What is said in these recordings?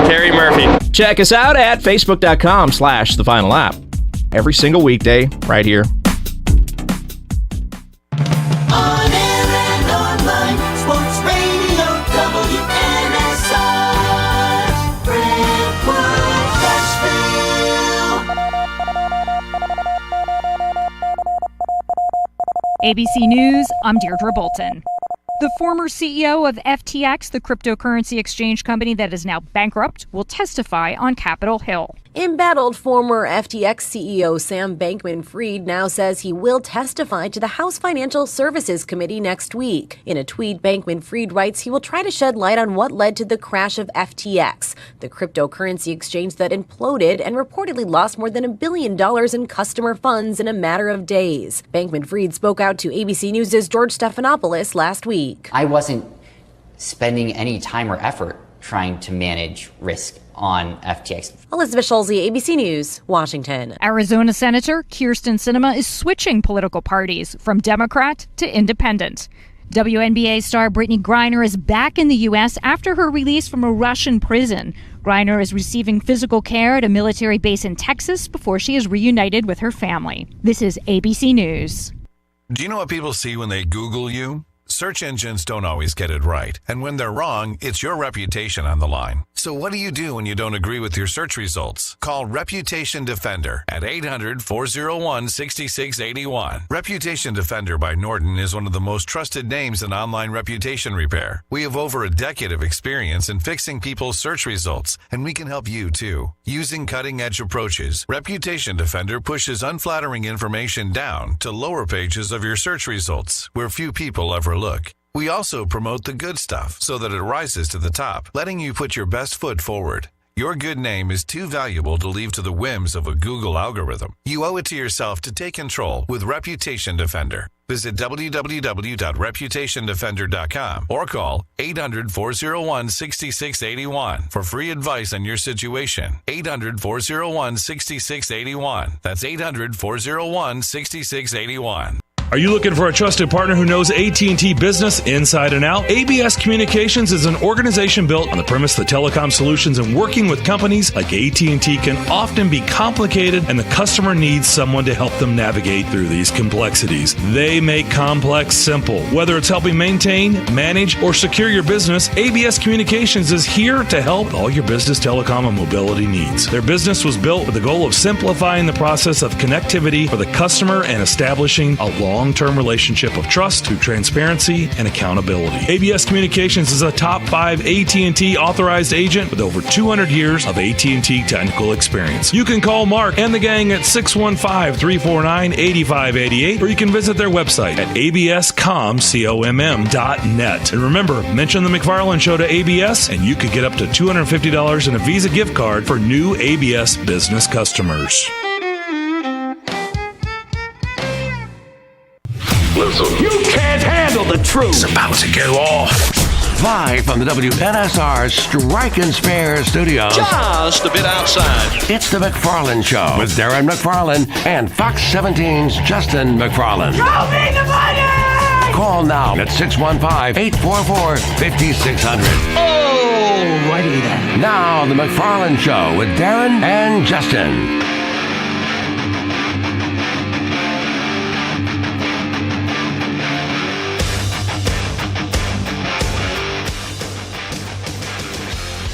Terry Murphy. Check us out at facebook.com/The Final Lap. Every single weekday, right here. On air and online, Sports Radio WNSR, Brentwood, Nashville. ABC News, I'm Deirdre Bolton. The former CEO of FTX, the cryptocurrency exchange company that is now bankrupt, will testify on Capitol Hill. Embattled former FTX CEO Sam Bankman-Fried now says he will testify to the House Financial Services Committee next week. In a tweet, Bankman-Fried writes he will try to shed light on what led to the crash of FTX, the cryptocurrency exchange that imploded and reportedly lost more than $1 billion in customer funds in a matter of days. Bankman-Fried spoke out to ABC News' George Stephanopoulos last week. I wasn't spending any time or effort trying to manage risk on FTX. Elizabeth Schulze, ABC News, Washington. Arizona Senator Kyrsten Sinema is switching political parties from Democrat to Independent. WNBA star Brittany Griner is back in the U.S. after her release from a Russian prison. Griner is receiving physical care at a military base in Texas before she is reunited with her family. This is ABC News. Do you know what people see when they Google you? Search engines don't always get it right. And when they're wrong, it's your reputation on the line. So what do you do when you don't agree with your search results? Call Reputation Defender at 800-401-6681. Reputation Defender by Norton is one of the most trusted names in online reputation repair. We have over a decade of experience in fixing people's search results, and we can help you too. Using cutting-edge approaches, Reputation Defender pushes unflattering information down to lower pages of your search results, where few people ever look. We also promote the good stuff so that it rises to the top, letting you put your best foot forward. Your good name is too valuable to leave to the whims of a Google algorithm. You owe it to yourself to take control with Reputation Defender. Visit www.reputationdefender.com or call 800-401-6681 for free advice on your situation. 800-401-6681. That's 800-401-6681. Are you looking for a trusted partner who knows AT&T business inside and out? ABS Communications is an organization built on the premise that telecom solutions and working with companies like AT&T can often be complicated, and the customer needs someone to help them navigate through these complexities. They make complex simple. Whether it's helping maintain, manage, or secure your business, ABS Communications is here to help with all your business telecom and mobility needs. Their business was built with the goal of simplifying the process of connectivity for the customer and establishing a long-term relationship of trust through transparency and accountability. ABS Communications is a top 5 AT&T authorized agent with over 200 years of AT&T technical experience. You can call Mark and the gang at 615-349-8588, or you can visit their website at abscomm.net. And remember, mention the McFarland Show to ABS, and you could get up to $250 in a Visa gift card for new ABS business customers. Listen. You can't handle the truth. It's about to go off. Live from the WNSR Strike and Spare studios. Just a bit outside. It's the McFarland Show with Darren McFarland and Fox 17's Justin McFarland. Show me the money! Call now at 615-844-5600. Oh, righty then. Now, the McFarland Show with Darren and Justin.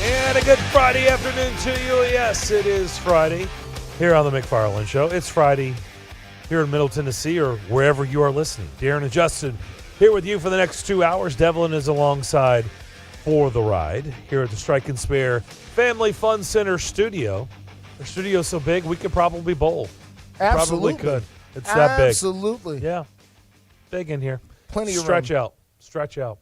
And a good Friday afternoon to you. Yes, it is Friday here on the McFarland Show. It's Friday here in Middle Tennessee or wherever you are listening. Darren and Justin here with you for the next 2 hours. Devlin is alongside for the ride here at the Strike and Spare Family Fun Center studio. The studio's so big we could probably bowl. Absolutely. Probably could. It's that big. Absolutely. Yeah. Big in here. Plenty of Stretch room. out. Stretch out.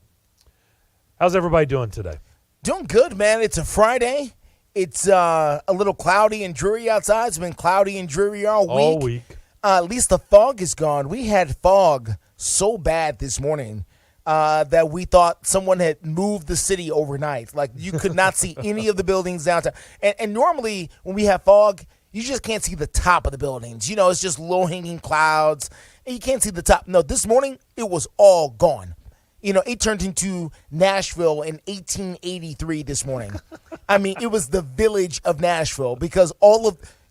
How's everybody doing today? Doing good, man. It's a Friday. It's a little cloudy and dreary outside. It's been cloudy and dreary all week. At least the fog is gone. We had fog so bad this morning that we thought someone had moved the city overnight. Like, you could not see any of the buildings downtown. And normally when we have fog, you just can't see the top of the buildings. You know, it's just low-hanging clouds, and you can't see the top. No, this morning it was all gone. It turned into Nashville in 1883 this morning. I mean, it was the village of Nashville because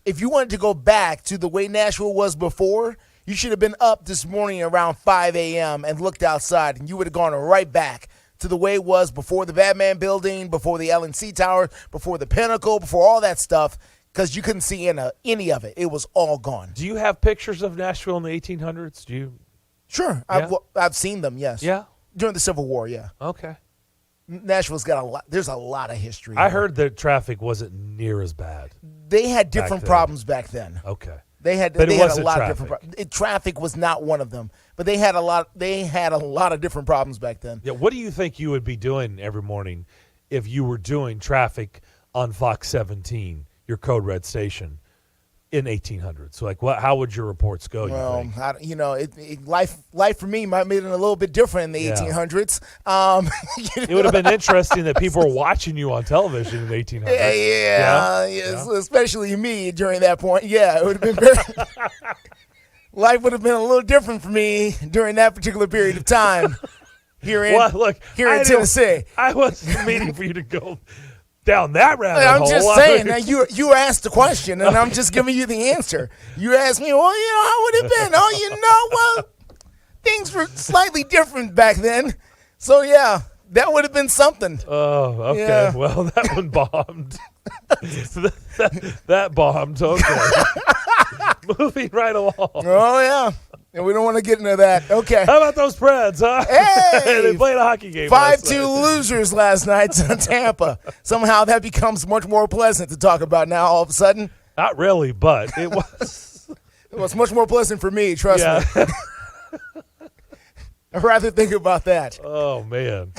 if you wanted to go back to the way Nashville was before, you should have been up this morning around 5 a.m. and looked outside, and you would have gone right back to the way it was before the Batman building, before the LNC Tower, before the Pinnacle, before all that stuff, because you couldn't see any of it. It was all gone. Do you have pictures of Nashville in the 1800s? Do you? Sure. Yeah? I've seen them, yes. Yeah? During the Civil War, yeah. Okay. Nashville's got a lot. There's a lot of history. I heard that traffic wasn't near as bad. They had different problems back then. Okay. They had a lot of different problems. Traffic was not one of them, but they had a lot of different problems back then. Yeah. What do you think you would be doing every morning if you were doing traffic on Fox 17, your code red station, in 1800s? So, how would your reports go? Well, life for me might have been a little bit different in the 1800s. It would have been interesting that people were watching you on television in the 1800s. Yeah. Especially me during that point. Yeah, it would have been very. Life would have been a little different for me during that particular period of time here in Tennessee. I wasn't meaning for you to go down that rabbit hole. I'm just saying. Now you asked the question, and I'm just giving you the answer. You asked me, well, how would it have been? Well, things were slightly different back then. So, yeah, that would have been something. Oh, okay. Yeah. Well, that one bombed. that bombed. Okay. Moving right along. Oh, yeah. And we don't want to get into that. Okay. How about those Preds, huh? Hey! They played a hockey game 5-2 losers last night to Tampa. Somehow that becomes much more pleasant to talk about now all of a sudden. Not really, but it was. It was much more pleasant for me, trust me. I'd rather think about that. Oh, man.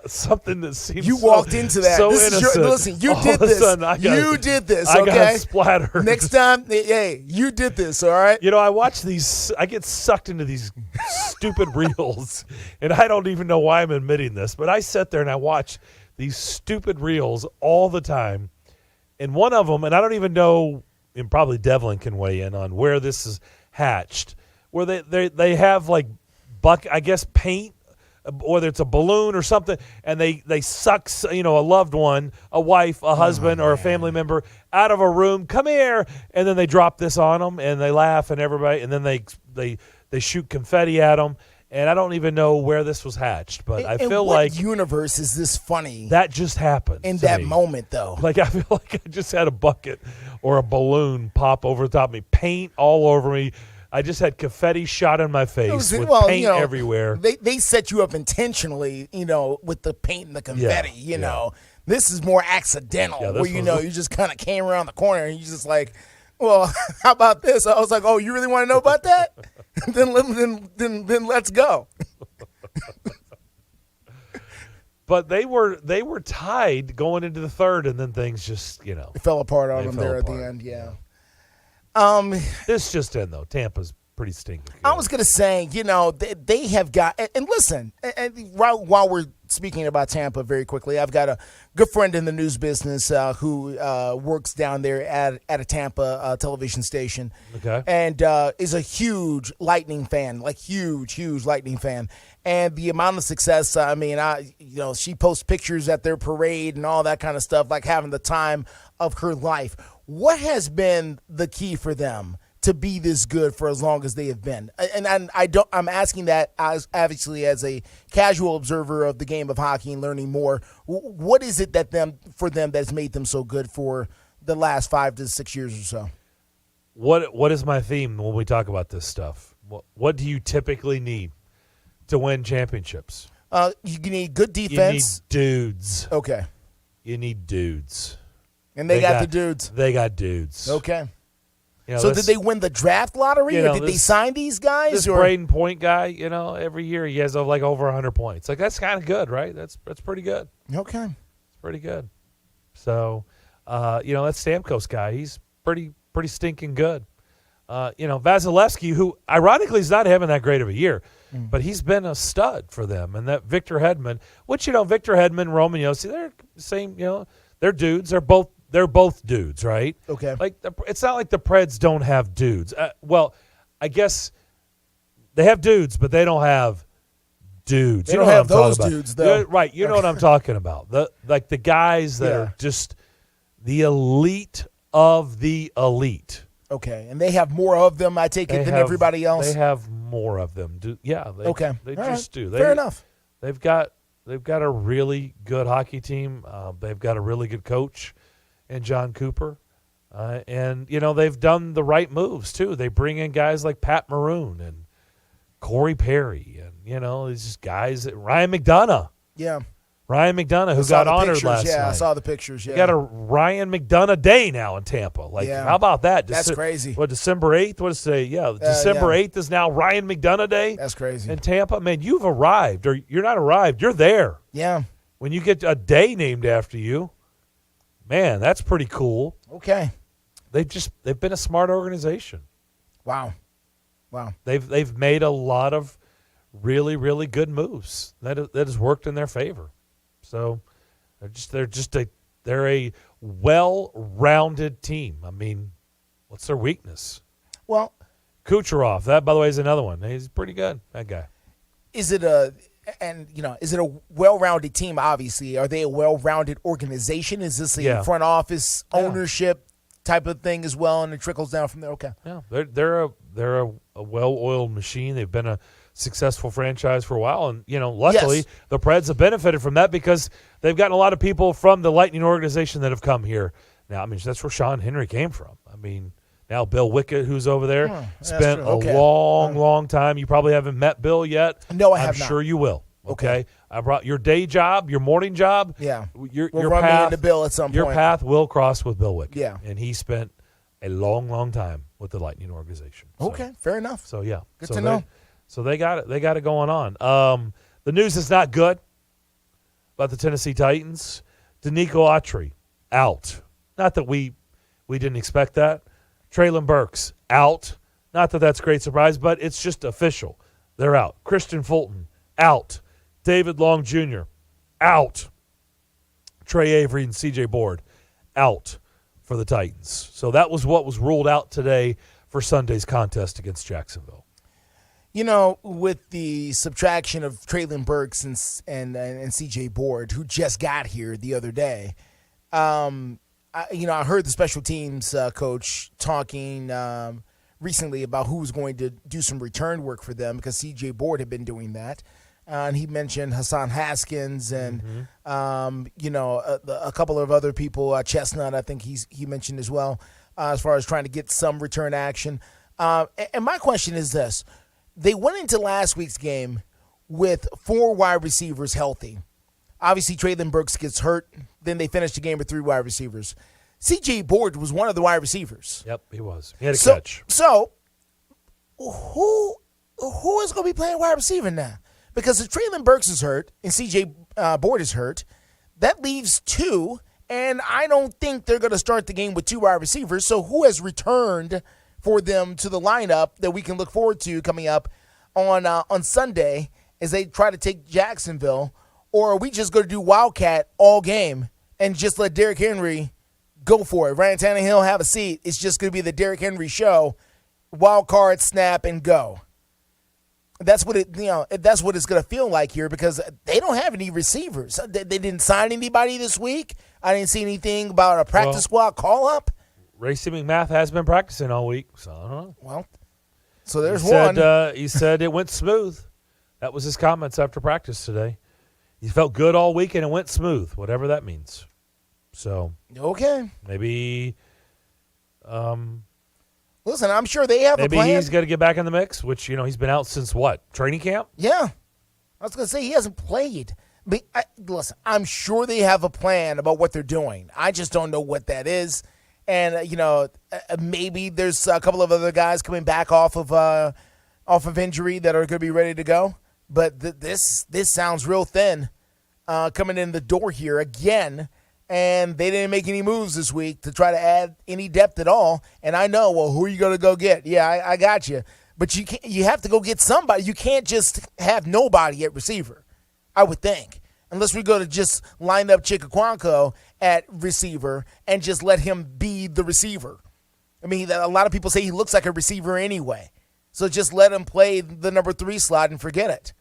Something that seems You walked into that. So this innocent. Listen, you all did this. You did this, I okay? got splattered. Next time, hey, you did this, all right? I watch I get sucked into these stupid reels, and I don't even know why I'm admitting this, but I sit there and I watch these stupid reels all the time, and one of them, and I don't even know, and probably Devlin can weigh in on where this is hatched, where they have I guess paint, whether it's a balloon or something, and they suck, a loved one, a wife, a husband, or a family member out of a room. Come here, and then they drop this on them, and they laugh, and everybody, and then they shoot confetti at them. And I don't even know where this was hatched, but I feel like universe is this funny? That just happened in that moment, though. I feel like I just had a bucket or a balloon pop over the top of me, paint all over me. I just had confetti shot in my face with paint everywhere. They set you up intentionally, with the paint and the confetti, you know. This is more accidental, where, you just kind of came around the corner and you just like, well, how about this? I was like, oh, you really want to know about that? then let's go. But they were tied going into the third, and then things just, It fell apart on them there at the end, yeah. This just in, though. Tampa's pretty stinking. I was going to say, they have got – and listen, while we're speaking about Tampa very quickly, I've got a good friend in the news business who works down there at a Tampa television station. Okay. And is a huge Lightning fan, huge Lightning fan. And the amount of success, she posts pictures at their parade and all that kind of stuff, having the time of her life. What has been the key for them to be this good for as long as they have been? And I'm asking that as obviously as a casual observer of the game of hockey and learning more. What is it for them that's made them so good for the last 5 to 6 years or so? What is my theme when we talk about this stuff? What do you typically need to win championships? You need good defense. You need dudes. Okay. You need dudes. And they got the dudes. They got dudes. Okay. So did they win the draft lottery, or did they sign these guys? This Braden Point guy, every year he has over 100 points. That's kind of good, right? That's pretty good. Okay. It's pretty good. So, that Stamkos guy, he's pretty stinking good. Vasilevsky, who ironically is not having that great of a year, but he's been a stud for them. And that Victor Hedman, which, Victor Hedman, Roman Josi, they're the same, they're dudes. They're both dudes, right? Okay. It's not like the Preds don't have dudes. Well, I guess they have dudes, but they don't have dudes. They You don't know have what I'm those talking dudes, about. though. Right. You know what I'm talking about. The guys that Yeah. are just the elite of the elite. Okay, and they have more of them, I take it, than everybody else? They have more of them. They Okay. They All just right. do. Fair enough. They've got a really good hockey team. They've got a really good coach in John Cooper. And, they've done the right moves, too. They bring in guys like Pat Maroon and Corey Perry and, these just guys. Ryan McDonough. Yeah. Ryan McDonough, who got honored last night. Yeah, I saw the pictures, yeah. You got a Ryan McDonough day now in Tampa. How about that? That's crazy. What, December 8th? What is today? Yeah, December 8th is now Ryan McDonough day. That's crazy. In Tampa. Man, you've arrived. Or you're not arrived. You're there. Yeah. When you get a day named after you, man, that's pretty cool. Okay. They've been a smart organization. Wow. They've made a lot of really, really good moves. That has worked in their favor. So they're a well-rounded team. I mean, what's their weakness? Well, Kucherov, that by the way is another one. He's pretty good. That guy. Is it a well-rounded team? Obviously, are they a well-rounded organization? Is this a front office ownership type of thing as well, and it trickles down from there? Okay. Yeah, they're a well-oiled machine. They've been a successful franchise for a while, and luckily the Preds have benefited from that because they've gotten a lot of people from the Lightning organization that have come here. Now, I mean, that's where Sean Henry came from. I mean, now Bill Wickett, who's over there, spent a long time. You probably haven't met Bill yet. No, I have not. I'm sure you will. Okay. I brought your day job, your morning job. Yeah. Your run path me into Bill at some point. Your path will cross with Bill Wickett. Yeah. And he spent a long time with the Lightning organization. Okay, fair enough. So yeah. Good to know. So they got it. They got it going on. The news is not good about the Tennessee Titans. Danico Autry out. Not that we didn't expect that. Traylon Burks out. Not that that's a great surprise, but it's just official. They're out. Christian Fulton out. David Long Jr. out. Trey Avery and C.J. Board out for the Titans. So that was what was ruled out today for Sunday's contest against Jacksonville. With the subtraction of Traylon Burks and C.J. Board, who just got here the other day, I heard the special teams coach talking recently about who was going to do some return work for them because C.J. Board had been doing that. And he mentioned Hassan Haskins and, a couple of other people, Chestnut, I think he mentioned as well, as far as trying to get some return action. And my question is this. They went into last week's game with 4 wide receivers healthy. Obviously, Traylon Burks gets hurt. Then they finished the game with 3 wide receivers. C.J. Board was one of the wide receivers. Yep, he was. He had a catch. So, who is going to be playing wide receiver now? Because if Traylon Burks is hurt and C.J. Board is hurt, that leaves 2, and I don't think they're going to start the game with 2 wide receivers. So who has returned for them to the lineup that we can look forward to coming up on Sunday as they try to take Jacksonville? Or are we just going to do Wildcat all game and just let Derrick Henry go for it? Ryan Tannehill have a seat. It's just going to be the Derrick Henry show. Wild card, snap, and go. That's what that's what it's going to feel like here because they don't have any receivers. They didn't sign anybody this week. I didn't see anything about a practice squad call-up. Racey McMath has been practicing all week, so I don't know. Well, so there's one. He said it went smooth. That was his comments after practice today. He felt good all week and it went smooth, whatever that means. So okay, maybe. Listen, I'm sure they have a plan. Maybe he's got to get back in the mix, which he's been out since what? Training camp? Yeah, I was going to say he hasn't played. But listen, I'm sure they have a plan about what they're doing. I just don't know what that is. And maybe there's a couple of other guys coming back off of injury that are going to be ready to go. But this sounds real thin coming in the door here again. And they didn't make any moves this week to try to add any depth at all. And I know, well, who are you going to go get? Yeah, I got you. But you have to go get somebody. You can't just have nobody at receiver, I would think. Unless we go to just line up Chickakwanko at receiver and just let him be the receiver. I mean, a lot of people say he looks like a receiver anyway. So just let him play the number 3 slot and forget it.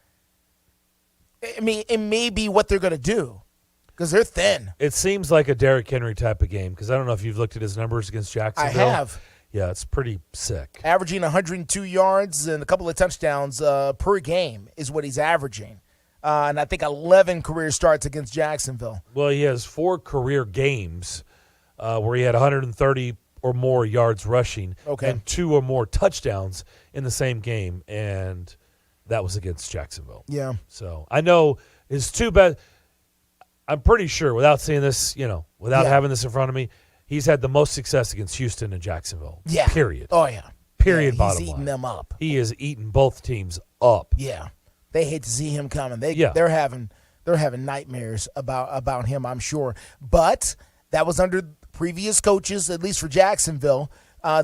I mean, it may be what they're going to do because they're thin. It seems like a Derrick Henry type of game because I don't know if you've looked at his numbers against Jacksonville. I have. Yeah, it's pretty sick. Averaging 102 yards and a couple of touchdowns per game is what he's averaging. And I think 11 career starts against Jacksonville. Well, he has 4 career games where he had 130 or more yards rushing and 2 or more touchdowns in the same game, and that was against Jacksonville. Yeah. So I know his 2 best. I'm pretty sure, without seeing this, without having this in front of me, he's had the most success against Houston and Jacksonville. Yeah. Period. Oh, yeah. Period. Yeah, bottom he's eating line. them up. He is eating both teams up. Yeah. They hate to see him coming. They're having nightmares about him, I'm sure. But that was under previous coaches, at least for Jacksonville.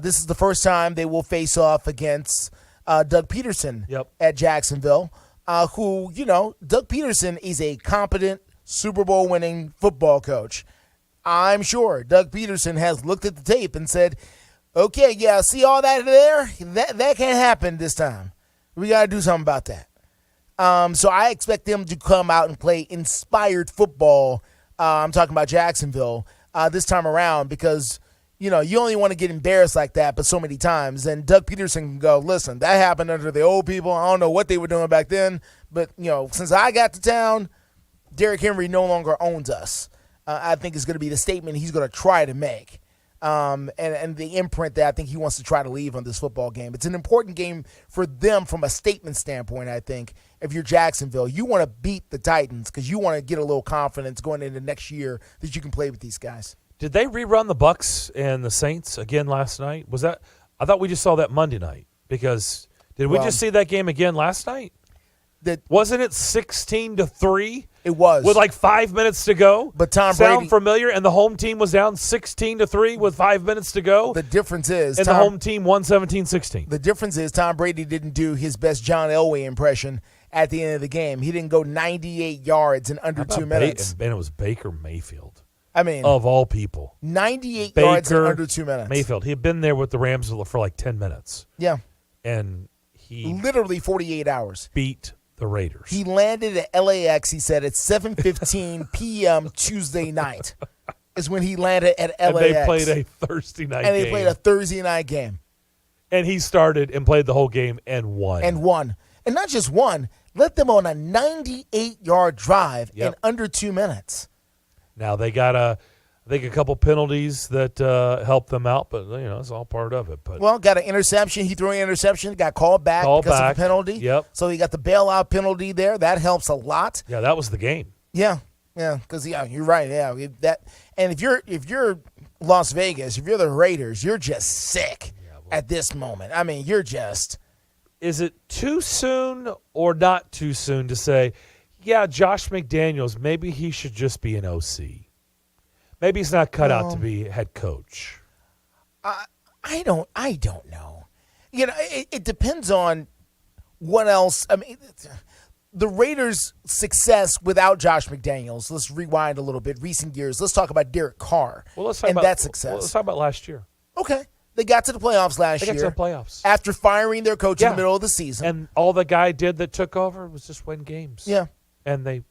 This is the first time they will face off against Doug Peterson at Jacksonville, who, Doug Peterson is a competent Super Bowl winning football coach. I'm sure Doug Peterson has looked at the tape and said, okay, yeah, see all that there? That can't happen this time. We got to do something about that. So I expect them to come out and play inspired football. I'm talking about Jacksonville this time around because, you only want to get embarrassed like that, but so many times. And Doug Peterson can go, listen, that happened under the old people. I don't know what they were doing back then. But, since I got to town, Derrick Henry no longer owns us. I think is going to be the statement he's going to try to make. And the imprint that I think he wants to try to leave on this football game. It's an important game for them from a statement standpoint, I think. If you're Jacksonville, you want to beat the Titans because you want to get a little confidence going into next year that you can play with these guys. Did they rerun the Bucks and the Saints again last night? Was that? I thought we just saw that Monday night because did we just see that game again last night? Wasn't it 16-3? It was with like 5 minutes to go. But Tom Sound Brady, familiar? And the home team was down 16-3 with 5 minutes to go. The difference is, the home team won 17-16. The difference is Tom Brady didn't do his best John Elway impression at the end of the game. He didn't go 98 yards in under 2 minutes. And it was Baker Mayfield. I mean, of all people, 98 yards in under 2 minutes. Mayfield. He had been there with the Rams for like 10 minutes. Yeah, and he literally 48 hours beat the Raiders. He landed at LAX, he said, at 7:15 p.m. Tuesday night is when he landed at LAX. And they played a Thursday night game. And they played a Thursday night game. And he started and played the whole game and won. And not just won, led them on a 98-yard drive in under 2 minutes. Now, they got a couple penalties that helped them out, but, it's all part of it. But got an interception. He threw an interception, got called back because of the penalty. Yep. So he got the bailout penalty there. That helps a lot. Yeah, that was the game. Yeah, because, you're right. Yeah, and if you're Las Vegas, if you're the Raiders, you're just sick at this moment. I mean, you're just. Is it too soon or not too soon to say, yeah, Josh McDaniels, maybe he should just be an OC? Maybe he's not cut out to be head coach. I don't know. It depends on what else. I mean, the Raiders' success without Josh McDaniels. Let's rewind a little bit. Recent years. Let's talk about Derek Carr. Well, let's talk about that success. Well, let's talk about last year. Okay. They got to the playoffs last year. They got to the playoffs. After firing their coach in the middle of the season. And all the guy did that took over was just win games. Yeah. And they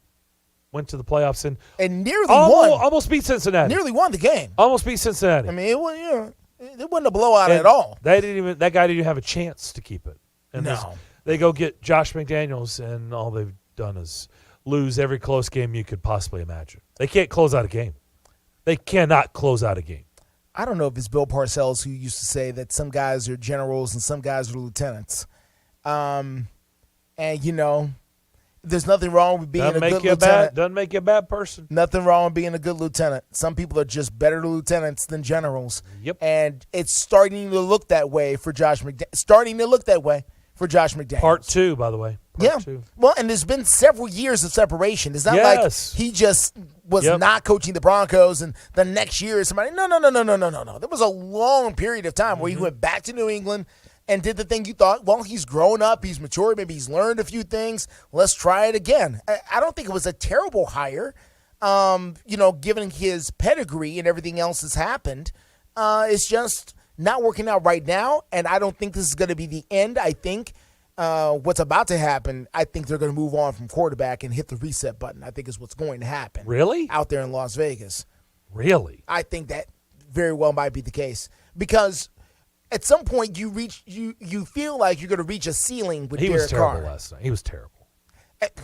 went to the playoffs and nearly won. Almost beat Cincinnati. Nearly won the game. Almost beat Cincinnati. I mean, it wasn't a blowout at all. That guy didn't even have a chance to keep it. And no. They go get Josh McDaniels, and all they've done is lose every close game you could possibly imagine. They can't close out a game. They cannot close out a game. I don't know if it's Bill Parcells who used to say that some guys are generals and some guys are lieutenants. And, there's nothing wrong with being a good lieutenant. Doesn't make you a bad person. Nothing wrong with being a good lieutenant. Some people are just better lieutenants than generals. Yep. And it's starting to look that way for Josh McDaniels. Part 2, by the way. Part 2. Well, and there's been several years of separation. It's not like he just was not coaching the Broncos and the next year somebody. No. There was a long period of time where he went back to New England and did the thing you thought, well, he's grown up, he's matured, maybe he's learned a few things. Let's try it again. I don't think it was a terrible hire, given his pedigree and everything else that's happened. It's just not working out right now, and I don't think this is going to be the end. I think what's about to happen, I think they're going to move on from quarterback and hit the reset button. I think is what's going to happen. Really? Out there in Las Vegas. Really? I think that very well might be the case because at some point you feel like you're going to reach a ceiling with Derek Carr. He was terrible last night. He was terrible.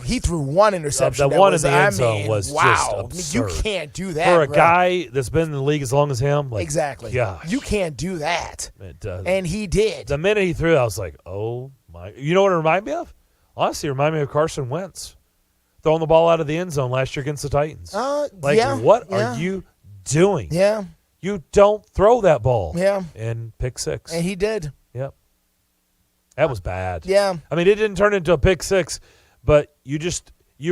He threw one interception. That one in the end zone was wow. just absurd. You can't do that for a guy that's been in the league as long as him. Like, exactly. Gosh. You can't do that. It does. And he did. The minute he threw, I was like, oh my! You know what it reminded me of? Honestly, it reminded me of Carson Wentz throwing the ball out of the end zone last year against the Titans. What are you doing? Yeah. You don't throw that ball. Yeah. And pick six. And he did. Yep. That was bad. Yeah. I mean, it didn't turn into a pick six, but you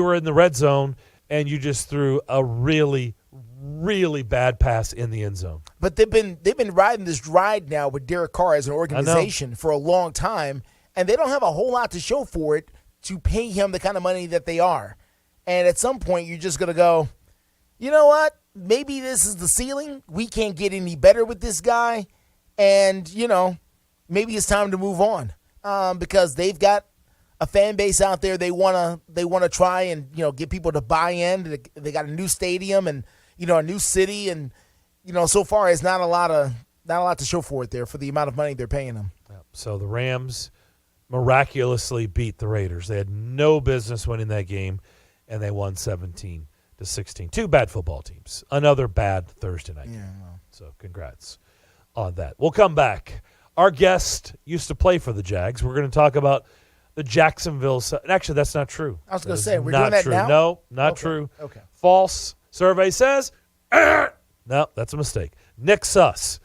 were in the red zone and you just threw a really, really bad pass in the end zone. But they've been riding this ride now with Derek Carr as an organization for a long time, and they don't have a whole lot to show for it to pay him the kind of money that they are. And at some point, you're just going to go, you know what? Maybe this is the ceiling. We can't get any better with this guy. And, maybe it's time to move on because they've got a fan base out there. They want to try and, get people to buy in. They got a new stadium and, a new city. And, so far it's not a lot to show for it there for the amount of money they're paying them. So the Rams miraculously beat the Raiders. They had no business winning that game, and they won 17-16. Two bad football teams. Another bad Thursday night game. So congrats on that. We'll come back. Our guest used to play for the Jags. We're going to talk about the Jacksonville. Actually, that's not true. I was going to say, we're doing that true. now? No, not true. Okay. False. Survey says, no, that's a mistake. Nick Suss,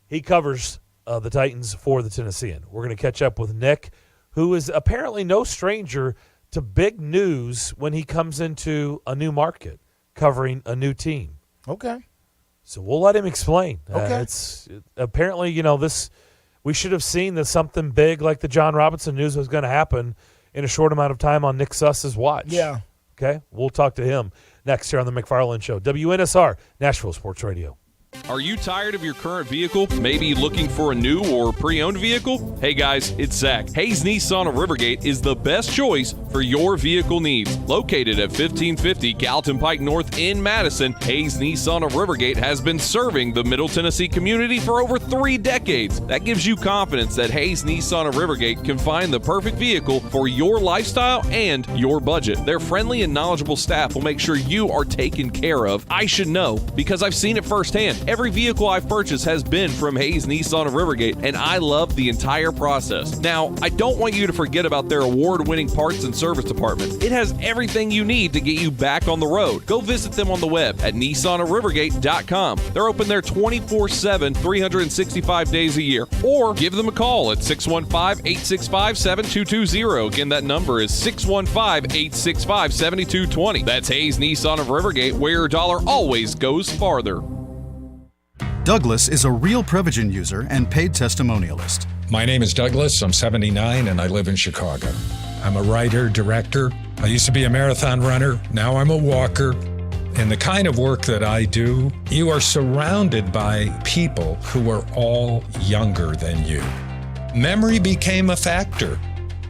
he covers the Titans for the Tennessean. We're going to catch up with Nick, who is apparently no stranger to big news when he comes into a new market, covering a new team. Okay. So we'll let him explain. Okay. Apparently, we should have seen that something big like the John Robinson news was going to happen in a short amount of time on Nick Suss's watch. Yeah. Okay. We'll talk to him next here on the McFarland Show. WNSR, Nashville Sports Radio. Are you tired of your current vehicle? Maybe looking for a new or pre-owned vehicle? Hey guys, it's Zach. Hayes Nissan of Rivergate is the best choice for your vehicle needs. Located at 1550 Gallatin Pike North in Madison, Hayes Nissan of Rivergate has been serving the Middle Tennessee community for over 3 decades. That gives you confidence that Hayes Nissan of Rivergate can find the perfect vehicle for your lifestyle and your budget. Their friendly and knowledgeable staff will make sure you are taken care of. I should know because I've seen it firsthand. Every vehicle I've purchased has been from Hayes Nissan of Rivergate, and I love the entire process. Now, I don't want you to forget about their award-winning parts and service department. It has everything you need to get you back on the road. Go visit them on the web at nissanofrivergate.com. They're open there 24/7, 365 days a year. Or give them a call at 615-865-7220. Again, that number is 615-865-7220. That's Hayes Nissan of Rivergate, where your dollar always goes farther. Douglas is a real Prevagen user and paid testimonialist. My name is Douglas. I'm 79 and I live in Chicago. I'm a writer, director. I used to be a marathon runner. Now I'm a walker. In the kind of work that I do, you are surrounded by people who are all younger than you. Memory became a factor.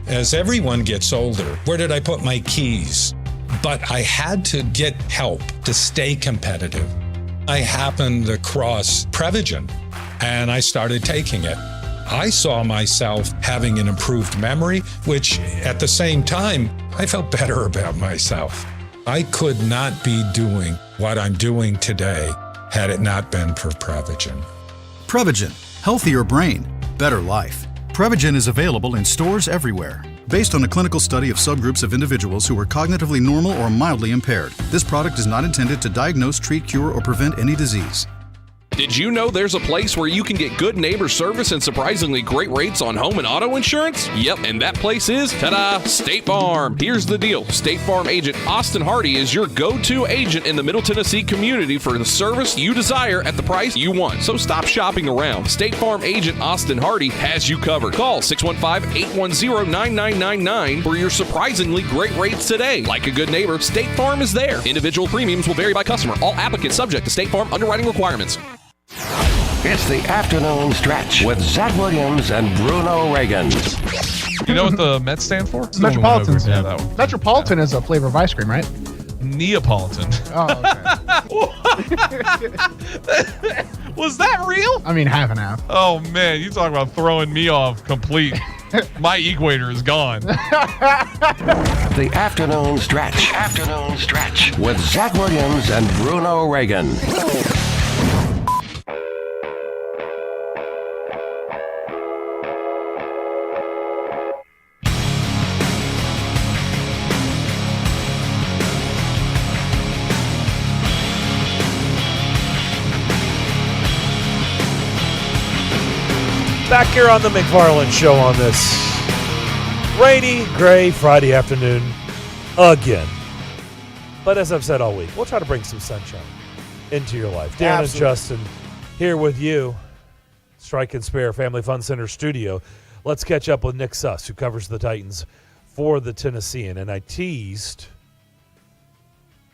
As everyone gets older, where did I put my keys? But I had to get help to stay competitive. I happened across Prevagen, and I started taking it. I saw myself having an improved memory, which at the same time, I felt better about myself. I could not be doing what I'm doing today had it not been for Prevagen. Prevagen, healthier brain, better life. Prevagen is available in stores everywhere. Based on a clinical study of subgroups of individuals who are cognitively normal or mildly impaired, this product is not intended to diagnose, treat, cure, or prevent any disease. Did you know there's a place where you can get good neighbor service and surprisingly great rates on home and auto insurance? Yep, and that place is, ta-da, State Farm. Here's the deal. State Farm agent Austin Hardy is your go-to agent in the Middle Tennessee community for the service you desire at the price you want. So stop shopping around. State Farm agent Austin Hardy has you covered. Call 615-810-9999 for your surprisingly great rates today. Like a good neighbor, State Farm is there. Individual premiums will vary by customer. All applicants subject to State Farm underwriting requirements. It's the afternoon stretch with Zach Williams and Bruno Reagan. You know what the Mets stand for? Metropolitans. Yeah, that one. Metropolitan is a flavor of ice cream, right? Neapolitan. Oh, okay. Was that real? I mean, half and half. Oh, man. You talk about throwing me off complete. My equator is gone. The afternoon stretch. Afternoon stretch with Zach Williams and Bruno Reagan. Back here on the McFarland Show on this rainy, gray Friday afternoon again. But as I've said all week, we'll try to bring some sunshine into your life. Darren and Justin here with you. Strike and Spare Family Fun Center studio. Let's catch up with Nick Suss, who covers the Titans for the Tennessean. And I teased.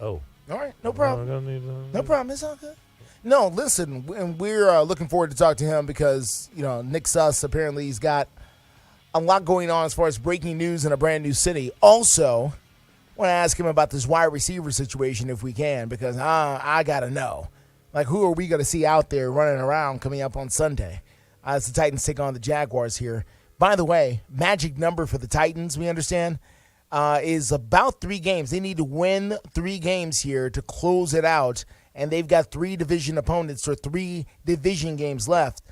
Oh. All right. No problem. No problem. It's all good. No, listen, and we're looking forward to talk to him because, Nick Suss, apparently he's got a lot going on as far as breaking news in a brand new city. Also, I want to ask him about this wide receiver situation if we can because I got to know. Like, who are we going to see out there running around coming up on Sunday as the Titans take on the Jaguars here? By the way, magic number for the Titans, we understand, is about 3 games. They need to win 3 games here to close it out. And they've got 3 division opponents or 3 division games left.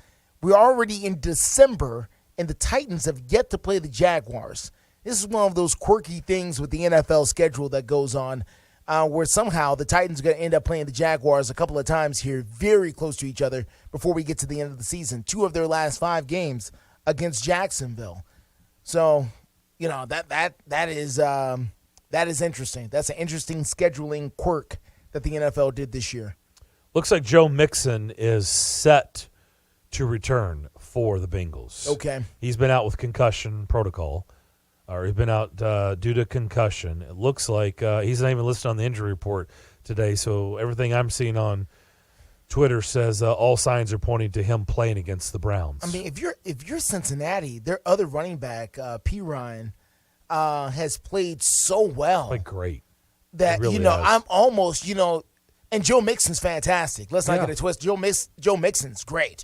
We're already in December, and the Titans have yet to play the Jaguars. This is one of those quirky things with the NFL schedule that goes on where somehow the Titans are going to end up playing the Jaguars a couple of times here very close to each other before we get to the end of the season. 2 of their last 5 games against Jacksonville. So, that is interesting. That's an interesting scheduling quirk that the NFL did this year. Looks like Joe Mixon is set to return for the Bengals. Okay. He's been out with concussion protocol, or he's been out due to concussion. It looks like he's not even listed on the injury report today, so everything I'm seeing on Twitter says all signs are pointing to him playing against the Browns. I mean, if you're Cincinnati, their other running back, P. Ryan, has played so well. Played great. That, really I'm almost, and Joe Mixon's fantastic. Let's not get it twisted. Joe Mixon's great.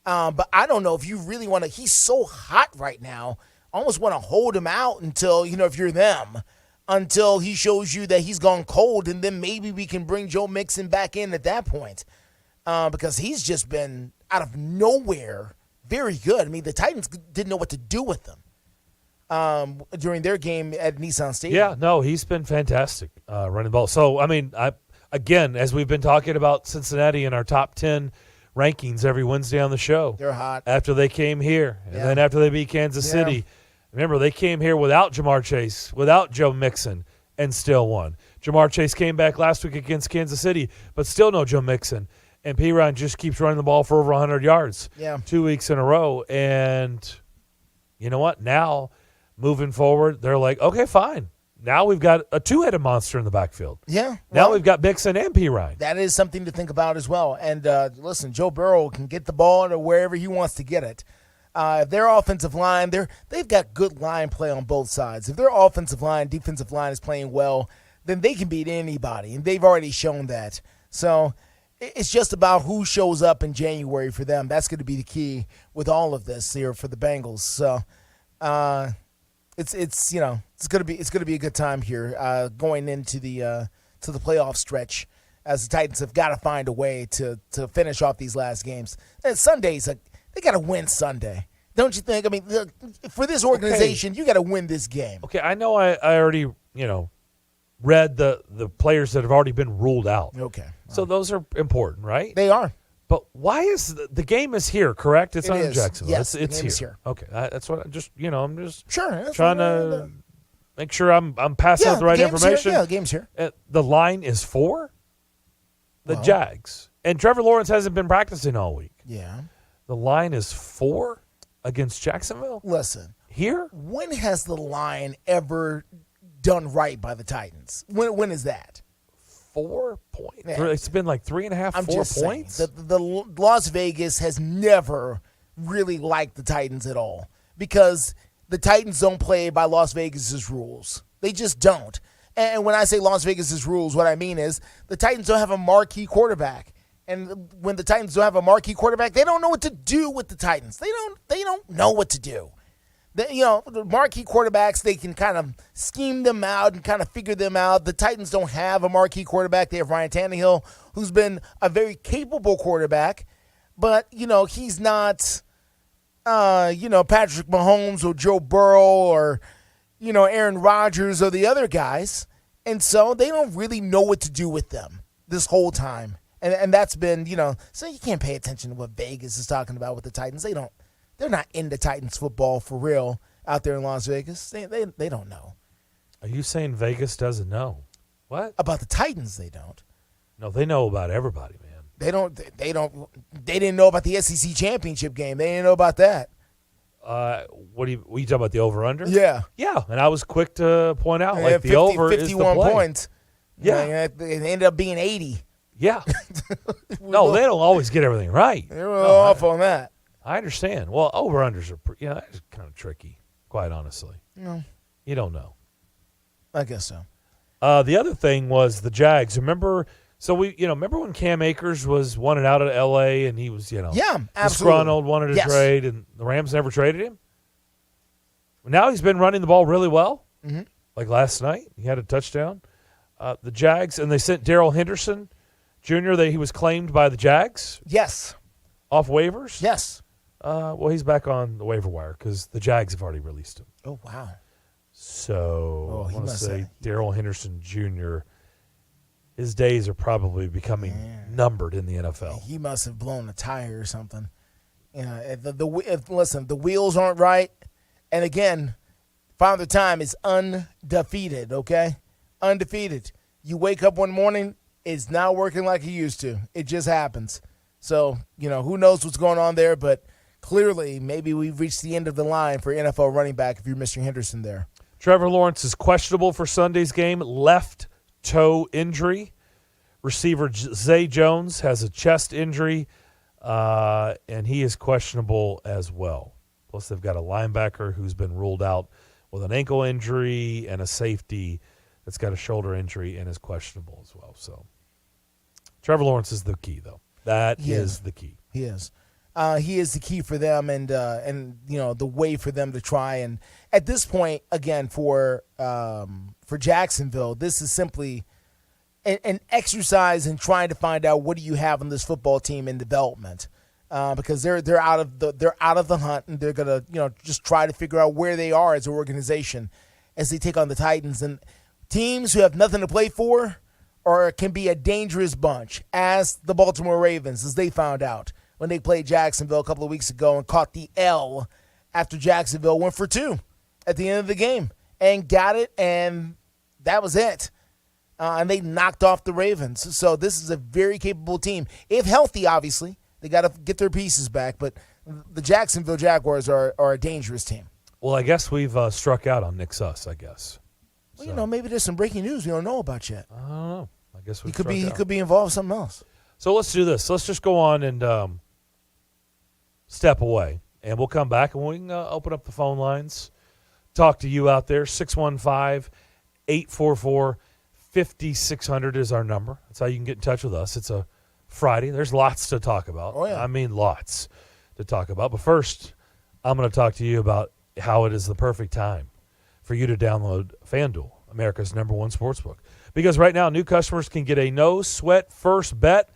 But I don't know if you really want to, he's so hot right now, almost want to hold him out until, if you're them, until he shows you that he's gone cold, and then maybe we can bring Joe Mixon back in at that point. Because he's just been out of nowhere very good. I mean, the Titans didn't know what to do with him. During their game at Nissan Stadium. Yeah, no, he's been fantastic running the ball. So, I mean, again, as we've been talking about Cincinnati in our top 10 rankings every Wednesday on the show. They're hot. After they came here, and then after they beat Kansas City. Remember, they came here without Jamar Chase, without Joe Mixon, and still won. Jamar Chase came back last week against Kansas City, but still no Joe Mixon. And P. Ryan just keeps running the ball for over 100 yards 2 weeks in a row. And you know what? Now, moving forward, they're like, okay, fine. Now we've got a 2-headed monster in the backfield. Yeah. Now we've got Mixon and P. Ryan. That is something to think about as well. And listen, Joe Burrow can get the ball to wherever he wants to get it. Their offensive line, they've got good line play on both sides. If their offensive line, defensive line is playing well, then they can beat anybody, and they've already shown that. So it's just about who shows up in January for them. That's going to be the key with all of this here for the Bengals. So it's going to be a good time here going into the playoff stretch as the Titans have got to find a way to finish off these last games. And Sundays, they got to win Sunday. Don't you think? I mean, for this organization, you got to win this game. Okay, I know I already, read the players that have already been ruled out. Okay. So those are important, right? They are. But why is the game is here, correct? It's It not in is. Jacksonville. Yes, it's the game is here. here. Okay, that's what I'm just Sure, that's trying to make sure I'm passing out the right information. Here. Yeah, the game's here. The line is 4, the Jags, and Trevor Lawrence hasn't been practicing all week. Yeah. The line is 4 against Jacksonville. Listen, here. When has the line ever done right by the Titans? When is that? 4 points. Yeah. It's been like 3.5, 4 points. The Las Vegas has never really liked the Titans at all because the Titans don't play by Las Vegas's rules. They just don't. And when I say Las Vegas's rules, what I mean is the Titans don't have a marquee quarterback. And when the Titans don't have a marquee quarterback, they don't know what to do with the Titans. They don't know what to do. The marquee quarterbacks, they can kind of scheme them out and kind of figure them out. The Titans don't have a marquee quarterback. They have Ryan Tannehill, who's been a very capable quarterback, but he's not Patrick Mahomes or Joe Burrow or Aaron Rodgers or the other guys. And so they don't really know what to do with them this whole time. And that's been, so you can't pay attention to what Vegas is talking about with the Titans. They're not into Titans football for real out there in Las Vegas. They don't know. Are you saying Vegas doesn't know? What? About the Titans, they don't. No, they know about everybody, man. They didn't know about the SEC championship game. They didn't know about that. What are you talking about, the over-under? Yeah. Yeah, and I was quick to point out, the 50, over 51 is the play. Points. Yeah. It ended up being 80. Yeah. No, they don't always get everything right. They were off on that. I understand. Well, over-unders are that's kind of tricky, quite honestly. No. You don't know. I guess so. The other thing was the Jags. Remember when Cam Akers was wanted out of L.A. and he was, Yeah, absolutely. disgruntled, wanted to trade, and the Rams never traded him? Now he's been running the ball really well. Mm-hmm. Like last night, he had a touchdown. The Jags, and they sent Darrell Henderson Jr., he was claimed by the Jags. Yes. Off waivers? Yes. Well, he's back on the waiver wire because the Jags have already released him. Oh, wow. So I want to say Darrell Henderson Jr., his days are probably becoming numbered in the NFL. He must have blown a tire or something. Listen, the wheels aren't right. And again, Father Time is undefeated, okay? Undefeated. You wake up one morning, it's not working like it used to. It just happens. So, who knows what's going on there, but clearly maybe we've reached the end of the line for NFL running back if you're Mr. Henderson there. Trevor Lawrence is questionable for Sunday's game, left toe injury. Receiver Zay Jones has a chest injury, and he is questionable as well. Plus, they've got a linebacker who's been ruled out with an ankle injury and a safety that's got a shoulder injury and is questionable as well. So, Trevor Lawrence is the key, though. That is the key. He is. He is the key for them, and the way for them to try. And at this point, again, for Jacksonville, this is simply an exercise in trying to find out what do you have on this football team in development, because they're out of the hunt, and they're gonna just try to figure out where they are as an organization as they take on the Titans. And teams who have nothing to play for or can be a dangerous bunch, as the Baltimore Ravens, as they found out when they played Jacksonville a couple of weeks ago and caught the L after Jacksonville went for 2 at the end of the game and got it, and that was it. And they knocked off the Ravens. So this is a very capable team. If healthy, obviously. They got to get their pieces back, but the Jacksonville Jaguars are a dangerous team. Well, I guess we've struck out on Nick Suss, I guess. Well, maybe there's some breaking news we don't know about yet. I don't know. I guess he could be involved in something else. So let's do this. Let's just go on and step away, and we'll come back and we can open up the phone lines, talk to you out there. 615-844-5600 is our number. That's how you can get in touch with us. It's a Friday. There's lots to talk about. Oh, yeah. I mean, lots to talk about. But first, I'm going to talk to you about how it is the perfect time for you to download FanDuel, America's #1 sportsbook. Because right now, new customers can get a no-sweat first bet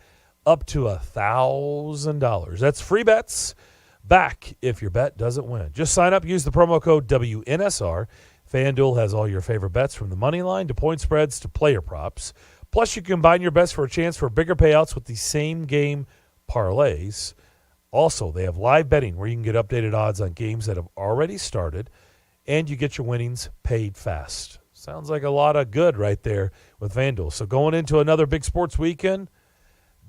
up to $1,000. That's free bets back if your bet doesn't win. Just sign up, use the promo code WNSR. FanDuel has all your favorite bets from the money line to point spreads to player props. Plus, you can combine your bets for a chance for bigger payouts with the same game parlays. Also, they have live betting where you can get updated odds on games that have already started, and you get your winnings paid fast. Sounds like a lot of good right there with FanDuel. So going into another big sports weekend,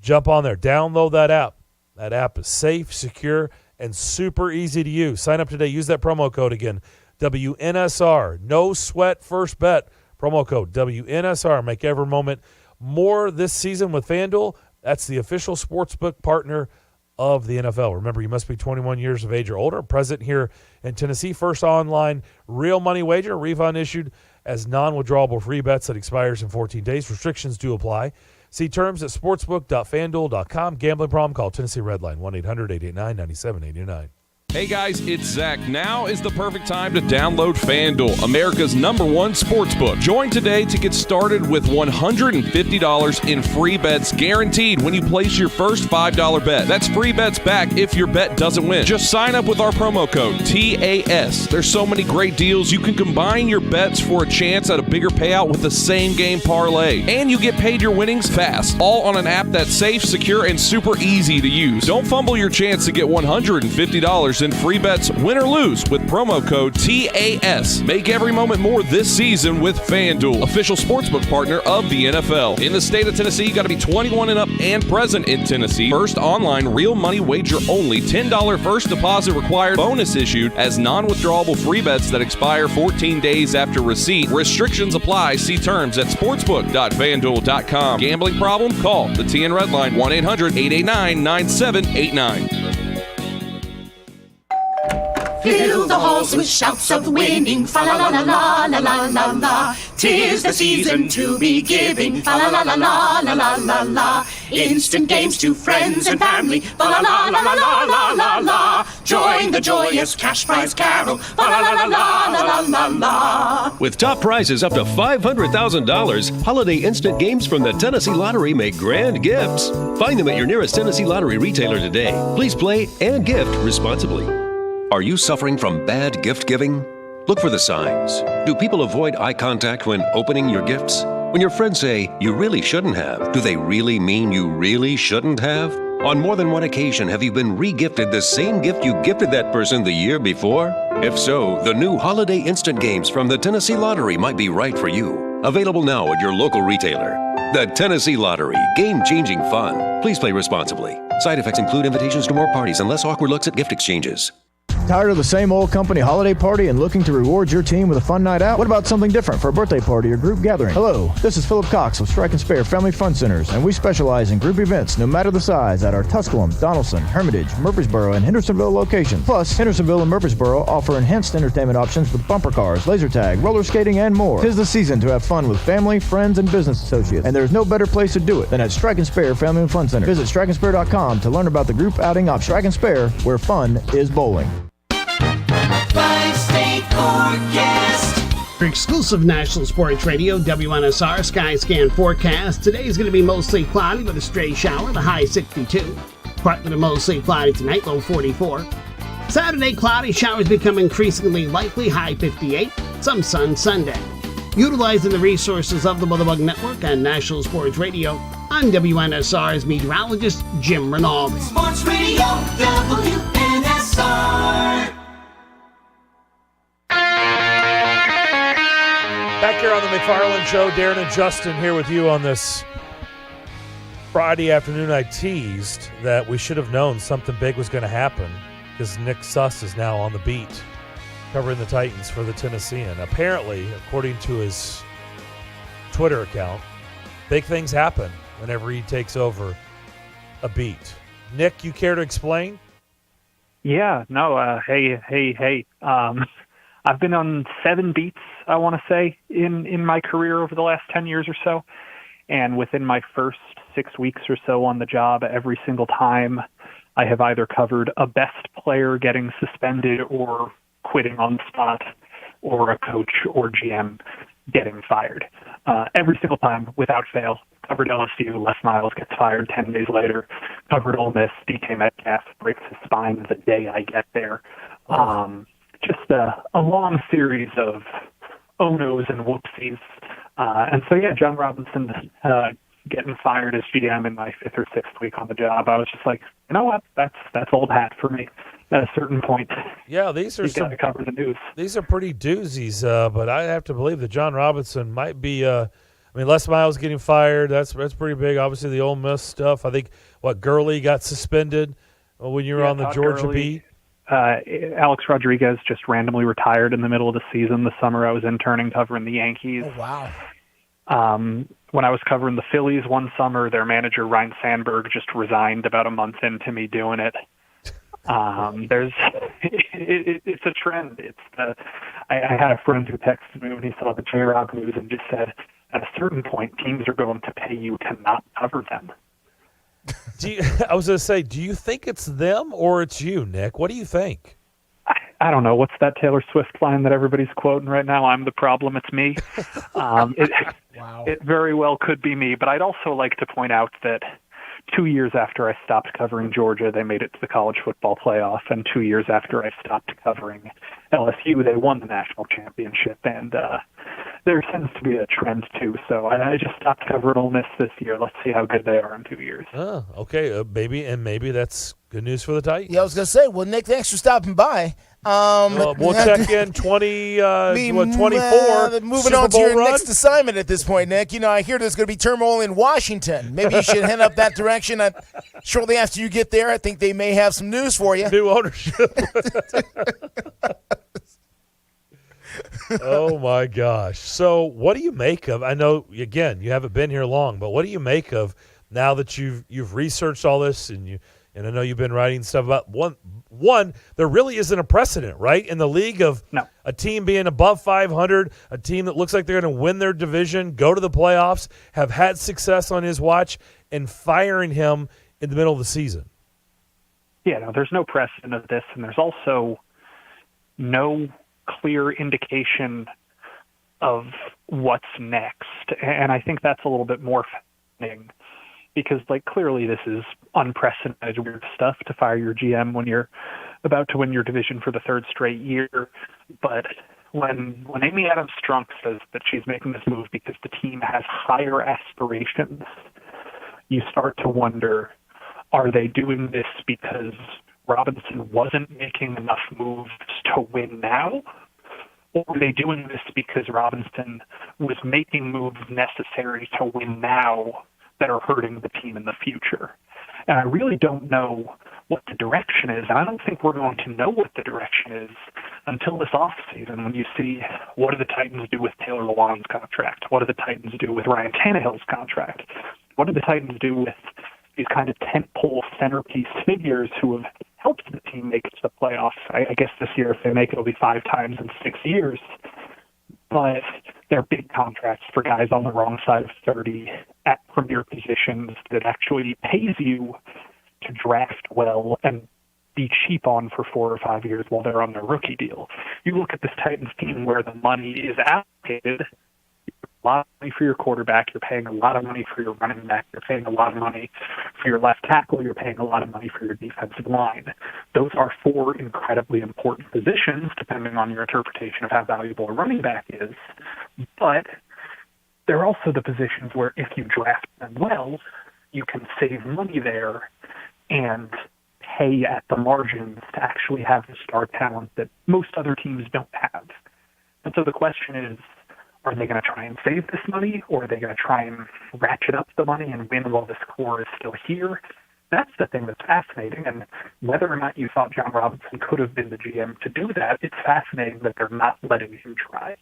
jump on there. Download that app. That app is safe, secure, and super easy to use. Sign up today. Use that promo code again, WNSR. No sweat first bet. Promo code WNSR. Make every moment more this season with FanDuel. That's the official sportsbook partner of the NFL. Remember, you must be 21 years of age or older, present here in Tennessee. First online real money wager, refund issued as non-withdrawable free bets that expires in 14 days. Restrictions do apply. See terms at sportsbook.fanduel.com. Gambling problem? Call Tennessee Redline 1-800-889-9789. Hey guys, it's Zach. Now is the perfect time to download FanDuel, America's #1 sportsbook. Join today to get started with $150 in free bets guaranteed when you place your first $5 bet. That's free bets back if your bet doesn't win. Just sign up with our promo code TAS. There's so many great deals. You can combine your bets for a chance at a bigger payout with the same game parlay. And you get paid your winnings fast, all on an app that's safe, secure, and super easy to use. Don't fumble your chance to get $150 in free bets, win or lose, with promo code TAS. Make every moment more this season with FanDuel, official sportsbook partner of the NFL. In the state of Tennessee, you got to be 21 and up and present in Tennessee. First online real money wager only. $10 first deposit required. Bonus issued as non-withdrawable free bets that expire 14 days after receipt. Restrictions apply. See terms at sportsbook.fanduel.com. Gambling problem? Call the TN Red Line 1-800-889-9789. Fill the halls with shouts of winning, fa la la la la la la la la. 'Tis the season to be giving, fa la la la la la la la la. Instant games to friends and family, fa la la la la la la la la. Join the joyous cash prize carol, fa la la la la la la la la. With top prizes up to $500,000, holiday instant games from the Tennessee Lottery make grand gifts. Find them at your nearest Tennessee Lottery retailer today. Please play and gift responsibly. Are you suffering from bad gift giving? Look for the signs. Do people avoid eye contact when opening your gifts? When your friends say, you really shouldn't have, do they really mean you really shouldn't have? On more than one occasion, have you been re-gifted the same gift you gifted that person the year before? If so, the new Holiday Instant Games from the Tennessee Lottery might be right for you. Available now at your local retailer. The Tennessee Lottery. Game-changing fun. Please play responsibly. Side effects include invitations to more parties and less awkward looks at gift exchanges. Tired of the same old company holiday party and looking to reward your team with a fun night out? What about something different for a birthday party or group gathering? Hello, this is Philip Cox of Strike and Spare Family Fun Centers, and we specialize in group events no matter the size at our Tusculum, Donaldson, Hermitage, Murfreesboro, and Hendersonville locations. Plus, Hendersonville and Murfreesboro offer enhanced entertainment options with bumper cars, laser tag, roller skating, and more. 'Tis the season to have fun with family, friends, and business associates, and there's no better place to do it than at Strike and Spare Family and Fun Center. Visit strikeandspare.com to learn about the group outing option. Strike and Spare, where fun is bowling. Five-state forecast. For exclusive National Sports Radio, WNSR Sky Scan forecast. Today is going to be mostly cloudy with a stray shower, the high 62. Partly to mostly cloudy tonight, low 44. Saturday, cloudy showers become increasingly likely, high 58. Some sun Sunday. Utilizing the resources of the Weatherbug Network and National Sports Radio, I'm WNSR's meteorologist, Jim Renaud. Sports Radio, WNSR. Back here on the McFarland Show, Darren and Justin here with you on this Friday afternoon. I teased that we should have known something big was going to happen because Nick Suss is now on the beat covering the Titans for the Tennessean. Apparently, according to his Twitter account, big things happen whenever he takes over a beat. Nick, you care to explain? Yeah, no, hey. I've been on 7 beats, I want to say, in my career over the last 10 years or so. And within my first 6 weeks or so on the job, every single time I have either covered a best player getting suspended or quitting on the spot, or a coach or GM getting fired. Every single time, without fail. Covered LSU, Les Miles gets fired 10 days later. Covered Ole Miss, DK Metcalf breaks his spine the day I get there. Just a long series of oh-nos and whoopsies. And so, yeah, John Robinson getting fired as GM in my 5th or 6th week on the job. I was just like, you know what? That's old hat for me at a certain point. Yeah, these are some, cover the news. These are pretty doozies, but I have to believe that John Robinson might be Les Miles getting fired, that's pretty big. Obviously, the Ole Miss stuff. I think, Gurley got suspended when you were on the Todd Georgia Gurley. beat. Alex Rodriguez just randomly retired in the middle of the season. The summer I was interning covering the Yankees. Oh, wow. when I was covering the Phillies one summer, their manager, Ryan Sandberg, just resigned about a month into me doing it. It's a trend. I had a friend who texted me when he saw the J-Rob news and just said, at a certain point, teams are going to pay you to not cover them. I was going to say, do you think it's them or it's you, Nick? What do you think? I don't know. What's that Taylor Swift line that everybody's quoting right now? I'm the problem, it's me. It very well could be me, but I'd also like to point out that 2 years after I stopped covering Georgia, they made it to the college football playoff, and 2 years after I stopped covering LSU, they won the national championship, and there tends to be a trend, too, so I just stopped covering Ole Miss this year. Let's see how good they are in 2 years. Oh, okay, maybe that's good news for the Titans. Yeah, I was going to say, well, Nick, thanks for stopping by. We'll check in 24. Moving on to your next assignment at this point, Nick. You know, I hear there's going to be turmoil in Washington. Maybe you should head up that direction. Shortly after you get there, I think they may have some news for you. New ownership. Oh, my gosh. So what do you make of, I know, again, you haven't been here long, but what do you make of now that you've researched all this and I know you've been writing stuff about one, there really isn't a precedent, right, in the league of a team being above 500, a team that looks like they're going to win their division, go to the playoffs, have had success on his watch, and firing him in the middle of the season. Yeah, no, there's no precedent of this, and there's also no clear indication of what's next. And I think that's a little bit more fascinating. Because, clearly this is unprecedented weird stuff to fire your GM when you're about to win your division for the third straight year. But when Amy Adams-Strunk says that she's making this move because the team has higher aspirations, you start to wonder, are they doing this because Robinson wasn't making enough moves to win now? Or are they doing this because Robinson was making moves necessary to win now that are hurting the team in the future? And I really don't know what the direction is. And I don't think we're going to know what the direction is until this offseason when you see what do the Titans do with Taylor Lewan's contract? What do the Titans do with Ryan Tannehill's contract? What do the Titans do with these kind of tentpole centerpiece figures who have helped the team make it to the playoffs? I guess this year, if they make it, it'll be 5 times in 6 years. But they're big contracts for guys on the wrong side of 30 at premier positions that actually pays you to draft well and be cheap on for 4 or 5 years while they're on their rookie deal. You look at this Titans team where the money is allocated, a lot of money for your quarterback, you're paying a lot of money for your running back, you're paying a lot of money for your left tackle, you're paying a lot of money for your defensive line. Those are 4 incredibly important positions, depending on your interpretation of how valuable a running back is. But they're also the positions where if you draft them well, you can save money there and pay at the margins to actually have the star talent that most other teams don't have. And so the question is, are they going to try and save this money, or are they going to try and ratchet up the money and win while this core is still here? That's the thing that's fascinating, and whether or not you thought John Robinson could have been the GM to do that, it's fascinating that they're not letting him try.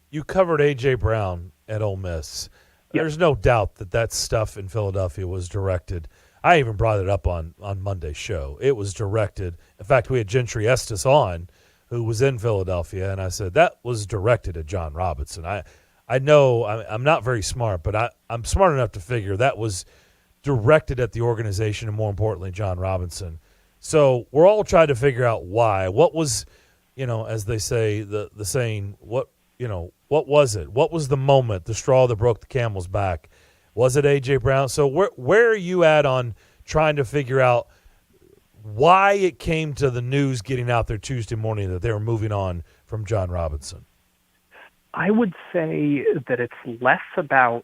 You covered A.J. Brown at Ole Miss. Yep. There's no doubt that stuff in Philadelphia was directed. I even brought it up on Monday's show. It was directed. In fact, we had Gentry Estes on, who was in Philadelphia, and I said, that was directed at John Robinson. I know I'm not very smart, but I'm smart enough to figure that was directed at the organization and, more importantly, John Robinson. So we're all trying to figure out why. What was, as they say, the saying, what was it? What was the moment, the straw that broke the camel's back? Was it A.J. Brown? So where are you at on trying to figure out why it came to the news getting out there Tuesday morning that they were moving on from John Robinson? I would say that it's less about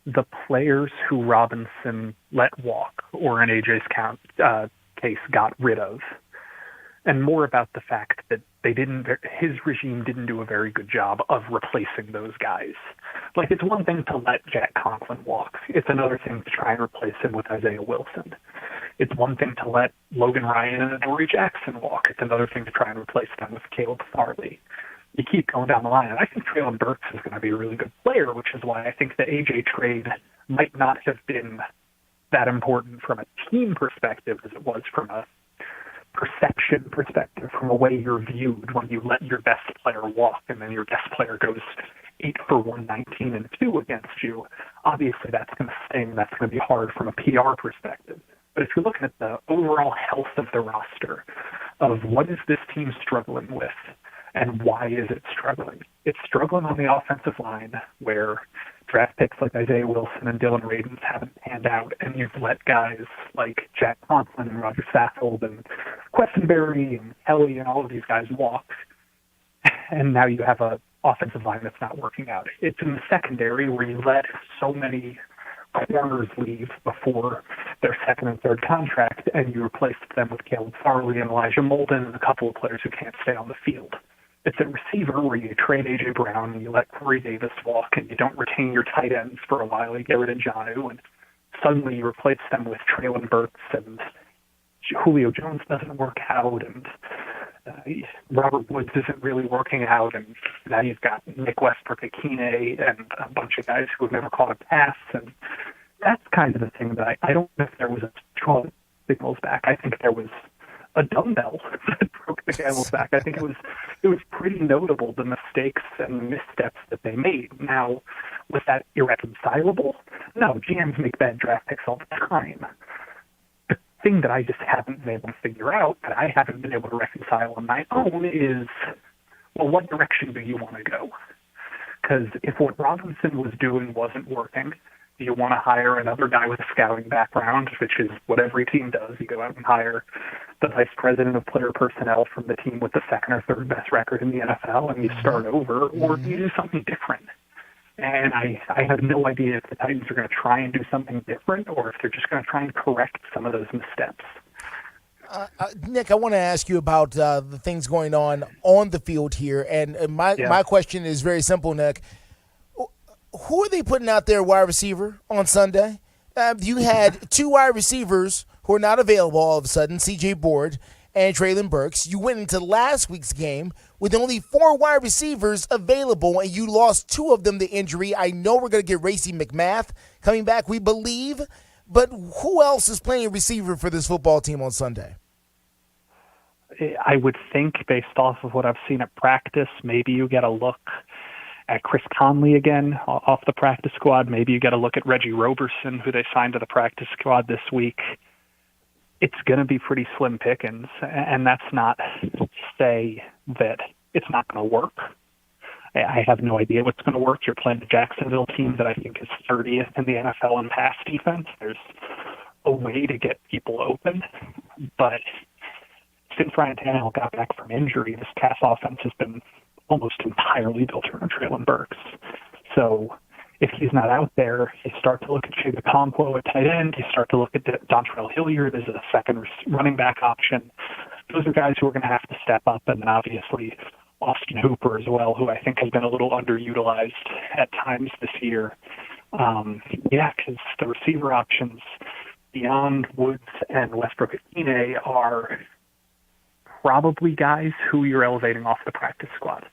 the players who Robinson let walk, or in AJ's case, got rid of, and more about the fact that his regime didn't do a very good job of replacing those guys. It's one thing to let Jack Conklin walk. It's another thing to try and replace him with Isaiah Wilson. It's one thing to let Logan Ryan and Adoree Jackson walk. It's another thing to try and replace them with Caleb Farley. you keep going down the line. And I think Traylon Burks is going to be a really good player, which is why I think the AJ trade might not have been that important from a team perspective as it was from a perception perspective, from a way you're viewed when you let your best player walk and then your best player goes 8 for 119 and 2 against you. Obviously, that's going to sting. That's going to be hard from a PR perspective. But if you're looking at the overall health of the roster, of what is this team struggling with and why is it struggling? It's struggling on the offensive line where draft picks like Isaiah Wilson and Dylan Radins haven't panned out, and you've let guys like Jack Conklin and Roger Saffold and Questenberry and Kelly and all of these guys walk, and now you have a offensive line that's not working out. It's in the secondary where you let so many corners leave before their second and third contract, and you replaced them with Caleb Farley and Elijah Molden and a couple of players who can't stay on the field. It's a receiver where you trade A.J. Brown and you let Corey Davis walk and you don't retain your tight ends for a while. You get rid of Jonnu, and suddenly you replace them with Traylon Burks, and Julio Jones doesn't work out, and Robert Woods isn't really working out, and now you've got Nick Westbrook-Akine and a bunch of guys who have never caught a pass, and that's kind of the thing that I don't know if there was a strong signals back. I think there was a dumbbell that broke the camel's back. I think it was pretty notable, the mistakes and missteps that they made. Now, was that irreconcilable? No, GMs make bad draft picks all the time. The thing that I just haven't been able to figure out, that I haven't been able to reconcile on my own is, well, what direction do you want to go? Because if what Robinson was doing wasn't working, do you want to hire another guy with a scouting background, which is what every team does? You go out and hire the vice president of player personnel from the team with the second or third best record in the NFL, and you start over, or do you do something different? And I have no idea if the Titans are going to try and do something different, or if they're just going to try and correct some of those missteps. Nick, I want to ask you about the things going on the field here, and my question is very simple, Nick. Who are they putting out there wide receiver on Sunday? You had 2 wide receivers who are not available all of a sudden, C.J. Board and Traylon Burks. You went into last week's game with only 4 wide receivers available, and you lost 2 of them to injury. I know we're going to get Racey McMath coming back, we believe, but who else is playing receiver for this football team on Sunday? I would think, based off of what I've seen at practice, maybe you get a look at Chris Conley again off the practice squad. Maybe you get a look at Reggie Roberson, who they signed to the practice squad this week. It's going to be pretty slim pickings, and that's not to say that it's not going to work. I have no idea what's going to work. You're playing the Jacksonville team that I think is 30th in the NFL in pass defense. There's a way to get people open, but since Ryan Tannehill got back from injury, this pass offense has been almost entirely built around Traylon Burks. So if he's not out there, you start to look at Chig Okonkwo at tight end. You start to look at Dontrell Hilliard as a second running back option. Those are guys who are going to have to step up, and then obviously Austin Hooper as well, who I think has been a little underutilized at times this year. Because the receiver options beyond Woods and Westbrook-Akine are probably guys who you're elevating off the practice squad.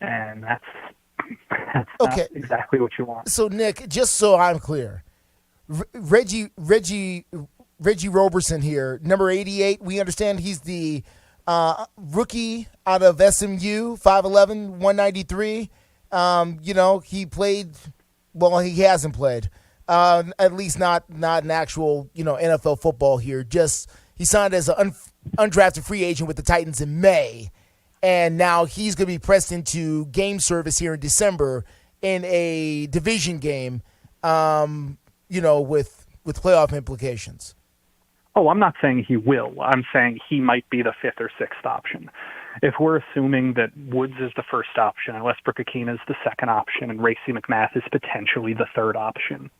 And that's okay. Not exactly what you want. So, Nick, just so I'm clear, Reggie Roberson here, number 88, we understand he's the rookie out of SMU, 5'11", 193. He played, well, he hasn't played, at least not an actual, NFL football here. Just he signed as an undrafted free agent with the Titans in May, and now he's going to be pressed into game service here in December in a division game, with playoff implications. Oh, I'm not saying he will. I'm saying he might be the 5th or 6th option. If we're assuming that Woods is the first option and Westbrook-Akine is the second option and Racey McMath is potentially the third option,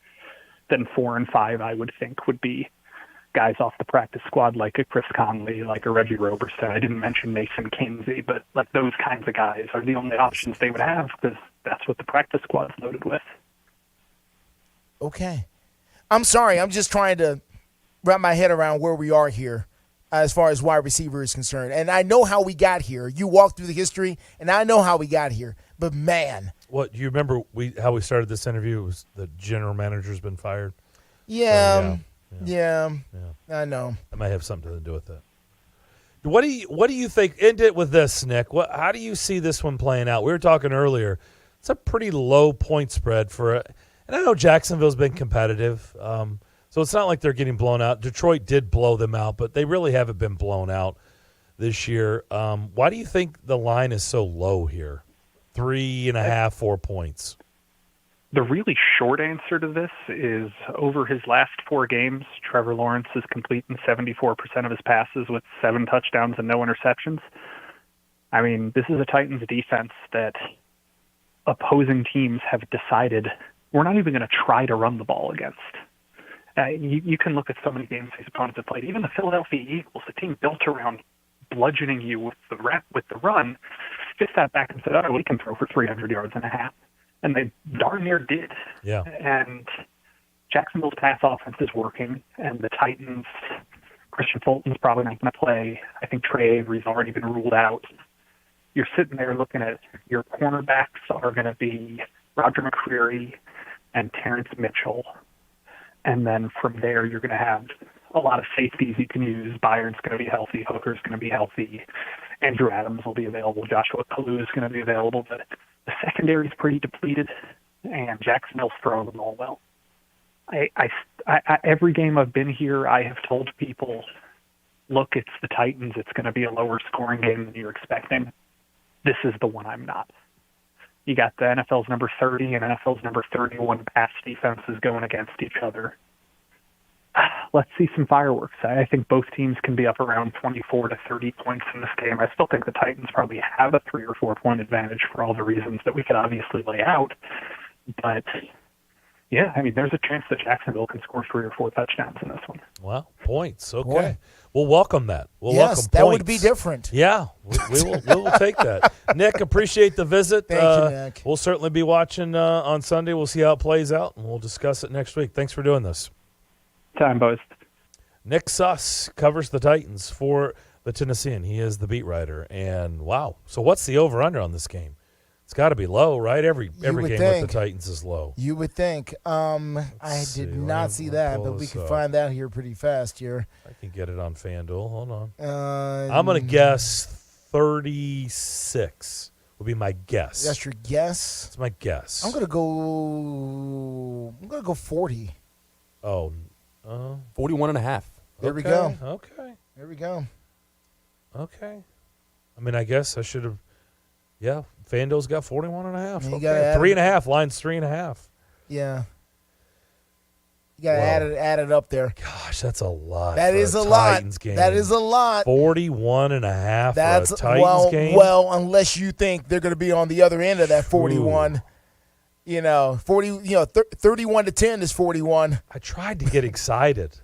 then 4 and 5, I would think, would be guys off the practice squad like a Chris Conley, like a Reggie Roberson. I didn't mention Mason Kinsey, but like those kinds of guys are the only options they would have because that's what the practice squad's loaded with. Okay. I'm sorry. I'm just trying to wrap my head around where we are here. as far as wide receiver is concerned. And I know how we got here. You walked through the history, and I know how we got here. But, man. What, you remember how we started this interview? It was the general manager's been fired? Yeah. I know. That might have something to do with that. What do you think? End it with this, Nick. How do you see this one playing out? We were talking earlier. It's a pretty low point spread and I know Jacksonville's been competitive. So it's not like they're getting blown out. Detroit did blow them out, but they really haven't been blown out this year. Why do you think the line is so low here? 3.5, 4 points. The really short answer to this is over his last 4 games, Trevor Lawrence is completing 74% of his passes with 7 touchdowns and no interceptions. I mean, this is a Titans defense that opposing teams have decided we're not even going to try to run the ball against. You can look at so many games these opponents have played. Even the Philadelphia Eagles, the team built around bludgeoning you with the run, just sat back and said, "Oh, we can throw for 300 yards and a half," and they darn near did. Yeah. And Jacksonville's pass offense is working, and the Titans, Christian Fulton's probably not going to play. I think Trey Avery's already been ruled out. You're sitting there looking at your cornerbacks are going to be Roger McCreary and Terrence Mitchell. And then from there, you're going to have a lot of safeties you can use. Byron's going to be healthy. Hooker's going to be healthy. Andrew Adams will be available. Joshua Kalu is going to be available. But the secondary is pretty depleted, and Jacksonville's throwing the ball well. Every game I've been here, I have told people, look, it's the Titans. It's going to be a lower scoring game than you're expecting. This is the one I'm not. You got the NFL's number 30 and NFL's number 31 pass defenses going against each other. Let's see some fireworks. I think both teams can be up around 24 to 30 points in this game. I still think the Titans probably have a 3 or 4 point advantage for all the reasons that we could obviously lay out. But, yeah, I mean, there's a chance that Jacksonville can score 3 or 4 touchdowns in this one. Wow, points. Okay. Boy. We'll welcome that. We'll yes, welcome that points. would be different. Yeah, we will take that. Nick, appreciate the visit. Thank you, Nick. We'll certainly be watching on Sunday. We'll see how it plays out, and we'll discuss it next week. Thanks for doing this. Time, boys. Nick Suss covers the Titans for the Tennessean. He is the beat writer. And, wow, so what's the over-under on this game? It's got to be low, right? Every game with the Titans is low. You would think. I did not see that, but we can find that here pretty fast here. I can get it on FanDuel. Hold on. I'm going to guess 36 would be my guess. That's your guess? That's my guess. I'm going to go 40. Oh, 41.5. There we go. Okay. There we go. Okay. I mean, I guess I should have. Yeah, FanDuel's got 41.5. You okay. gotta 3.5. Line's 3.5. Yeah. You got to add it up there. Gosh, that's a lot. That is a lot. That is a lot. 41.5 That's for a Titans game. Well, unless you think they're going to be on the other end of that 41. Ooh. 31 to 10 is 41. I tried to get excited.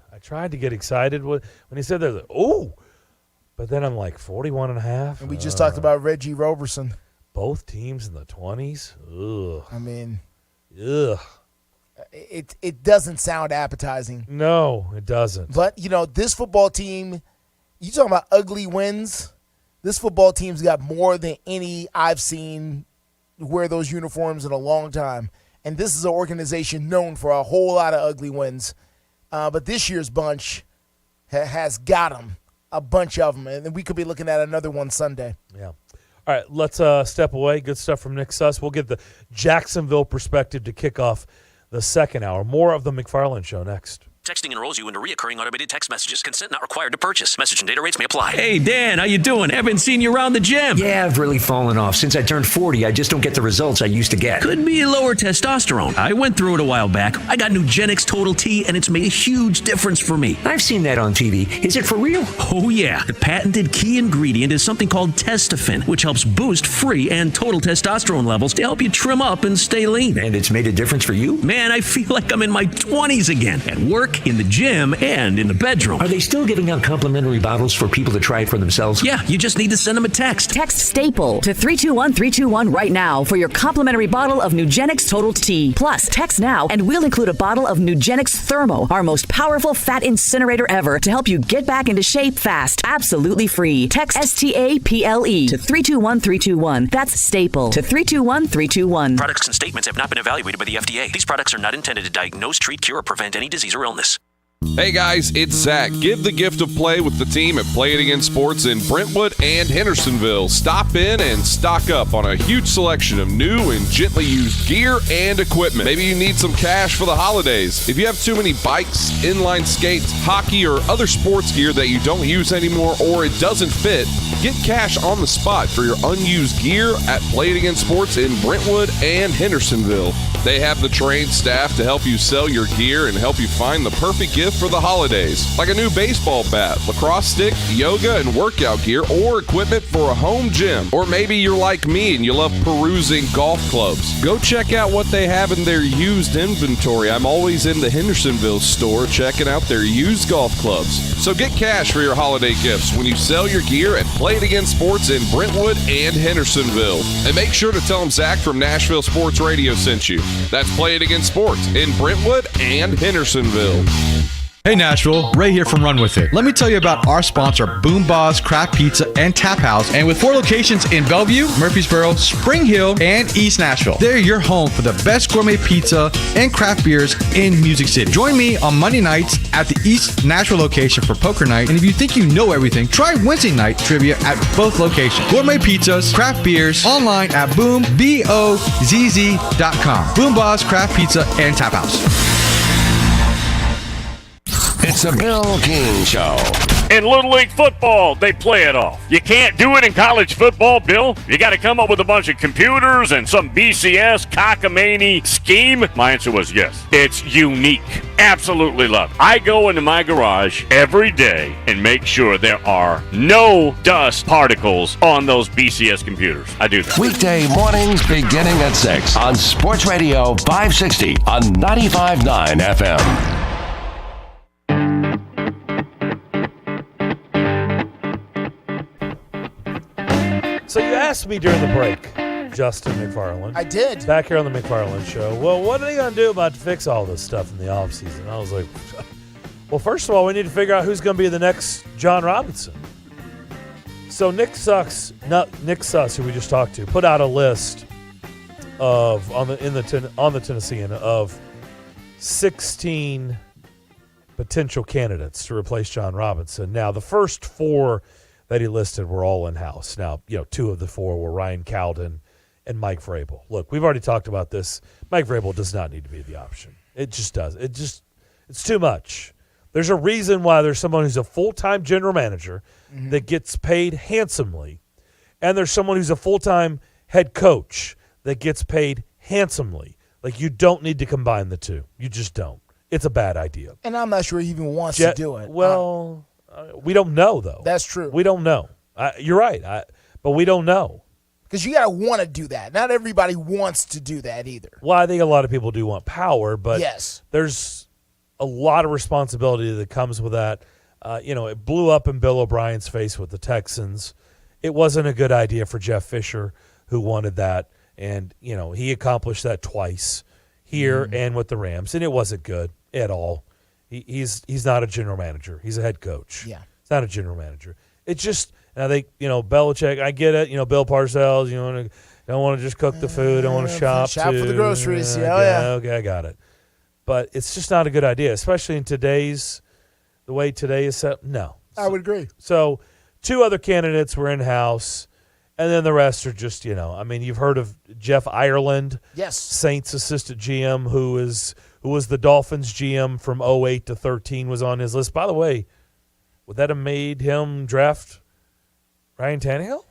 when he said that. Oh, but then I'm like 41.5. And we just talked about Reggie Roberson. Both teams in the 20s. Ugh. I mean, ugh. It doesn't sound appetizing. No, it doesn't. But this football team, you talking about ugly wins? This football team's got more than any I've seen wear those uniforms in a long time. And this is an organization known for a whole lot of ugly wins. But this year's bunch has got them, a bunch of them. And we could be looking at another one Sunday. Yeah. All right, let's step away. Good stuff from Nick Suss. We'll get the Jacksonville perspective to kick off the second hour. More of the McFarland Show next. Texting enrolls you into recurring automated text messages. Consent not required to purchase. Message and data rates may apply. Hey, Dan, how you doing? Haven't seen you around the gym. Yeah, I've really fallen off. Since I turned 40, I just don't get the results I used to get. Could be lower testosterone. I went through it a while back. I got Nugenix Total T, and it's made a huge difference for me. I've seen that on TV. Is it for real? Oh, yeah. The patented key ingredient is something called Testofen, which helps boost free and total testosterone levels to help you trim up and stay lean. And it's made a difference for you? Man, I feel like I'm in my 20s again. At work, work, in the gym, and in the bedroom. Are they still giving out complimentary bottles for people to try it for themselves? Yeah, you just need to send them a text. Text STAPLE to 321-321 right now for your complimentary bottle of Nugenix Total T. Plus, text now and we'll include a bottle of Nugenix Thermo, our most powerful fat incinerator ever, to help you get back into shape fast. Absolutely free. Text STAPLE to 321-321. That's STAPLE to 321-321. Products and statements have not been evaluated by the FDA. These products are not intended to diagnose, treat, cure, or prevent any disease or illness. Hey guys, it's Zach. Give the gift of play with the team at Play It Again Sports in Brentwood and Hendersonville. Stop in and stock up on a huge selection of new and gently used gear and equipment. Maybe you need some cash for the holidays. If you have too many bikes, inline skates, hockey, or other sports gear that you don't use anymore or it doesn't fit, get cash on the spot for your unused gear at Play It Again Sports in Brentwood and Hendersonville. They have the trained staff to help you sell your gear and help you find the perfect gift for the holidays, like a new baseball bat, lacrosse stick, yoga and workout gear, or equipment for a home gym. Or maybe you're like me and you love perusing golf clubs. Go check out what they have in their used inventory. I'm always in the Hendersonville store checking out their used golf clubs. So get cash for your holiday gifts when you sell your gear at Play It Again Sports in Brentwood and Hendersonville. And make sure to tell them Zach from Nashville Sports Radio sent you. That's Play It Again Sports in Brentwood and Hendersonville. Hey Nashville, Ray here from Run With It. Let me tell you about our sponsor, Boom Boss Craft Pizza and Tap House. And with 4 locations in Bellevue, Murfreesboro, Spring Hill, and East Nashville, they're your home for the best gourmet pizza and craft beers in Music City. Join me on Monday nights at the East Nashville location for poker night. And if you think you know everything, try Wednesday night trivia at both locations. Gourmet pizzas, craft beers, online at boombozz.com. Boom Boss Craft Pizza and Tap House. It's a Bill King Show. In Little League football, they play it off. You can't do it in college football, Bill. You got to come up with a bunch of computers and some BCS cockamamie scheme. My answer was yes. It's unique. Absolutely love it. I go into my garage every day and make sure there are no dust particles on those BCS computers. I do that. Weekday mornings beginning at 6 on Sports Radio 560 on 95.9 FM. So you asked me during the break, Justin McFarland. I did. Back here on the McFarland Show. Well, what are they going to do about to fix all this stuff in the offseason? I was like, well, first of all, we need to figure out who's going to be the next John Robinson. So Nick Suss, who we just talked to, put out a list of on the Tennessean of 16 potential candidates to replace John Robinson. Now, the first 4 that he listed were all in-house. Now, 2 of the 4 were Ryan Cowden and Mike Vrabel. Look, we've already talked about this. Mike Vrabel does not need to be the option. It just does. It's too much. There's a reason why there's someone who's a full-time general manager that gets paid handsomely, and there's someone who's a full-time head coach that gets paid handsomely. Like, you don't need to combine the two. You just don't. It's a bad idea. And I'm not sure he even wants to do it. Well, we don't know, though. That's true. We don't know. You're right, but we don't know. Because you got to want to do that. Not everybody wants to do that either. Well, I think a lot of people do want power, but yes, there's a lot of responsibility that comes with that. It blew up in Bill O'Brien's face with the Texans. It wasn't a good idea for Jeff Fisher, who wanted that. And, he accomplished that twice here and with the Rams, and it wasn't good at all. He's not a general manager. He's a head coach. Yeah. He's not a general manager. It's just, and I think, Belichick, I get it. Bill Parcells, don't want to just cook the food. Don't want to shop for the groceries. Okay, I got it. But it's just not a good idea, especially in the way today is set. No. I would agree. So 2 other candidates were in-house, and then the rest are just, you've heard of Jeff Ireland. Yes. Saints assistant GM, who was the Dolphins GM from 2008 to 2013, was on his list. By the way, would that have made him draft Ryan Tannehill?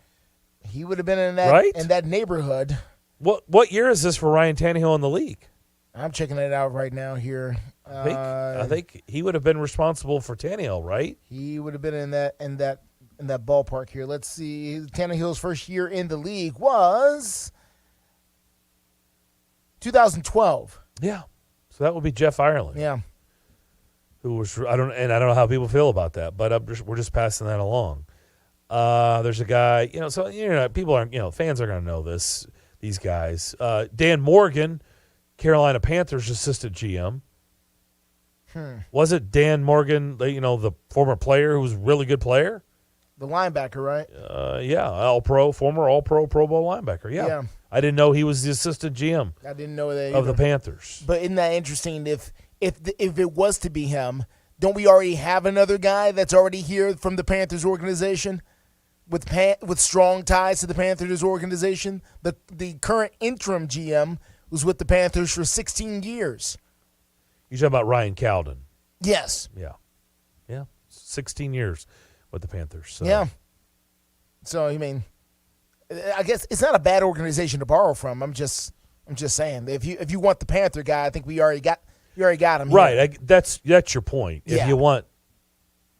He would have been in that neighborhood. What year is this for Ryan Tannehill in the league? I'm checking it out right now here. I think he would have been responsible for Tannehill, right? He would have been in that ballpark here. Let's see. Tannehill's first year in the league was 2012. Yeah. So that would be Jeff Ireland. Yeah. I don't know how people feel about that, but we're just passing that along. There's a guy, people aren't, fans are going to know these guys. Dan Morgan, Carolina Panthers assistant GM. Was it Dan Morgan, the former player who was a really good player? The linebacker, right? Yeah, former All-Pro, Pro Bowl linebacker. Yeah. I didn't know he was the assistant GM. I didn't know that of the Panthers. But isn't that interesting? If it was to be him, don't we already have another guy that's already here from the Panthers organization with strong ties to the Panthers organization? The current interim GM was with the Panthers for 16 years. You're talking about Ryan Cowden? Yes. Yeah. 16 years with the Panthers. So. Yeah. So, I mean, I guess it's not a bad organization to borrow from. I'm just saying, if you want the Panther guy, I think we already got him. Right. That's your point. Yeah. If you want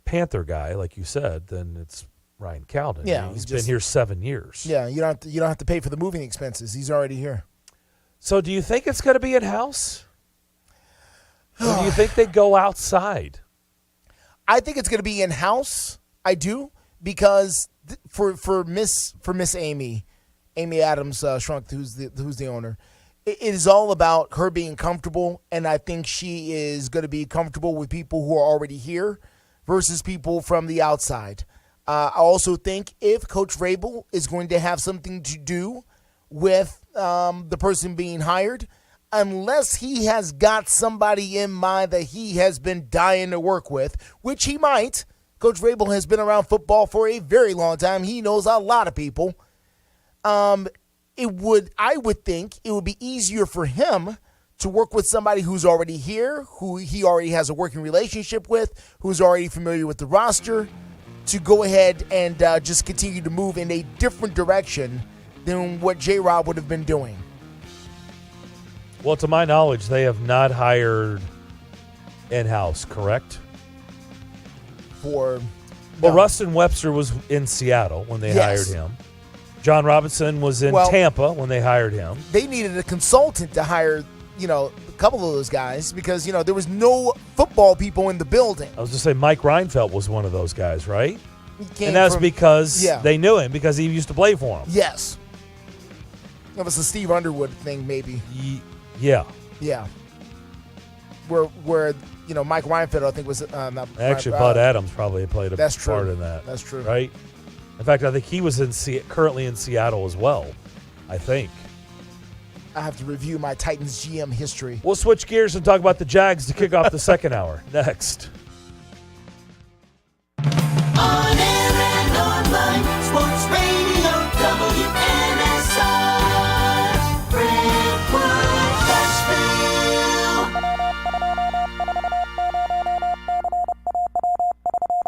Panther guy, like you said, then it's Ryan Cowden. Yeah, he's been here 7 years. Yeah, you don't have to pay for the moving expenses. He's already here. So, do you think it's going to be in-house? Or do you think they go outside? I think it's going to be in-house. I do, because for Miss Amy Adams Shrunk, who's the owner, it is all about her being comfortable, and I think she is going to be comfortable with people who are already here versus people from the outside. I also think if Coach Vrabel is going to have something to do with the person being hired, unless he has got somebody in mind that he has been dying to work with, which he might. Coach Vrabel has been around football for a very long time. He knows a lot of people. I would think it would be easier for him to work with somebody who's already here, who he already has a working relationship with, who's already familiar with the roster, to go ahead and just continue to move in a different direction than what J-Rob would have been doing. Well, to my knowledge, they have not hired in-house, correct? Well, Rustin Webster was in Seattle when they hired him. John Robinson was in Tampa when they hired him. They needed a consultant to hire, a couple of those guys because, there was no football people in the building. I was going to say Mike Reinfeldt was one of those guys, right? And that's because they knew him because he used to play for them. Yes. That was a Steve Underwood thing, maybe. Yeah. Yeah. Where Mike Reinfeldt, I think, was not actually Bud Adams probably played a part in that. That's true. Right? In fact, I think he was currently in Seattle as well, I think. I have to review my Titans GM history. We'll switch gears and talk about the Jags to kick off the second hour. Next. On air and online, Sports Radio WNSR, Brentwood, Nashville.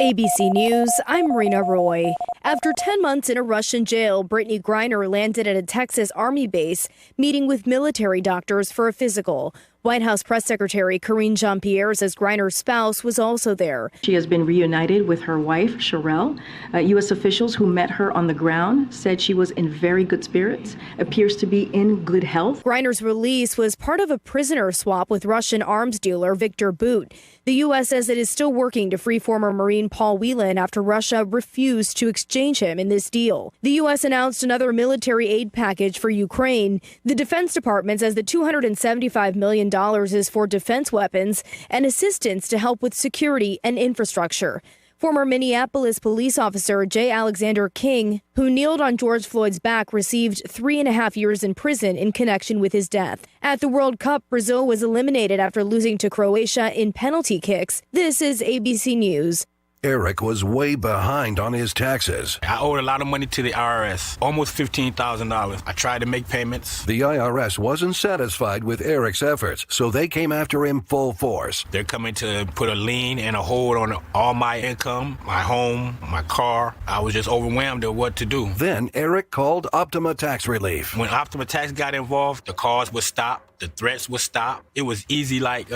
ABC News, I'm Marina Roy. After 10 months in a Russian jail, Brittany Griner landed at a Texas Army base, meeting with military doctors for a physical. White House Press Secretary Karine Jean-Pierre says Griner's spouse was also there. She has been reunited with her wife, Sherelle. U.S. officials who met her on the ground said she was in very good spirits, appears to be in good health. Griner's release was part of a prisoner swap with Russian arms dealer Victor Bout. The U.S. says it is still working to free former Marine Paul Whelan after Russia refused to exchange him in this deal. The U.S. announced another military aid package for Ukraine. The Defense Department says the $275 million is for defense weapons and assistance to help with security and infrastructure. Former Minneapolis police officer J. Alexander King, who kneeled on George Floyd's back, received 3.5 years in prison in connection with his death. At the World Cup, Brazil was eliminated after losing to Croatia in penalty kicks. This is ABC News. Eric was way behind on his taxes. I owed a lot of money to the IRS, almost $15,000. I tried to make payments. The IRS wasn't satisfied with Eric's efforts, so they came after him full force. They're coming to put a lien and a hold on all my income, my home, my car. I was just overwhelmed at what to do. Then Eric called Optima Tax Relief. When Optima Tax got involved, the calls would stop, the threats would stop. It was easy like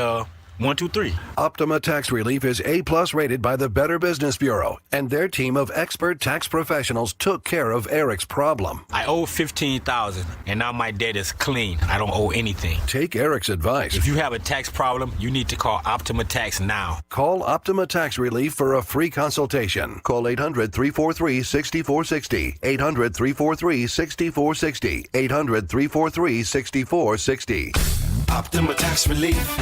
1, 2, 3. Optima Tax Relief is A-plus rated by the Better Business Bureau, and their team of expert tax professionals took care of Eric's problem. I owe $15,000, and now my debt is clean. I don't owe anything. Take Eric's advice. If you have a tax problem, you need to call Optima Tax now. Call Optima Tax Relief for a free consultation. Call 800-343-6460. 800-343-6460. 800-343-6460. Optima Tax Relief.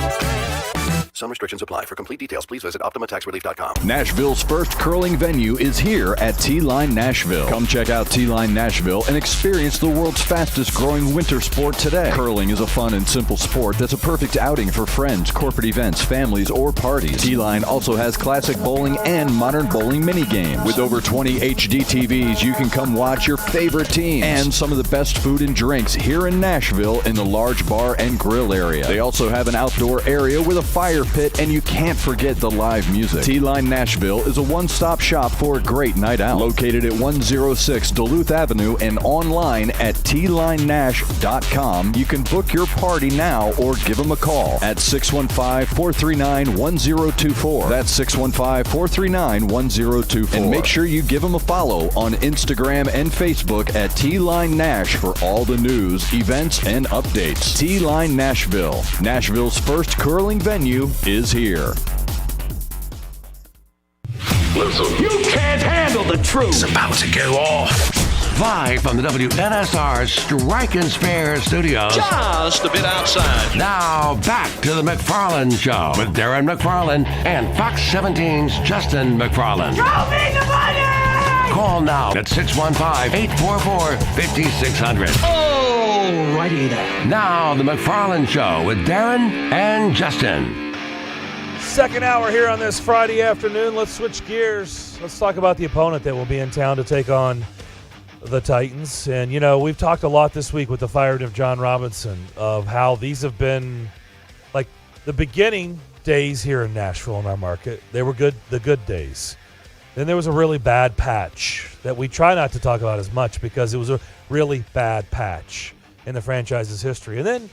Some restrictions apply. For complete details, please visit OptimaTaxRelief.com. Nashville's first curling venue is here at T-Line Nashville. Come check out T-Line Nashville and experience the world's fastest growing winter sport today. Curling is a fun and simple sport that's a perfect outing for friends, corporate events, families, or parties. T-Line also has classic bowling and modern bowling mini games. With over 20 HD TVs, you can come watch your favorite teams and some of the best food and drinks here in Nashville in the large bar and grill area. They also have an outdoor area with a fire pit, and you can't forget the live music. T-Line Nashville is a one-stop shop for a great night out. Located at 106 Duluth Avenue and online at tlinenash.com. You can book your party now or give them a call at 615-439-1024. That's 615-439-1024. And make sure you give them a follow on Instagram and Facebook at T-Line Nash for all the news, events, and updates. T-Line Nashville, Nashville's first curling venue, is here. Listen, you can't handle the truth. It's about to go off. Live from the WNSR Strike and Spare studios. Just a bit outside. Now back to the McFarland Show with Darren McFarland and Fox 17's Justin McFarland. Throw me the money! Call now at 615-844-5600. Oh, righty there. Now the McFarland Show with Darren and Justin. Second hour here on this Friday afternoon. Let's switch gears. Let's talk about the opponent that will be in town to take on the Titans. And, you know, we've talked a lot this week with the firing of John Robinson of how these have been like the beginning days here in Nashville in our market. They were good, the good days. Then there was a really bad patch that we try not to talk about as much because it was a really bad patch in the franchise's history. And then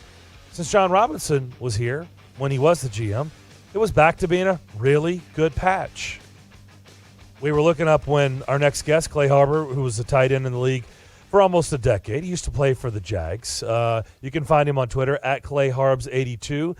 since John Robinson was here when he was the GM, it was back to being a really good patch. We were looking up when our next guest, Clay Harbor, who was a tight end in the league for almost a decade. He used to play for the Jags. You can find him on Twitter at ClayHarbs82.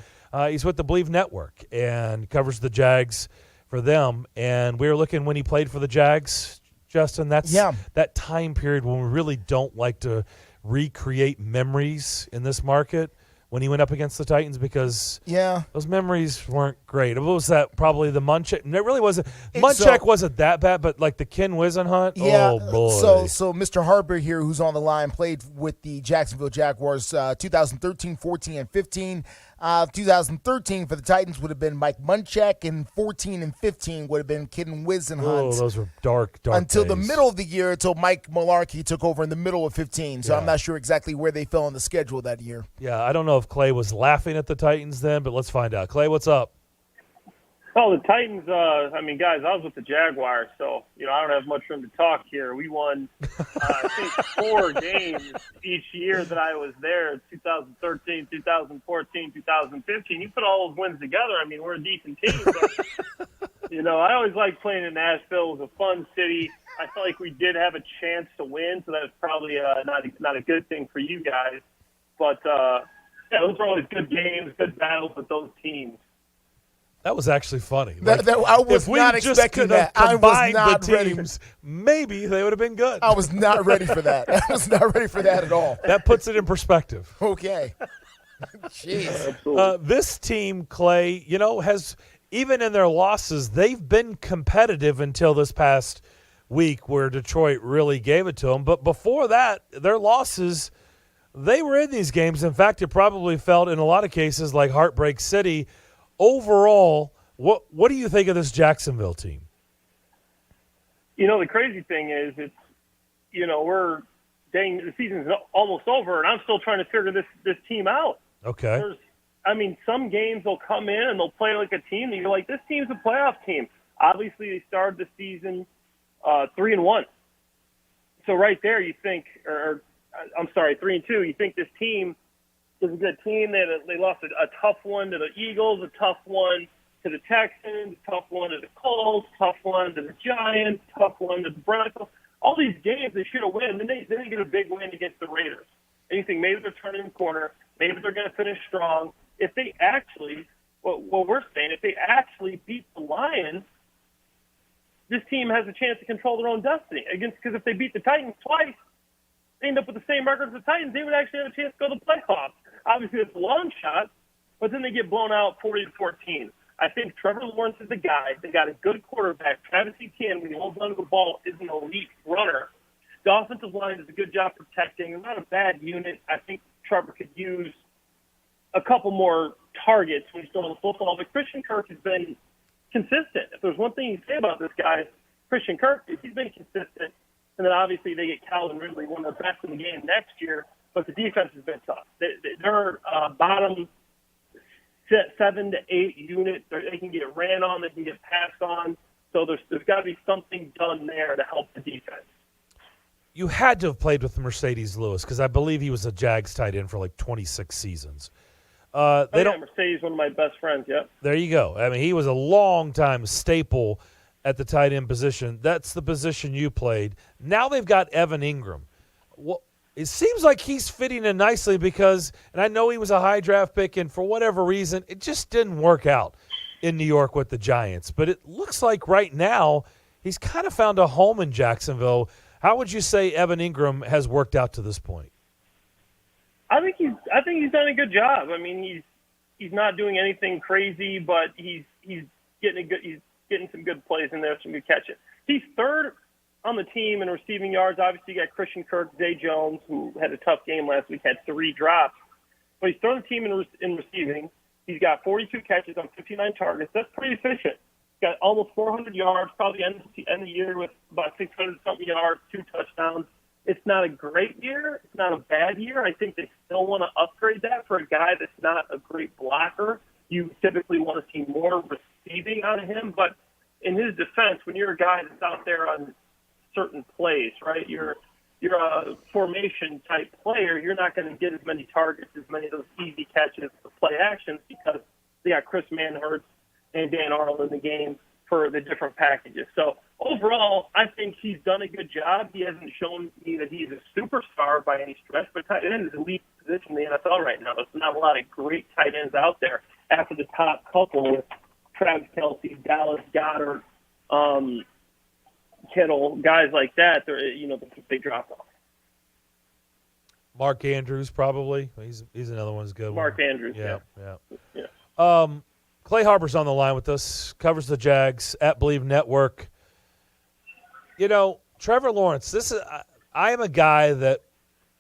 He's with the Believe Network and covers the Jags for them. And we were looking when he played for the Jags, Justin. That's that time period when we really don't like to recreate memories in this market. When he went up against the Titans, because those memories weren't great. What was that? Probably the Munchak. It really wasn't. Munchak wasn't that bad, but like the Ken Wisenhunt. Yeah. Oh boy. So Mr. Harbor here, who's on the line, played with the Jacksonville Jaguars 2013, 14, and 15. 2013 for the Titans would have been Mike Munchak, and 14 and 15 would have been Ken Wisenhunt. Oh, those were dark until days. the middle of the year, until Mike Mularkey took over in the middle of 15. So I'm not sure exactly where they fell on the schedule that year. Yeah, I don't know if Clay was laughing at the Titans then, but let's find out. Clay, what's up? Oh, the Titans, guys, I was with the Jaguars, so, I don't have much room to talk here. We won, I think, 4 games each year that I was there, 2013, 2014, 2015. You put all those wins together, we're a decent team. But, I always liked playing in Nashville. It was a fun city. I felt like we did have a chance to win, so that's probably not a good thing for you guys. But, those were always good games, good battles with those teams. That was actually funny. I was not expecting that. I was not ready. Maybe they would have been good. I was not ready for that. I was not ready for that at all. That puts it in perspective. Okay. Jeez. This team, Clay, has, even in their losses, they've been competitive until this past week where Detroit really gave it to them. But before that, their losses, they were in these games. In fact, it probably felt in a lot of cases like Heartbreak City. Overall, what do you think of this Jacksonville team? The crazy thing is, it's the season's almost over, and I'm still trying to figure this team out. Okay. Some games they'll come in and they'll play like a team, and you're like, this team's a playoff team. Obviously, they started the season 3-1. So right there, you think, 3-2. You think this team is a good team. They lost a tough one to the Eagles, a tough one to the Texans, a tough one to the Colts, tough one to the Giants, tough one to the Broncos. All these games they should have won. Then they get a big win against the Raiders. And you think maybe they're turning the corner, maybe they're going to finish strong. If they actually, what we're saying, if they actually beat the Lions, this team has a chance to control their own destiny. Because if they beat the Titans twice, they end up with the same record as the Titans, they would actually have a chance to go to the playoffs. Obviously, it's a long shot, but then they get blown out 40-14. I think Trevor Lawrence is the guy. They got a good quarterback. Travis Etienne, when he holds onto the ball, is an elite runner. The offensive line does a good job protecting. They're not a bad unit. I think Trevor could use a couple more targets when he's throwing the football. But Christian Kirk has been consistent. If there's one thing you say about this guy, Christian Kirk, he's been consistent. And then obviously they get Calvin Ridley, one of the best in the game next year. But the defense has been tough. They're bottom 7 to 8 unit. They can get ran on. They can get passed on. So there's got to be something done there to help the defense. You had to have played with Mercedes Lewis because I believe he was a Jags tight end for like 26 seasons. Mercedes, one of my best friends, yep. There you go. I mean, he was a long-time staple at the tight end position. That's the position you played. Now they've got Evan Ingram. Well, it seems like he's fitting in nicely because, and I know he was a high draft pick, and for whatever reason, it just didn't work out in New York with the Giants. But it looks like right now he's kind of found a home in Jacksonville. How would you say Evan Ingram has worked out to this point? I think he's done a good job. I mean, he's not doing anything crazy, but he's getting some good plays in there, some good catches. He's third on the team in receiving yards. Obviously, you got Christian Kirk, Zay Jones, who had a tough game last week, had 3 drops. But he's third on the team in receiving. He's got 42 catches on 59 targets. That's pretty efficient. He's got almost 400 yards, probably end the year with about 600-something yards, 2 touchdowns. It's not a great year. It's not a bad year. I think they still want to upgrade that for a guy that's not a great blocker. You typically want to see more receiving out of him. But in his defense, when you're a guy that's out there on certain plays, right, you're a formation-type player, you're not going to get as many targets, as many of those easy catches, the play actions, because they got Chris Manhurst and Dan Arnold in the game for the different packages. So overall, I think he's done a good job. He hasn't shown me that he's a superstar by any stretch, but tight end is an elite position in the NFL right now. There's not a lot of great tight ends out there after the top couple with Travis Kelce, Dallas Goedert, Kittle, guys like that. They drop off. Mark Andrews probably. He's another one who's good. Mark Andrews, yeah. Clay Harper's on the line with us, covers the Jags at Believe Network. Trevor Lawrence, I am a guy that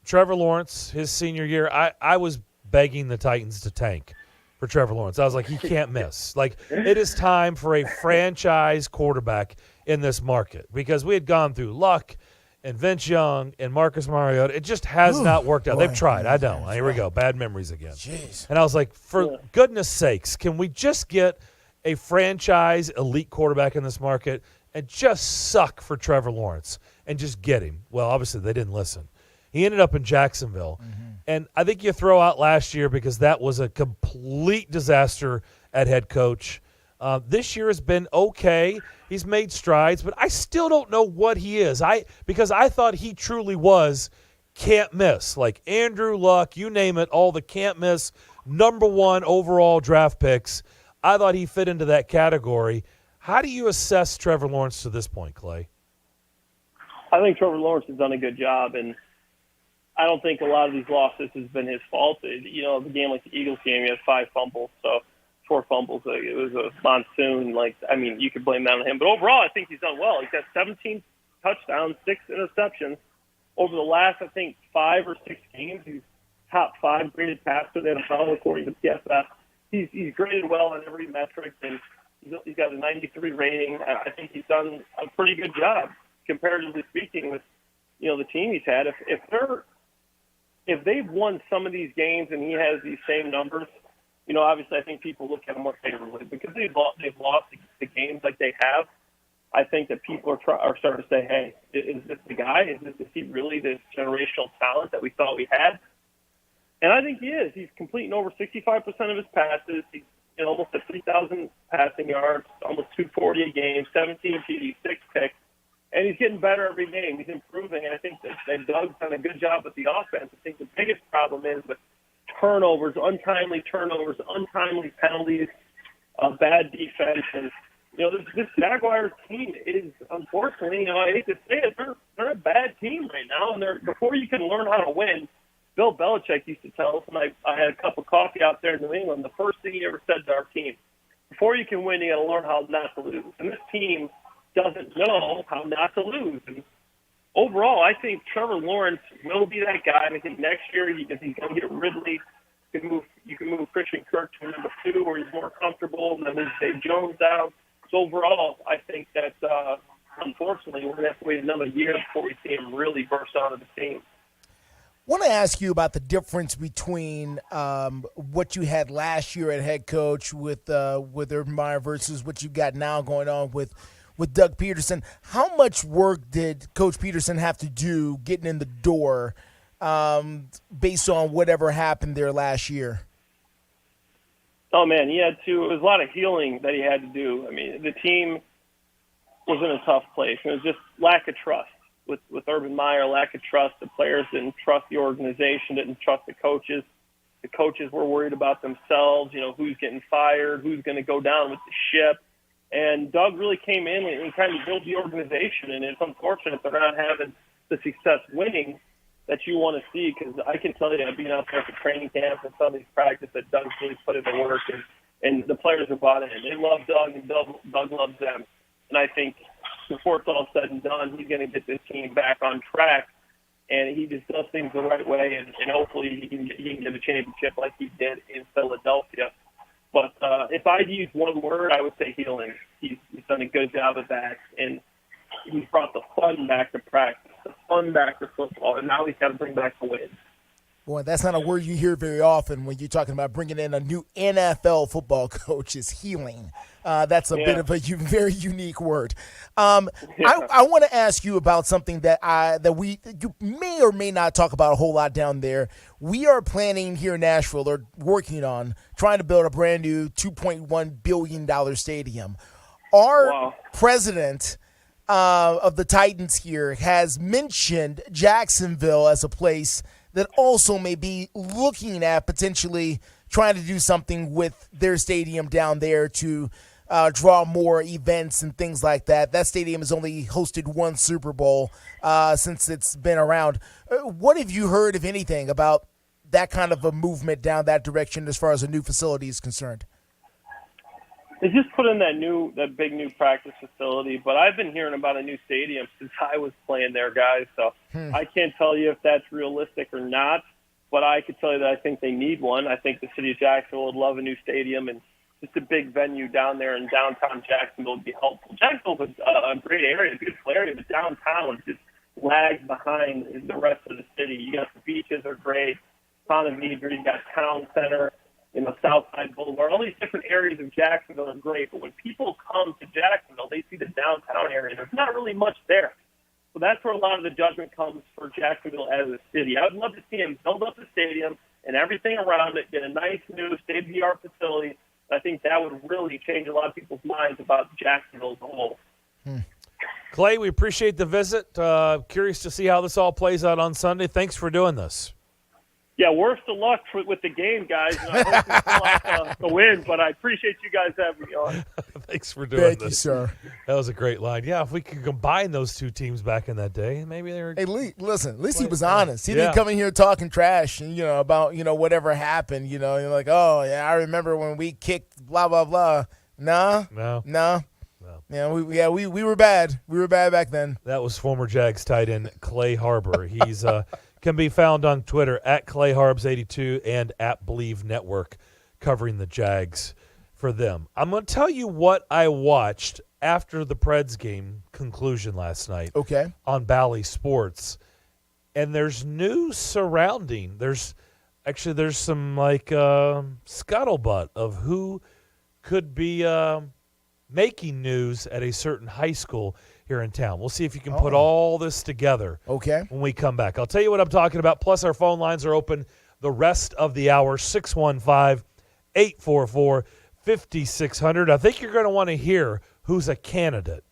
Trevor Lawrence, his senior year, I was begging the Titans to tank for Trevor Lawrence. I was like, he can't miss. Like, it is time for a franchise quarterback in this market because we had gone through Luck and Vince Young and Marcus Mariota. It just has not worked out. They've tried. I know. Here we go. Bad memories again. Jeez. And I was like, for goodness sakes, can we just get a franchise elite quarterback in this market and just suck for Trevor Lawrence and just get him? Well, obviously they didn't listen. He ended up in Jacksonville. And I think you throw out last year because that was a complete disaster at head coach. This year has been okay. He's made strides, but I still don't know what he is. Because I thought he truly was can't miss. Like Andrew Luck, you name it, all the can't miss, #1 overall draft picks. I thought he fit into that category. How do you assess Trevor Lawrence to this point, Clay? I think Trevor Lawrence has done a good job, and I don't think a lot of these losses has been his fault. The game like the Eagles game, he had 5 fumbles, so 4 fumbles. It was a monsoon. You could blame that on him. But overall, I think he's done well. He's got 17 touchdowns, 6 interceptions. Over the last, I think, 5 or 6 games, he's top 5 graded passer in the NFL, according to PFF. He's graded well on every metric, and he's got a 93 rating. I think he's done a pretty good job, comparatively speaking, with the team he's had. If they've won some of these games and he has these same numbers, obviously I think people look at him more favorably because they've lost the games like they have. I think that people are starting to say, hey, is this the guy? Is he really this generational talent that we thought we had? And I think he is. He's completing over 65% of his passes. He's almost at 3,000 passing yards, almost 240 a game, 17 TDs, 6 picks. And he's getting better every game. He's improving. And I think that Doug's done a good job with the offense. I think the biggest problem is with turnovers, untimely penalties, bad defense. And, this Jaguars team is, unfortunately, I hate to say it, they're a bad team right now. And before you can learn how to win, Bill Belichick used to tell us, and I had a cup of coffee out there in New England, the first thing he ever said to our team, before you can win, you got to learn how not to lose. And this team doesn't know how not to lose. And overall, I think Trevor Lawrence will be that guy. And I think next year he's going to get Ridley. You can move Christian Kirk to number 2 where he's more comfortable, and then move Dave Jones down. So overall, I think that, unfortunately, we're going to have to wait another year before we see him really burst onto the team. I want to ask you about the difference between what you had last year at head coach with Urban Meyer versus what you got now going on with Doug Peterson. How much work did Coach Peterson have to do getting in the door based on whatever happened there last year? Oh, man, it was a lot of healing that he had to do. I mean, the team was in a tough place. It was just lack of trust. With Urban Meyer, lack of trust. The players didn't trust the organization, didn't trust the coaches. The coaches were worried about themselves, who's getting fired, who's going to go down with the ship. And Doug really came in and kind of built the organization, and it's unfortunate they're not having the success winning that you want to see, because I can tell you, being out there for training camp and some of these practices, that Doug's really put in the work, and the players are bought in. They love Doug, and Doug loves them. And I think before it's all said and done, he's going to get this team back on track, and he just does things the right way, and hopefully he can get a championship like he did in Philadelphia. But if I'd use one word, I would say healing. He's done a good job of that, and he's brought the fun back to practice, the fun back to football, and now he's got to bring back the wins. Boy, that's not a word you hear very often when you're talking about bringing in a new NFL football coach, is healing. That's a bit of a very unique word. I want to ask you about something that you may or may not talk about a whole lot down there. We are planning here in Nashville, or working on, trying to build a brand new $2.1 billion stadium. Our president of the Titans here has mentioned Jacksonville as a place that also may be looking at potentially trying to do something with their stadium down there to draw more events and things like that. That stadium has only hosted one Super Bowl since it's been around. What have you heard, if anything, about that kind of a movement down that direction as far as a new facility is concerned? They just put in that big new practice facility, but I've been hearing about a new stadium since I was playing there, guys. So I can't tell you if that's realistic or not, but I could tell you that I think they need one. I think the city of Jacksonville would love a new stadium, and just a big venue down there in downtown Jacksonville would be helpful. Jacksonville's a great area, a beautiful area, but downtown just lags behind the rest of the city. You got the beaches are great, Ponte Vedra, you got Town Center, Southside Boulevard. All these different areas of Jacksonville are great, but when people come to Jacksonville, they see the downtown area. There's not really much there. So that's where a lot of the judgment comes for Jacksonville as a city. I would love to see him build up the stadium and everything around it, get a nice new state-of-the-art facility. I think that would really change a lot of people's minds about Jacksonville as a whole. Clay, we appreciate the visit. Curious to see how this all plays out on Sunday. Thanks for doing this. Yeah, worst of luck with the game, guys. And I hope we pull out the win, but I appreciate you guys having me on. Thanks for doing this. Thank you, sir. That was a great line. Yeah, if we could combine those two teams back in that day, maybe they were. Hey, listen, at least he was honest. He didn't come in here talking trash and, about, whatever happened. You're like, oh, yeah, I remember when we kicked blah, blah, blah. No. Yeah, we were bad. We were bad back then. That was former Jags tight end Clay Harbor. He's can be found on Twitter at ClayHarbs82 and at Believe Network, covering the Jags for them. I'm going to tell you what I watched after the Preds game conclusion last night. Okay. On Bally Sports, and there's news surrounding. There's some scuttlebutt of who could be making news at a certain high school here in town. We'll see if you can put all this together when we come back. I'll tell you what I'm talking about. Plus, our phone lines are open the rest of the hour. 615-844-5600. I think you're going to want to hear who's a candidate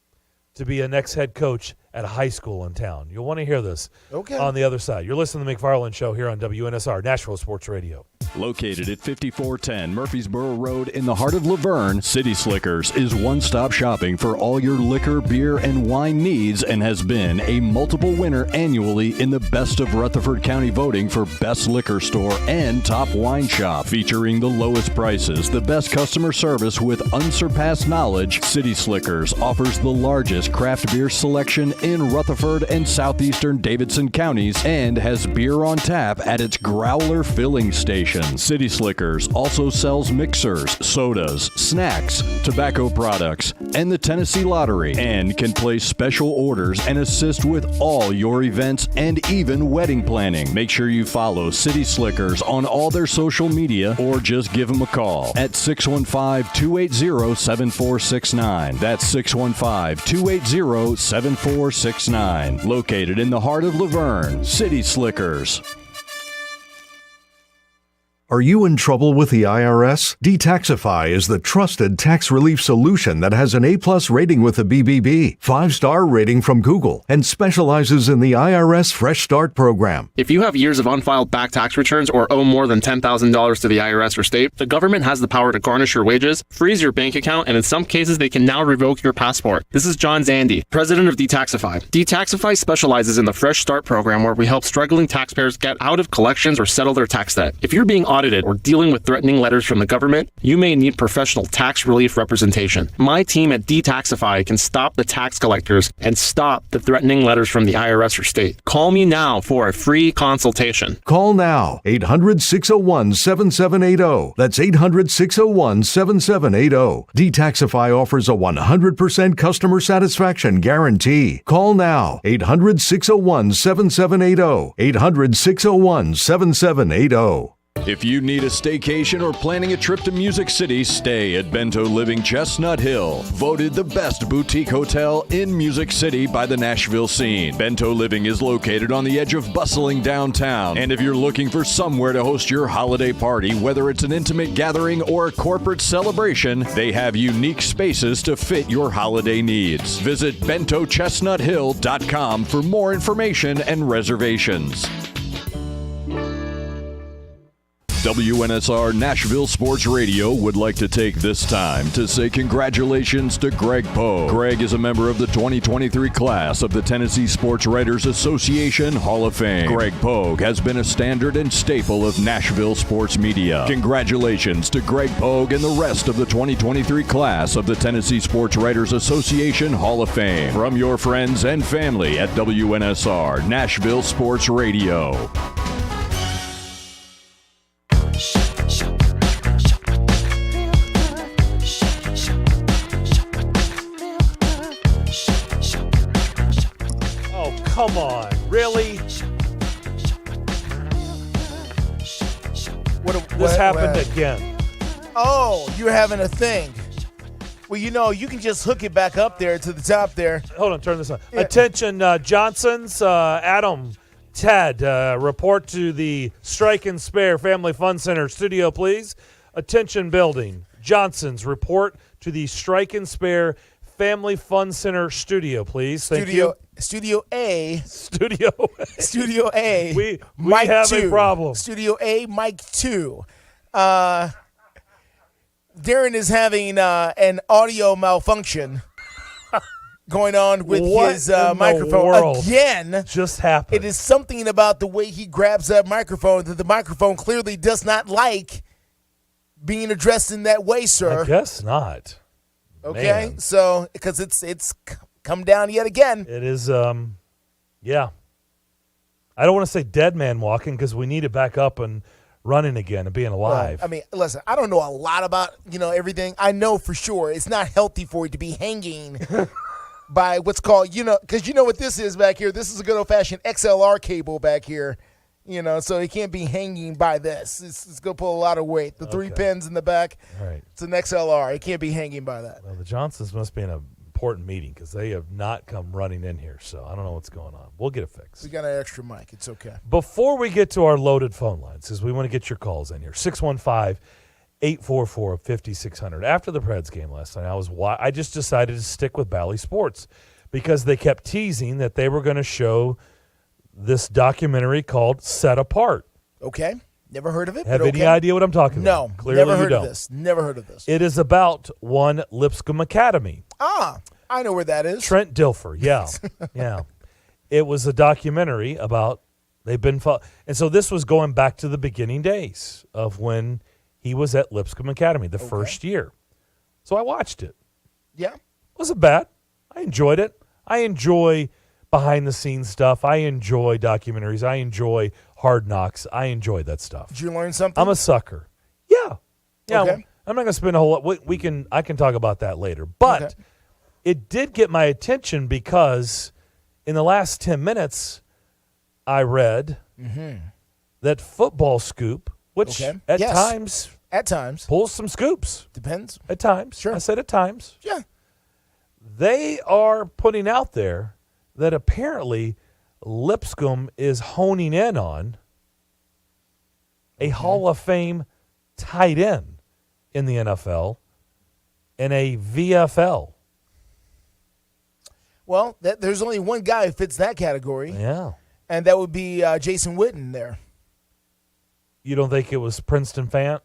to be a next head coach at a high school in town. You'll want to hear this on the other side. You're listening to the McFarland Show here on WNSR, Nashville Sports Radio. Located at 5410 Murfreesboro Road in the heart of Laverne, City Slickers is one-stop shopping for all your liquor, beer, and wine needs and has been a multiple winner annually in the Best of Rutherford County voting for Best Liquor Store and Top Wine Shop. Featuring the lowest prices, the best customer service with unsurpassed knowledge, City Slickers offers the largest craft beer selection in Rutherford and southeastern Davidson counties and has beer on tap at its Growler filling station. City Slickers also sells mixers, sodas, snacks, tobacco products, and the Tennessee Lottery, and can place special orders and assist with all your events and even wedding planning. Make sure you follow City Slickers on all their social media or just give them a call at 615-280-7469. That's 615-280-7469. Located in the heart of Laverne, City Slickers. Are you in trouble with the IRS? Detaxify is the trusted tax relief solution that has an A+ rating with the BBB, 5-star rating from Google, and specializes in the IRS Fresh Start program. If you have years of unfiled back tax returns or owe more than $10,000 to the IRS or state, the government has the power to garnish your wages, freeze your bank account, and in some cases, they can now revoke your passport. This is John Zandy, president of Detaxify. Detaxify specializes in the Fresh Start program where we help struggling taxpayers get out of collections or settle their tax debt. If you're being audited or dealing with threatening letters from the government, you may need professional tax relief representation. My team at Detaxify can stop the tax collectors and stop the threatening letters from the IRS or state. Call me now for a free consultation. Call now, 800-601-7780. That's 800-601-7780. Detaxify offers a 100% customer satisfaction guarantee. Call now, 800-601-7780. 800-601-7780. If you need a staycation or planning a trip to Music City, stay at Bento Living Chestnut Hill. Voted the best boutique hotel in Music City by the Nashville scene. Bento Living is located on the edge of bustling downtown. And if you're looking for somewhere to host your holiday party, whether it's an intimate gathering or a corporate celebration, they have unique spaces to fit your holiday needs. Visit bentochestnuthill.com for more information and reservations. WNSR Nashville Sports Radio would like to take this time to say congratulations to Greg Poe. Greg is a member of the 2023 class of the Tennessee Sports Writers Association Hall of Fame. Greg Poe has been a standard and staple of Nashville sports media. Congratulations to Greg Poe and the rest of the 2023 class of the Tennessee Sports Writers Association Hall of Fame. From your friends and family at WNSR Nashville Sports Radio. Come on, really? This happened again. Oh, you're having a thing. Well, you know, you can just hook it back up there to the top there. Hold on, turn this on. Yeah. Attention, Johnson's, Adam, Ted, report to the Strike and Spare Family Fun Center studio, please. Attention building, Johnson's, report to the Strike and Spare Family Fun Center studio, please. Thank you. Studio A. Studio A. We have a problem. Studio A, mic 2. Darren is having an audio malfunction going on with his microphone. Again. Just happened. It is something about the way he grabs that microphone that the microphone clearly does not like being addressed in that way, sir. I guess not. Okay, Man. so because it's come down yet again. It is, yeah. I don't want to say dead man walking because we need it back up and running again and being alive. I mean, listen, I don't know a lot about, everything. I know for sure it's not healthy for you to be hanging by what's called, because you know what this is back here. This is a good old-fashioned XLR cable back here, so it can't be hanging by this. It's going to pull a lot of weight. The 3 pins in the back, right. It's an XLR. It can't be hanging by that. Well, the Johnsons must be in a important meeting because they have not come running in here. So I don't know what's going on. We'll get it fixed. We got an extra mic. It's okay. Before we get to our loaded phone lines, because we want to get your calls in here, 615-844-5600. After the Preds game last night, I just decided to stick with Bally Sports because they kept teasing that they were going to show this documentary called Set Apart. Okay. Never heard of it. Have but any idea what I'm talking about? No. Clearly never heard you of don't. this. Never heard of this. It is about one Lipscomb Academy. Ah, I know where that is. Trent Dilfer, yeah. Yeah. It was a documentary about and so this was going back to the beginning days of when he was at Lipscomb Academy, the first year. So I watched it. Yeah. It wasn't bad. I enjoyed it. I enjoy behind-the-scenes stuff. I enjoy documentaries. I enjoy Hard Knocks. I enjoy that stuff. Did you learn something? I'm a sucker. Yeah. Yeah. Okay. I'm not going to spend a whole lot. I can talk about that later. But it did get my attention because in the last 10 minutes, I read that Football Scoop, which at times pulls some scoops. Depends. At times. Sure. I said at times. Yeah. They are putting out there that apparently Lipscomb is honing in on a Hall of Fame tight end in the NFL and a VFL. Well, there's only one guy who fits that category. Yeah. And that would be Jason Witten there. You don't think it was Princeton Fant?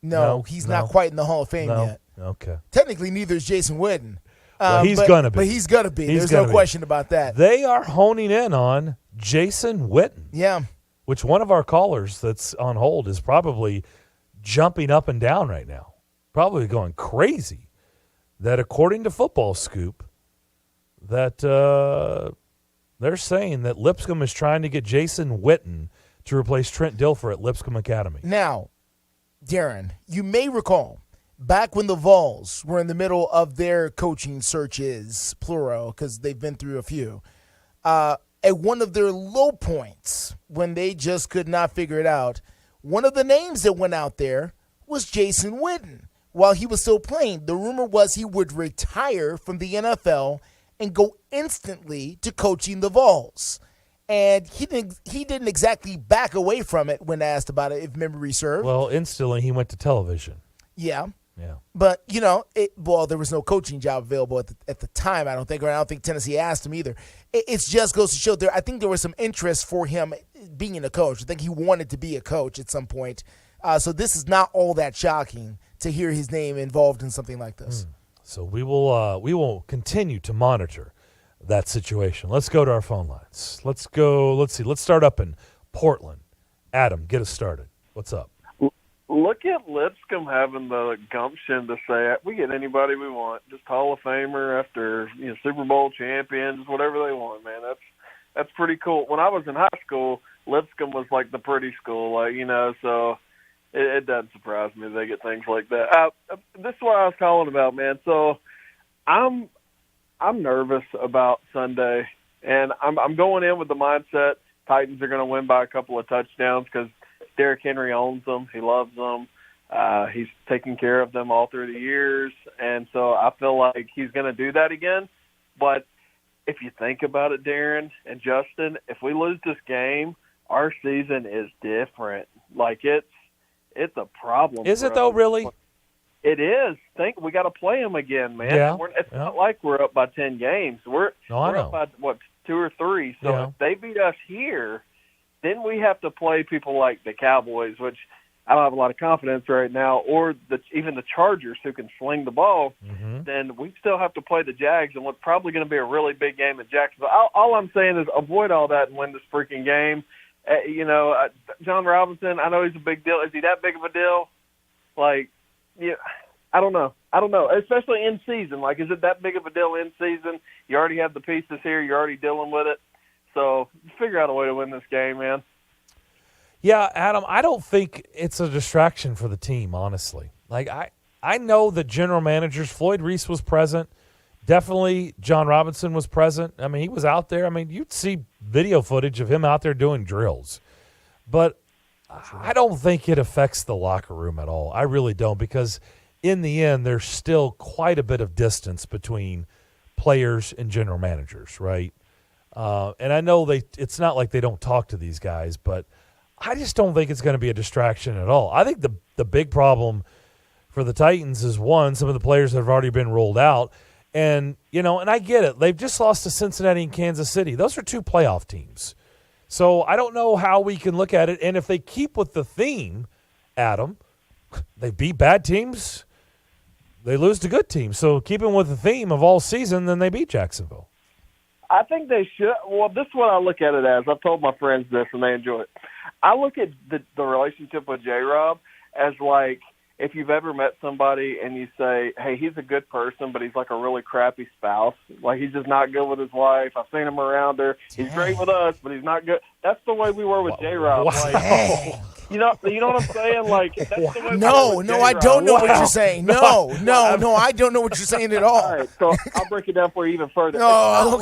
No, he's not quite in the Hall of Fame yet. Okay. Technically, neither is Jason Witten. Well, he's going to be. But he's going to be. There's no question about that. They are honing in on Jason Witten. Yeah. Which one of our callers that's on hold is probably jumping up and down right now. Probably going crazy. That according to Football Scoop, that they're saying that Lipscomb is trying to get Jason Witten to replace Trent Dilfer at Lipscomb Academy. Now, Darren, you may recall back when the Vols were in the middle of their coaching searches, plural, because they've been through a few, at one of their low points when they just could not figure it out, one of the names that went out there was Jason Witten. While he was still playing, the rumor was he would retire from the NFL and go instantly to coaching the Vols. And he didn't exactly back away from it when asked about it, if memory serves. Well, instantly he went to television. Yeah. Yeah. But, there was no coaching job available at the time, I don't think, or I don't think Tennessee asked him either. It just goes to show I think there was some interest for him being a coach. I think he wanted to be a coach at some point. So this is not all that shocking to hear his name involved in something like this. So we will continue to monitor that situation. Let's go to our phone lines. Let's start up in Portland. Adam, get us started. What's up? Look at Lipscomb having the gumption to say we get anybody we want, just Hall of Famer after Super Bowl champions, whatever they want, man. That's pretty cool. When I was in high school, Lipscomb was like the pretty school, so it doesn't surprise me they get things like that. This is what I was calling about, man. So I'm nervous about Sunday, and I'm going in with the mindset Titans are going to win by a couple of touchdowns because Derrick Henry owns them. He loves them. He's taken care of them all through the years, and so I feel like he's going to do that again. But if you think about it, Darren and Justin, if we lose this game, our season is different. It's a problem. Is it though, really? It is. We got to play them again, man. Yeah. It's not like we're up by 10 games. We're up by 2 or 3. So if they beat us here, then we have to play people like the Cowboys, which I don't have a lot of confidence right now, or even the Chargers who can sling the ball. Then we still have to play the Jags, and what's probably going to be a really big game in Jacksonville. All I'm saying is avoid all that and win this freaking game. John Robinson, I know he's a big deal. Is he that big of a deal? I don't know. Especially in season. Is it that big of a deal in season? You already have the pieces here. You're already dealing with it. So figure out a way to win this game, man. Yeah, Adam, I don't think it's a distraction for the team, honestly. I know that general managers, Floyd Reese was present. Definitely John Robinson was present. I mean, he was out there. I mean, you'd see video footage of him out there doing drills. But I don't think it affects the locker room at all. I really don't, because in the end, there's still quite a bit of distance between players and general managers, right? And I know it's not like they don't talk to these guys, but I just don't think it's going to be a distraction at all. I think the big problem for the Titans is, one, some of the players that have already been rolled out. And, and I get it. They've just lost to Cincinnati and Kansas City. Those are 2 playoff teams. So I don't know how we can look at it. And if they keep with the theme, Adam, they beat bad teams, they lose to good teams. So keeping with the theme of all season, then they beat Jacksonville. I think they should. Well, this is what I look at it as. I've told my friends this, and they enjoy it. I look at the relationship with J-Rob as like, if you've ever met somebody and you say, hey, he's a good person, but he's like a really crappy spouse. Like, he's just not good with his wife. I've seen him around her. He's great with us, but he's not good. That's the way we were with J-Rob. Wow. Like, you know what I'm saying? Like, that's the way No, I don't know what you're saying. No, I don't know what you're saying at all. All right, so I'll break it down for you even further. No,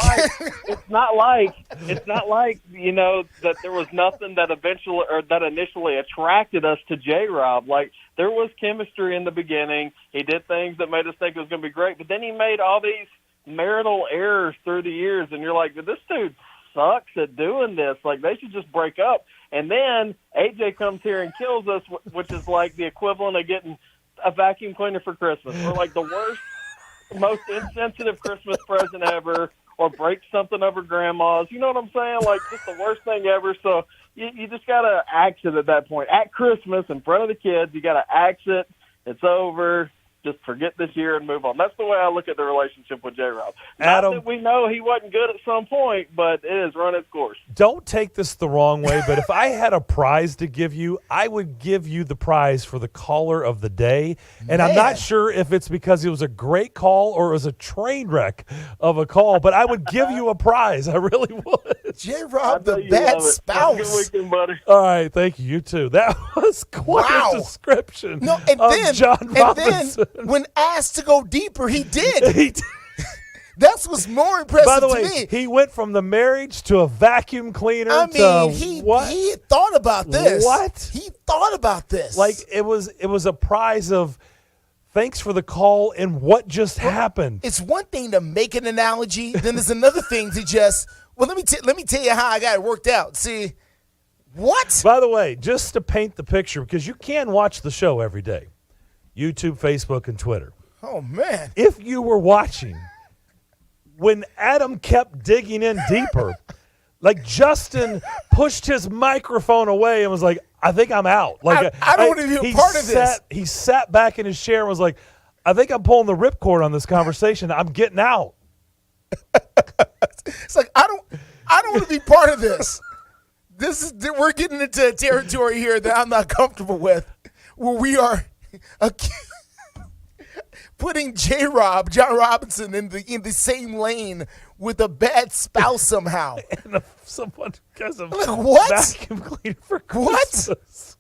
It's not like that there was nothing that initially attracted us to J-Rob. Like, there was chemistry in the beginning. He did things that made us think it was going to be great, but then he made all these marital errors through the years, and you're like, this dude sucks at doing this. Like, they should just break up. And then AJ comes here and kills us, which is like the equivalent of getting a vacuum cleaner for Christmas. We're like the worst, most insensitive Christmas present ever, or break something over grandma's. You know what I'm saying? Like, just the worst thing ever. So you just got to axe it at that point. At Christmas, in front of the kids, you got to axe it. It's over. Just forget this year and move on. That's the way I look at the relationship with J-Rob. Adam, not that we know he wasn't good at some point, but it has run its course. Don't take this the wrong way, but if I had a prize to give you, I would give you the prize for the caller of the day. And I'm not sure if it's because it was a great call or it was a train wreck of a call, but I would give you a prize. I really would. J-Rob, the bad spouse. Have a good weekend, buddy. All right, thank you. You too. That was quite a description of John Robinson. When asked to go deeper, he did. That's what's more impressive By the to way, me. he went from the marriage to a vacuum cleaner. I mean, he thought about this. What? He thought about this. Like, it was a prize of thanks for the call and what just happened. It's one thing to make an analogy, then there's another thing to just, well, let me tell you how I got it worked out. See, what? By the way, just to paint the picture, because you can watch the show every day. YouTube, Facebook, and Twitter. Oh, man. If you were watching, when Adam kept digging in deeper, like Justin pushed his microphone away and was like, I think I'm out. Like I don't want to be a part of this. He sat back in his chair and was like, I think I'm pulling the ripcord on this conversation. I'm getting out. It's like, I don't want to be part of this. We're getting into a territory here that I'm not comfortable with, where we are putting J-Rob, John Robinson, in the same lane with a bad spouse somehow. And someone has a vacuum cleaner for Christmas.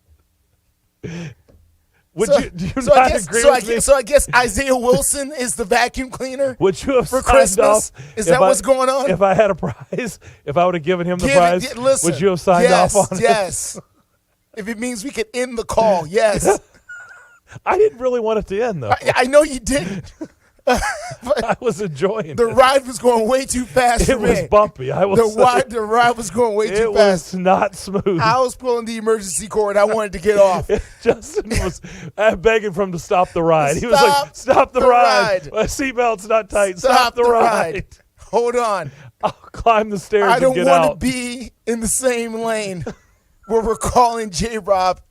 What? So I guess Isaiah Wilson is the vacuum cleaner. Would you have for signed Christmas? off? Is that what's going on? If I had a prize, if I would have given him the prize, would you have signed off on it? Yes. If it means we could end the call, yes. I didn't really want it to end, though. I know you didn't. I was enjoying it. The ride was going way too fast for me. It was bumpy. The ride was going way too fast. It was not smooth. I was pulling the emergency cord. I wanted to get off. Justin was begging for him to stop the ride. He was like, stop the ride. My seatbelt's not tight. Stop the ride. Hold on. I'll climb the stairs I and get out. don't want to be in the same lane where we're calling J-Rob.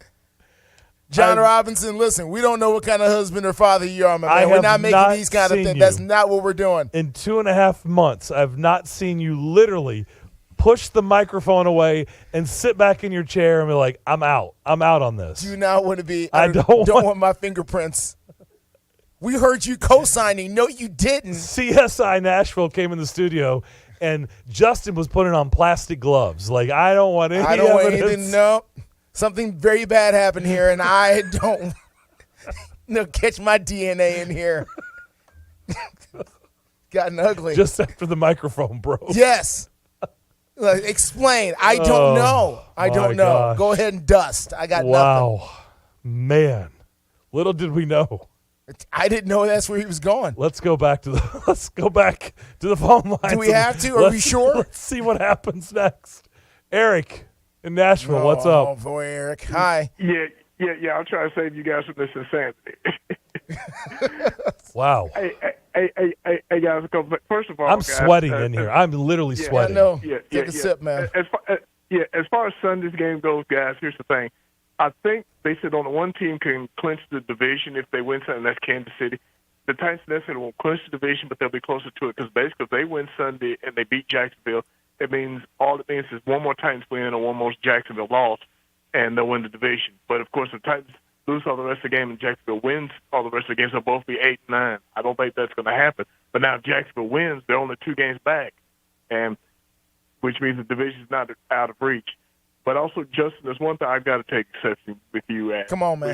John Robinson, listen, we don't know what kind of husband or father you are, my man. We're not making these kind of things. That's not what we're doing. In 2.5 months, I've not seen you literally push the microphone away and sit back in your chair and be like, I'm out. I'm out on this. Do not want to be. I don't want my fingerprints. We heard you co-signing. No, you didn't. CSI Nashville came in the studio, and Justin was putting on plastic gloves. Like, I don't want any evidence. Want anything. No. Something very bad happened here, and I don't catch my DNA in here. Gotten ugly. Just after the microphone broke. Yes. Explain. I don't know. I don't know. Gosh. Go ahead and dust. I got nothing. Wow. Man. Little did we know. I didn't know that's where he was going. Let's go back to the phone line. Do we have to? Are we sure? Let's see what happens next. Eric in Nashville, what's up? Oh boy, Eric. Hi. Yeah. I'm trying to save you guys from this insanity. Wow. Hey, guys. First of all, I'm guys, sweating in here. I'm literally sweating. I know. Take a sip, man. As far as Sunday's game goes, guys, here's the thing. I think they said only one team can clinch the division if they win Sunday, and that's Kansas City. The Titans necessarily won't clinch the division, but they'll be closer to it because basically if they win Sunday and they beat Jacksonville, all it means is one more Titans win or one more Jacksonville loss, and they'll win the division. But, of course, if the Titans lose all the rest of the game and Jacksonville wins all the rest of the games, they'll both be 8-9. I don't think that's going to happen. But now if Jacksonville wins, they're only 2 games back, and which means the division's not out of reach. But also, Justin, there's one thing I've got to take exception with you at. Come on, man.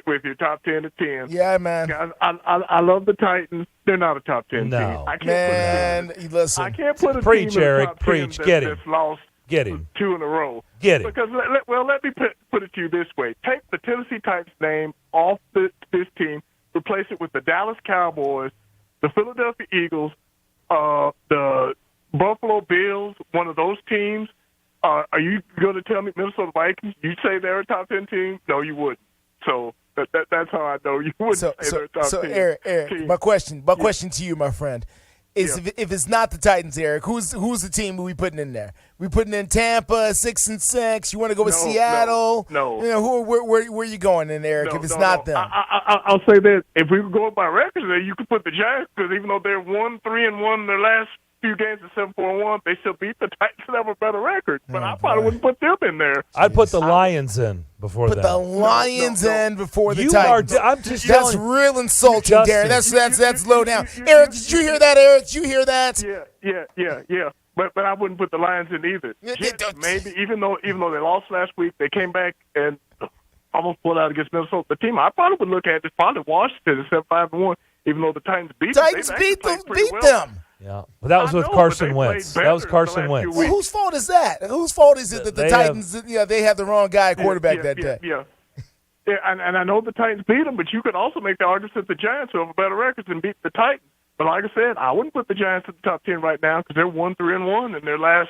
With your top 10 to 10. Yeah, man. Guys, I love the Titans. They're not a top 10 No. team. I listen. I can't put a Preach, team in Eric. the top 10 Preach. Get him. that's lost Get him. 2 in a row. Get him. Because, let me put it to you this way. Take the Tennessee Titans name off this team, replace it with the Dallas Cowboys, the Philadelphia Eagles, the Buffalo Bills, one of those teams. Are you going to tell me Minnesota Vikings? You'd say they're a top 10 team? No, you wouldn't. So that's how I know you wouldn't say they're a top 10 team. Eric, my question to you, my friend, is if it's not the Titans, Eric, who's the team we putting in there? We putting in Tampa, 6-6. You want to go with Seattle? No. You know, where are you going in, Eric? If it's not them, I'll say that if we go by records, then you could put the Giants because even though they're 1-3-1 in their last few games at 7-4-1, they still beat the Titans and have a better record. But I probably wouldn't put them in there. I'd put the Lions in before that. Put the Lions in before the Titans. I'm just that's telling real insulting, Justin. Darren. That's low down. Eric, did you hear that? Eric, did you hear that? Yeah. But I wouldn't put the Lions in either. Maybe even though they lost last week, they came back and almost pulled out against Minnesota. The team I probably would look at is probably Washington at 7-5-1 even though the Titans beat them. Titans beat them. Yeah, but that was with Carson Wentz. That was Carson Wentz. Well, whose fault is that? Whose fault is it that the Titans, they have the wrong guy quarterback that day? Yeah, and I know the Titans beat them, but you could also make the argument that the Giants have a better record than beat the Titans. But like I said, I wouldn't put the Giants at the top 10 right now because they're 1-3-1 in their last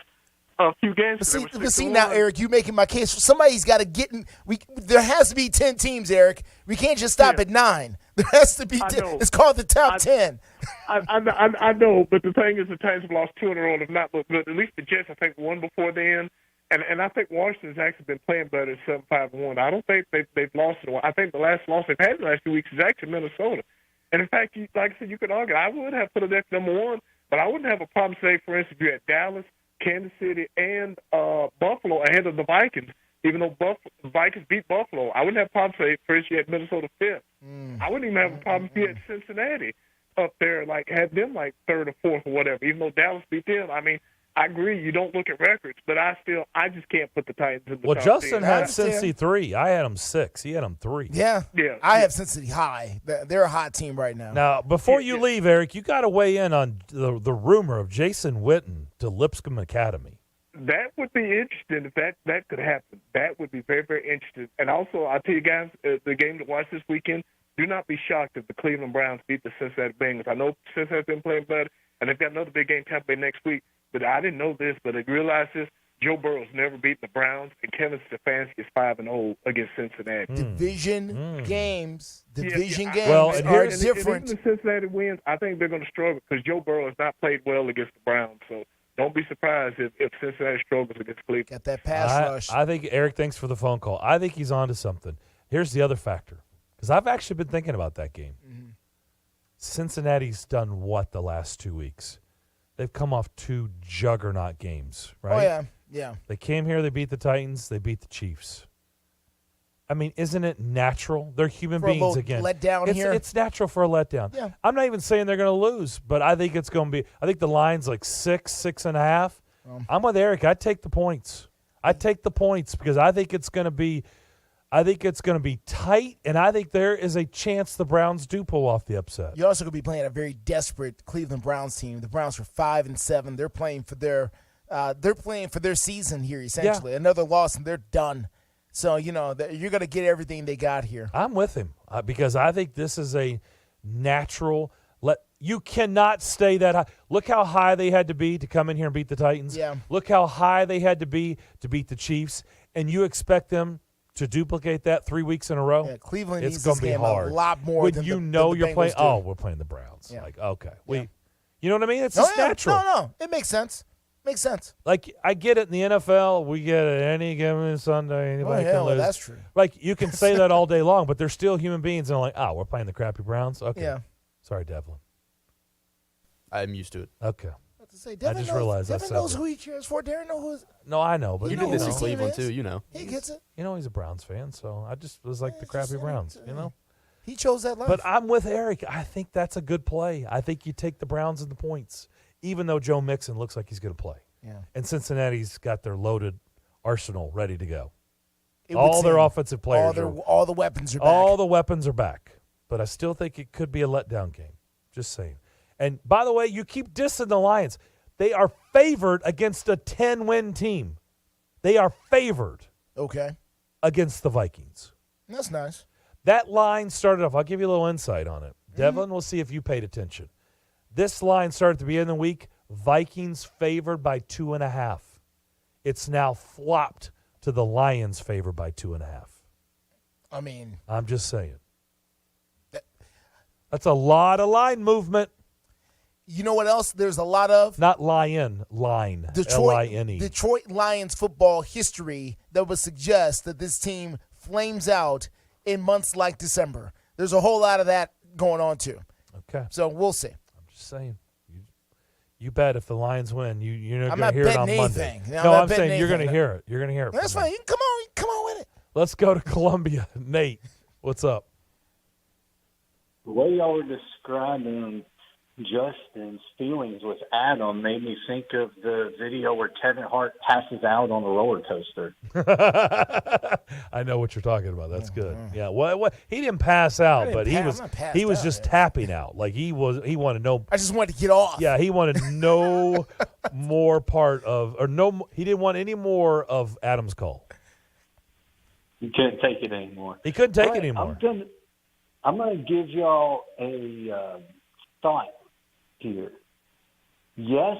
few games. But see now, Eric, you making my case. Somebody's got to get in. There has to be 10 teams, Eric. We can't just stop at 9. There has to be 10. It's called the top 10. I know, but the thing is the Titans have lost 2 in a row and have not looked good. At least the Jets, I think, won before then. And I think Washington's actually been playing better at 7-5-1. I don't think they've lost it. I think the last loss they've had the last 2 weeks is actually Minnesota. And, in fact, like I said, you could argue. I would have Philadelphia number 1, but I wouldn't have a problem, say, for instance, if you had Dallas, Kansas City, and Buffalo ahead of the Vikings. Even though the Vikings beat Buffalo, I wouldn't have a problem, say, for instance, you had Minnesota 5th. I wouldn't even have a problem if you had Cincinnati up there, like had them like 3rd or 4th or whatever, even though Dallas beat them. I mean, I agree, you don't look at records, but I just can't put the Titans in the top 10. Justin had Cincy 3. I had them 6. He had them 3. Yeah. I have Cincinnati high. They're a hot team right now. Now, before you leave, Eric, you got to weigh in on the rumor of Jason Witten to Lipscomb Academy. That would be interesting if that could happen. That would be very, very interesting. And also, I'll tell you guys, the game to watch this weekend, do not be shocked if the Cleveland Browns beat the Cincinnati Bengals. I know Cincinnati's been playing better, and they've got another big game Tampa Bay next week. But I didn't know this, but I realized this. Joe Burrow's never beaten the Browns, and Kevin Stefanski is 5-0 against Cincinnati. Division games. Division games well, and are and different. If the Cincinnati wins, I think they're going to struggle because Joe Burrow has not played well against the Browns. So don't be surprised if Cincinnati struggles against Cleveland. Got that pass rush. I think, Eric, thanks for the phone call. I think he's on to something. Here's the other factor, because I've actually been thinking about that game. Cincinnati's done what the last 2 weeks? They've come off 2 juggernaut games, right? Oh, yeah. They came here, they beat the Titans, they beat the Chiefs. I mean, isn't it natural? They're human For a beings little again. letdown here? It's natural for a letdown. Yeah. I'm not even saying they're going to lose, but I think it's going to be – I think the line's like 6.5. I'm with Eric. I'd take the points. I'd take the points because I think it's going to be – I think it's going to be tight, and I think there is a chance the Browns do pull off the upset. You're also going to be playing a very desperate Cleveland Browns team. The Browns are 5-7. They're playing for their season here essentially. Yeah. Another loss and they're done. So you're going to get everything they got here. I'm with him because I think this is natural. You cannot stay that high. Look how high they had to be to come in here and beat the Titans. Yeah. Look how high they had to be to beat the Chiefs. And you expect them to duplicate that 3 weeks in a row? Yeah, Cleveland it's needs gonna this be game hard. a lot more when than you the, know than the you're playing. Bengals do. Oh, we're playing the Browns. Yeah. Like, okay, Yeah. you know what I mean? It's just natural. No, it makes sense. Makes sense. Like, I get it in the NFL. We get it any given Sunday. Anybody can lose. That's true. Like, you can say that all day long, but they're still human beings. And they're like, we're playing the crappy Browns? Okay. Yeah. Sorry, Devlin. I'm used to it. Okay. Say, Devin I just knows, realized Devin I knows said who he cheers for. Darren knows who is. No, I know, but You did this in Cleveland, too, you know. He gets it. You know, he's a Browns fan, so I just was like the crappy Browns, you know? He chose that life. But I'm with Eric. I think that's a good play. I think you take the Browns and the points, even though Joe Mixon looks like he's going to play. Yeah. And Cincinnati's got their loaded arsenal ready to go. It would All their seem offensive players all the weapons are back. All the weapons are back. But I still think it could be a letdown game. Just saying. And by the way, you keep dissing the Lions. They are favored against a 10-win team. They are favored. Okay. Against the Vikings. That's nice. That line started off. I'll give you a little insight on it. Devlin, we'll see if you paid attention. This line started at the beginning of the week. Vikings favored by 2.5. It's now flopped to the Lions favored by 2.5. I mean, I'm just saying. That's a lot of line movement. You know what else? There's a lot of not line. L-I-N-E. Detroit Lions football history that would suggest that this team flames out in months like December. There's a whole lot of that going on too. Okay. So we'll see. I'm just saying. You bet if the Lions win, you're I'm going not to hear it on betting Monday. anything. No, I'm saying you're going to hear it. You're going to hear it. That's fine. Come on with it. Let's go to Columbia. Nate, what's up? The way y'all were describing Justin's feelings with Adam made me think of the video where Kevin Hart passes out on a roller coaster. I know what you're talking about. That's good. Yeah. What he didn't pass out, but he was just tapping out. Like he wanted no. I just wanted to get off. Yeah, he wanted no more part of he didn't want any more of Adam's call. He couldn't take it anymore. He couldn't take it anymore. I'm going to give y'all a thought here. Yes,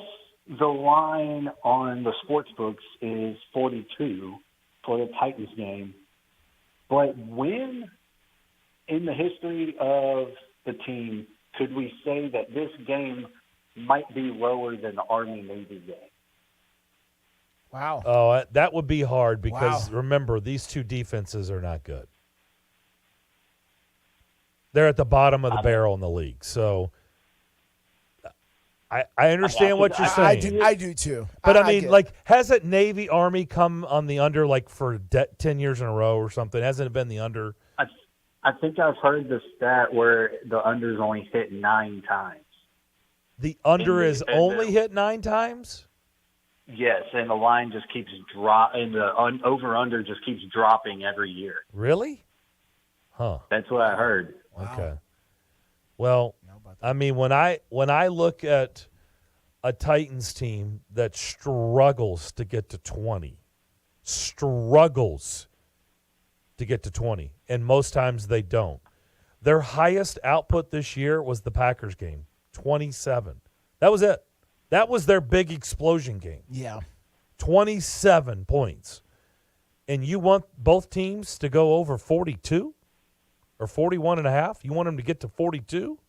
the line on the sports books is 42 for the Titans game, but when in the history of the team could we say that this game might be lower than the Army-Navy game? Wow. Oh, that would be hard because remember, these two defenses are not good. They're at the bottom of the barrel in the league. So I understand what you're saying. I do too. But I mean, hasn't Navy Army come on the under for 10 years in a row or something? Hasn't it been the under? I think I've heard the stat where the under's only hit 9 times. The under is only hit 9 times? Yes, and the line just keeps dropping. The over-under just keeps dropping every year. Really? Huh. That's what I heard. Okay. Well, I mean, when I look at a Titans team that struggles to get to 20, and most times they don't. Their highest output this year was the Packers game, 27. That was it. That was their big explosion game. Yeah. 27 points. And you want both teams to go over 42 or 41.5? You want them to get to 42?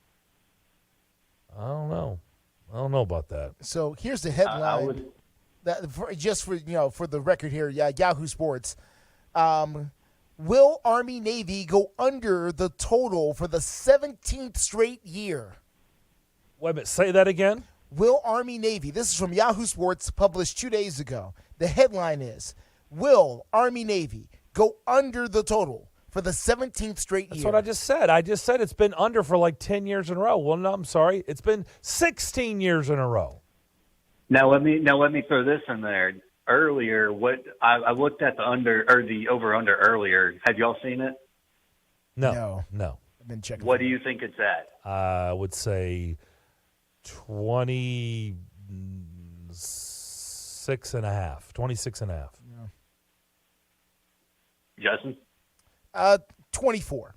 I don't know. I don't know about that. So here's the headline. For the record here, Yahoo Sports. Will Army Navy go under the total for the 17th straight year? Wait a minute. Say that again. Will Army Navy, this is from Yahoo Sports, published 2 days ago. The headline is, will Army Navy go under the total for the 17th straight year? That's what I just said. I just said it's been under for 10 years in a row. Well, no, I'm sorry. It's been 16 years in a row. Now let me throw this in there. Earlier, I looked at the under or the over/under earlier. Have y'all seen it? No. I've been checking. What do you think it's at? I would say 26.5. 26.5. Justin? 24.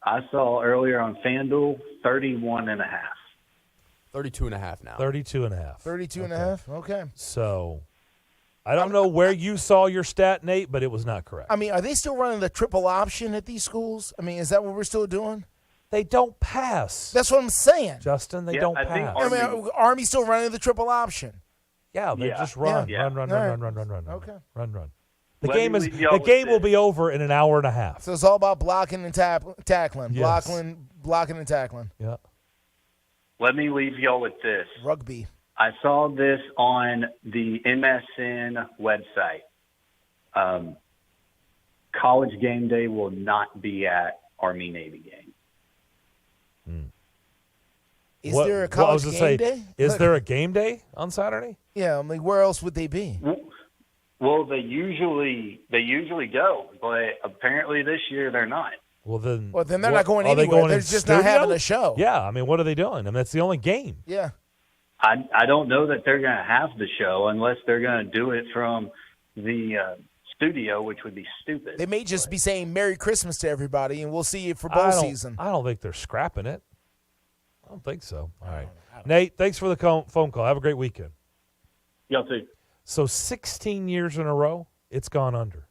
I saw earlier on FanDuel 31.5. 32.5 now. 32.5. 32.5? Okay. So, I don't know where you saw your stat, Nate, but it was not correct. I mean, are they still running the triple option at these schools? I mean, is that what we're still doing? They don't pass. That's what I'm saying. Justin, they don't pass. I mean, Army's still running the triple option. Yeah, they just run. Run. Okay. Run. The game will be over in an hour and a half. So it's all about blocking and tackling. Yes. Blocking and tackling. Yeah. Let me leave y'all with this. Rugby. I saw this on the MSN website. College game day will not be at Army-Navy game. Is there a college game day? Is there a game day on Saturday? Yeah, I mean, where else would they be? Well, they usually go, but apparently this year they're not. Well, then they're not going anywhere. They're just not having a show. Yeah, I mean, what are they doing? I mean, that's the only game. Yeah. I don't know that they're going to have the show unless they're going to do it from the studio, which would be stupid. They may just be saying Merry Christmas to everybody, and we'll see you for bowl season. I don't think they're scrapping it. I don't think so. All right. Nate, thanks for the phone call. Have a great weekend. Y'all too. So 16 years in a row, it's gone under.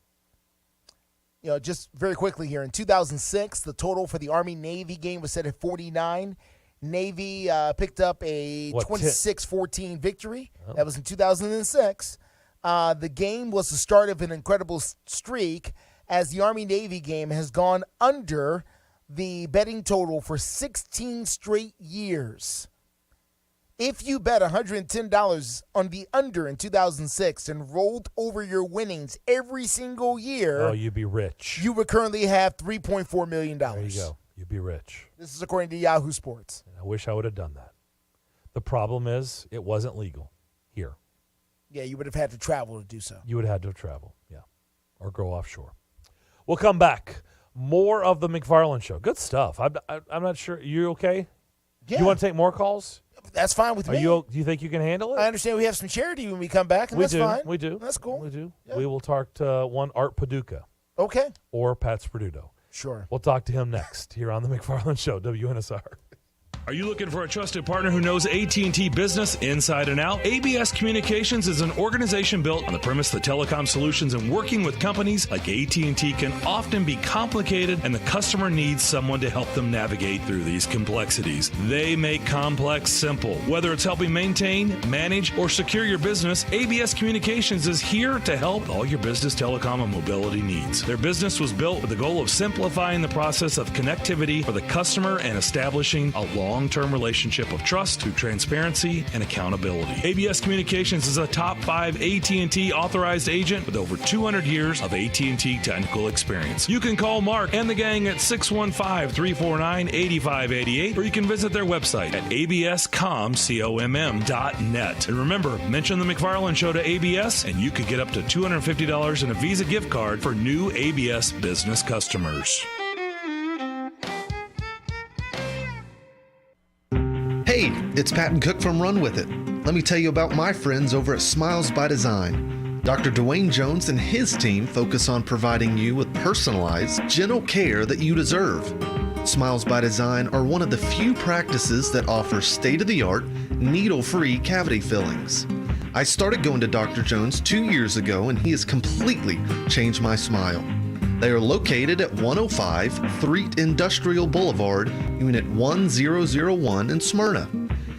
You know, just very quickly here, in 2006, the total for the Army-Navy game was set at 49. Navy picked up a 26-14 victory. Oh. That was in 2006. The game was the start of an incredible streak, as the Army-Navy game has gone under the betting total for 16 straight years. If you bet $110 on the under in 2006 and rolled over your winnings every single year, you'd be rich. You would currently have $3.4 million. There you go. You'd be rich. This is according to Yahoo Sports. I wish I would have done that. The problem is it wasn't legal here. Yeah, you would have had to travel to do so. You would have had to travel, yeah, or go offshore. We'll come back. More of the McFarland Show. Good stuff. I'm not sure. You okay? Yeah. You want to take more calls? That's fine with me. Do you think you can handle it? I understand we have some charity when we come back, and that's fine. We do. That's cool. We do. Yeah. We will talk to one Art Paducah. Okay. Or Pat Sperduto. Sure. We'll talk to him next here on the McFarland Show, WNSR. Are you looking for a trusted partner who knows AT&T business inside and out? ABS Communications is an organization built on the premise that telecom solutions and working with companies like AT&T can often be complicated, and the customer needs someone to help them navigate through these complexities. They make complex simple. Whether it's helping maintain, manage, or secure your business, ABS Communications is here to help all your business telecom and mobility needs. Their business was built with the goal of simplifying the process of connectivity for the customer and establishing a long-term relationship of trust through transparency and accountability. ABS Communications is a top 5 AT&T authorized agent with over 200 years of AT&T technical experience. You can call Mark and the gang at 615-349-8588, or you can visit their website at abscomm.net. And remember, mention the McFarland Show to ABS, and you could get up to $250 in a Visa gift card for new ABS business customers. Hey, it's Patton Cook from Run With It. Let me tell you about my friends over at Smiles by Design. Dr. Dwayne Jones and his team focus on providing you with personalized, gentle care that you deserve. Smiles by Design are one of the few practices that offer state-of-the-art, needle-free cavity fillings. I started going to Dr. Jones 2 years ago, and he has completely changed my smile. They are located at 105 Threet Industrial Boulevard, Unit 1001 in Smyrna.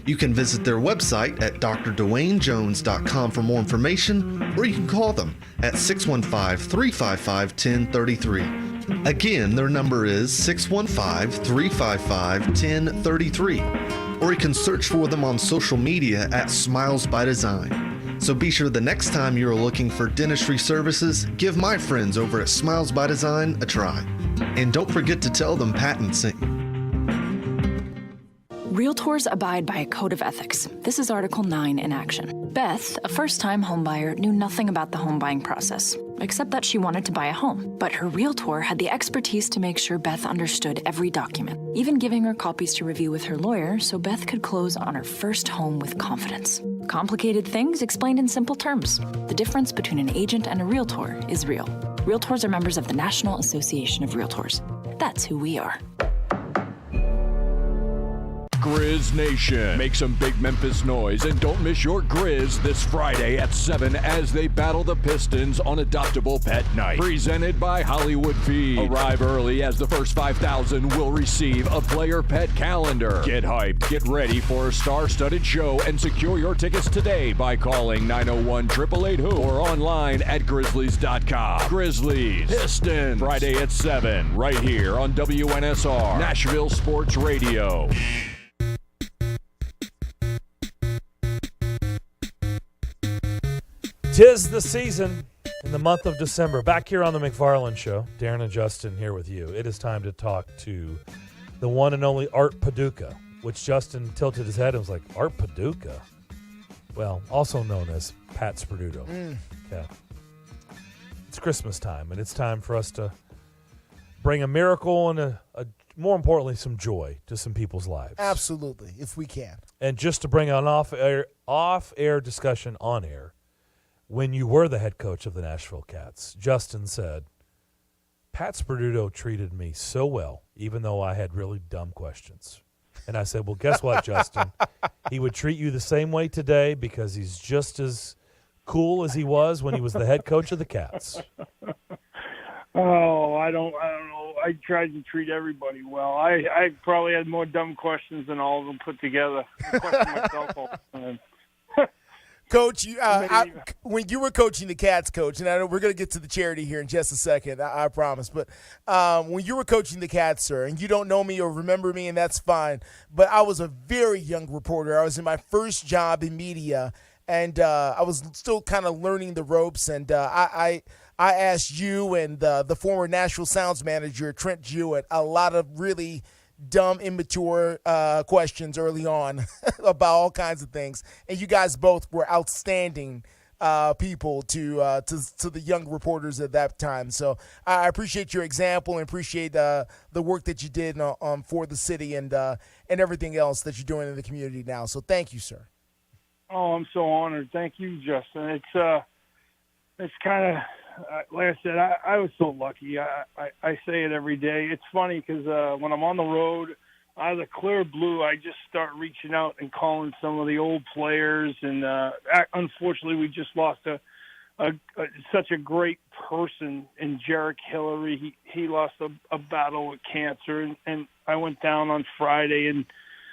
You can visit their website at drdwaynejones.com for more information, or you can call them at 615-355-1033. Again, their number is 615-355-1033. Or you can search for them on social media at Smiles by Design. So be sure the next time you're looking for dentistry services, give my friends over at Smiles by Design a try. And don't forget to tell them Patton sent you. Realtors abide by a code of ethics. This is Article 9 in action. Beth, a first-time homebuyer, knew nothing about the home buying process, except that she wanted to buy a home. But her realtor had the expertise to make sure Beth understood every document, even giving her copies to review with her lawyer so Beth could close on her first home with confidence. Complicated things explained in simple terms. The difference between an agent and a realtor is real. Realtors are members of the National Association of Realtors. That's who we are. Grizz Nation. Make some big Memphis noise and don't miss your Grizz this Friday at 7 as they battle the Pistons on Adoptable Pet Night. Presented by Hollywood Feed. Arrive early as the first 5,000 will receive a player pet calendar. Get hyped, get ready for a star-studded show, and secure your tickets today by calling 901-888-WHO or online at Grizzlies.com. Grizzlies, Pistons, Friday at 7, right here on WNSR, Nashville Sports Radio. Tis the season in the month of December. Back here on the McFarland Show, Darren and Justin here with you. It is time to talk to the one and only Art Paducah, which Justin tilted his head and was like, Art Paducah? Well, also known as Pat Sperduto. Okay. It's Christmas time, and it's time for us to bring a miracle and more importantly, some joy to some people's lives. Absolutely, if we can. And just to bring an off-air discussion on air, when you were the head coach of the Nashville Cats, Justin said, Pat Sperduto treated me so well, even though I had really dumb questions. And I said, well, guess what, Justin? He would treat you the same way today because he's just as cool as he was when he was the head coach of the Cats. Oh, I don't know. I tried to treat everybody well. I probably had more dumb questions than all of them put together. I question myself all the time. Coach, when you were coaching the Cats, Coach, and I know we're going to get to the charity here in just a second, I promise, but when you were coaching the Cats, sir, and you don't know me or remember me, and that's fine, but I was a very young reporter. I was in my first job in media, and I was still kind of learning the ropes, and I asked you and the former Nashville Sounds manager, Trent Jewett, a lot of really dumb, immature questions early on about all kinds of things. And you guys both were outstanding people to the young reporters at that time. So I appreciate your example and appreciate the work that you did for the city and everything else that you're doing in the community now. So thank you, sir. Oh, I'm so honored. Thank you, Justin. It's kind of like I said, I was so lucky. I say it every day. It's funny because when I'm on the road, out of the clear blue, I just start reaching out and calling some of the old players. And unfortunately, we just lost such a great person in Jarek Hillary. He lost a battle with cancer, and I went down on Friday, and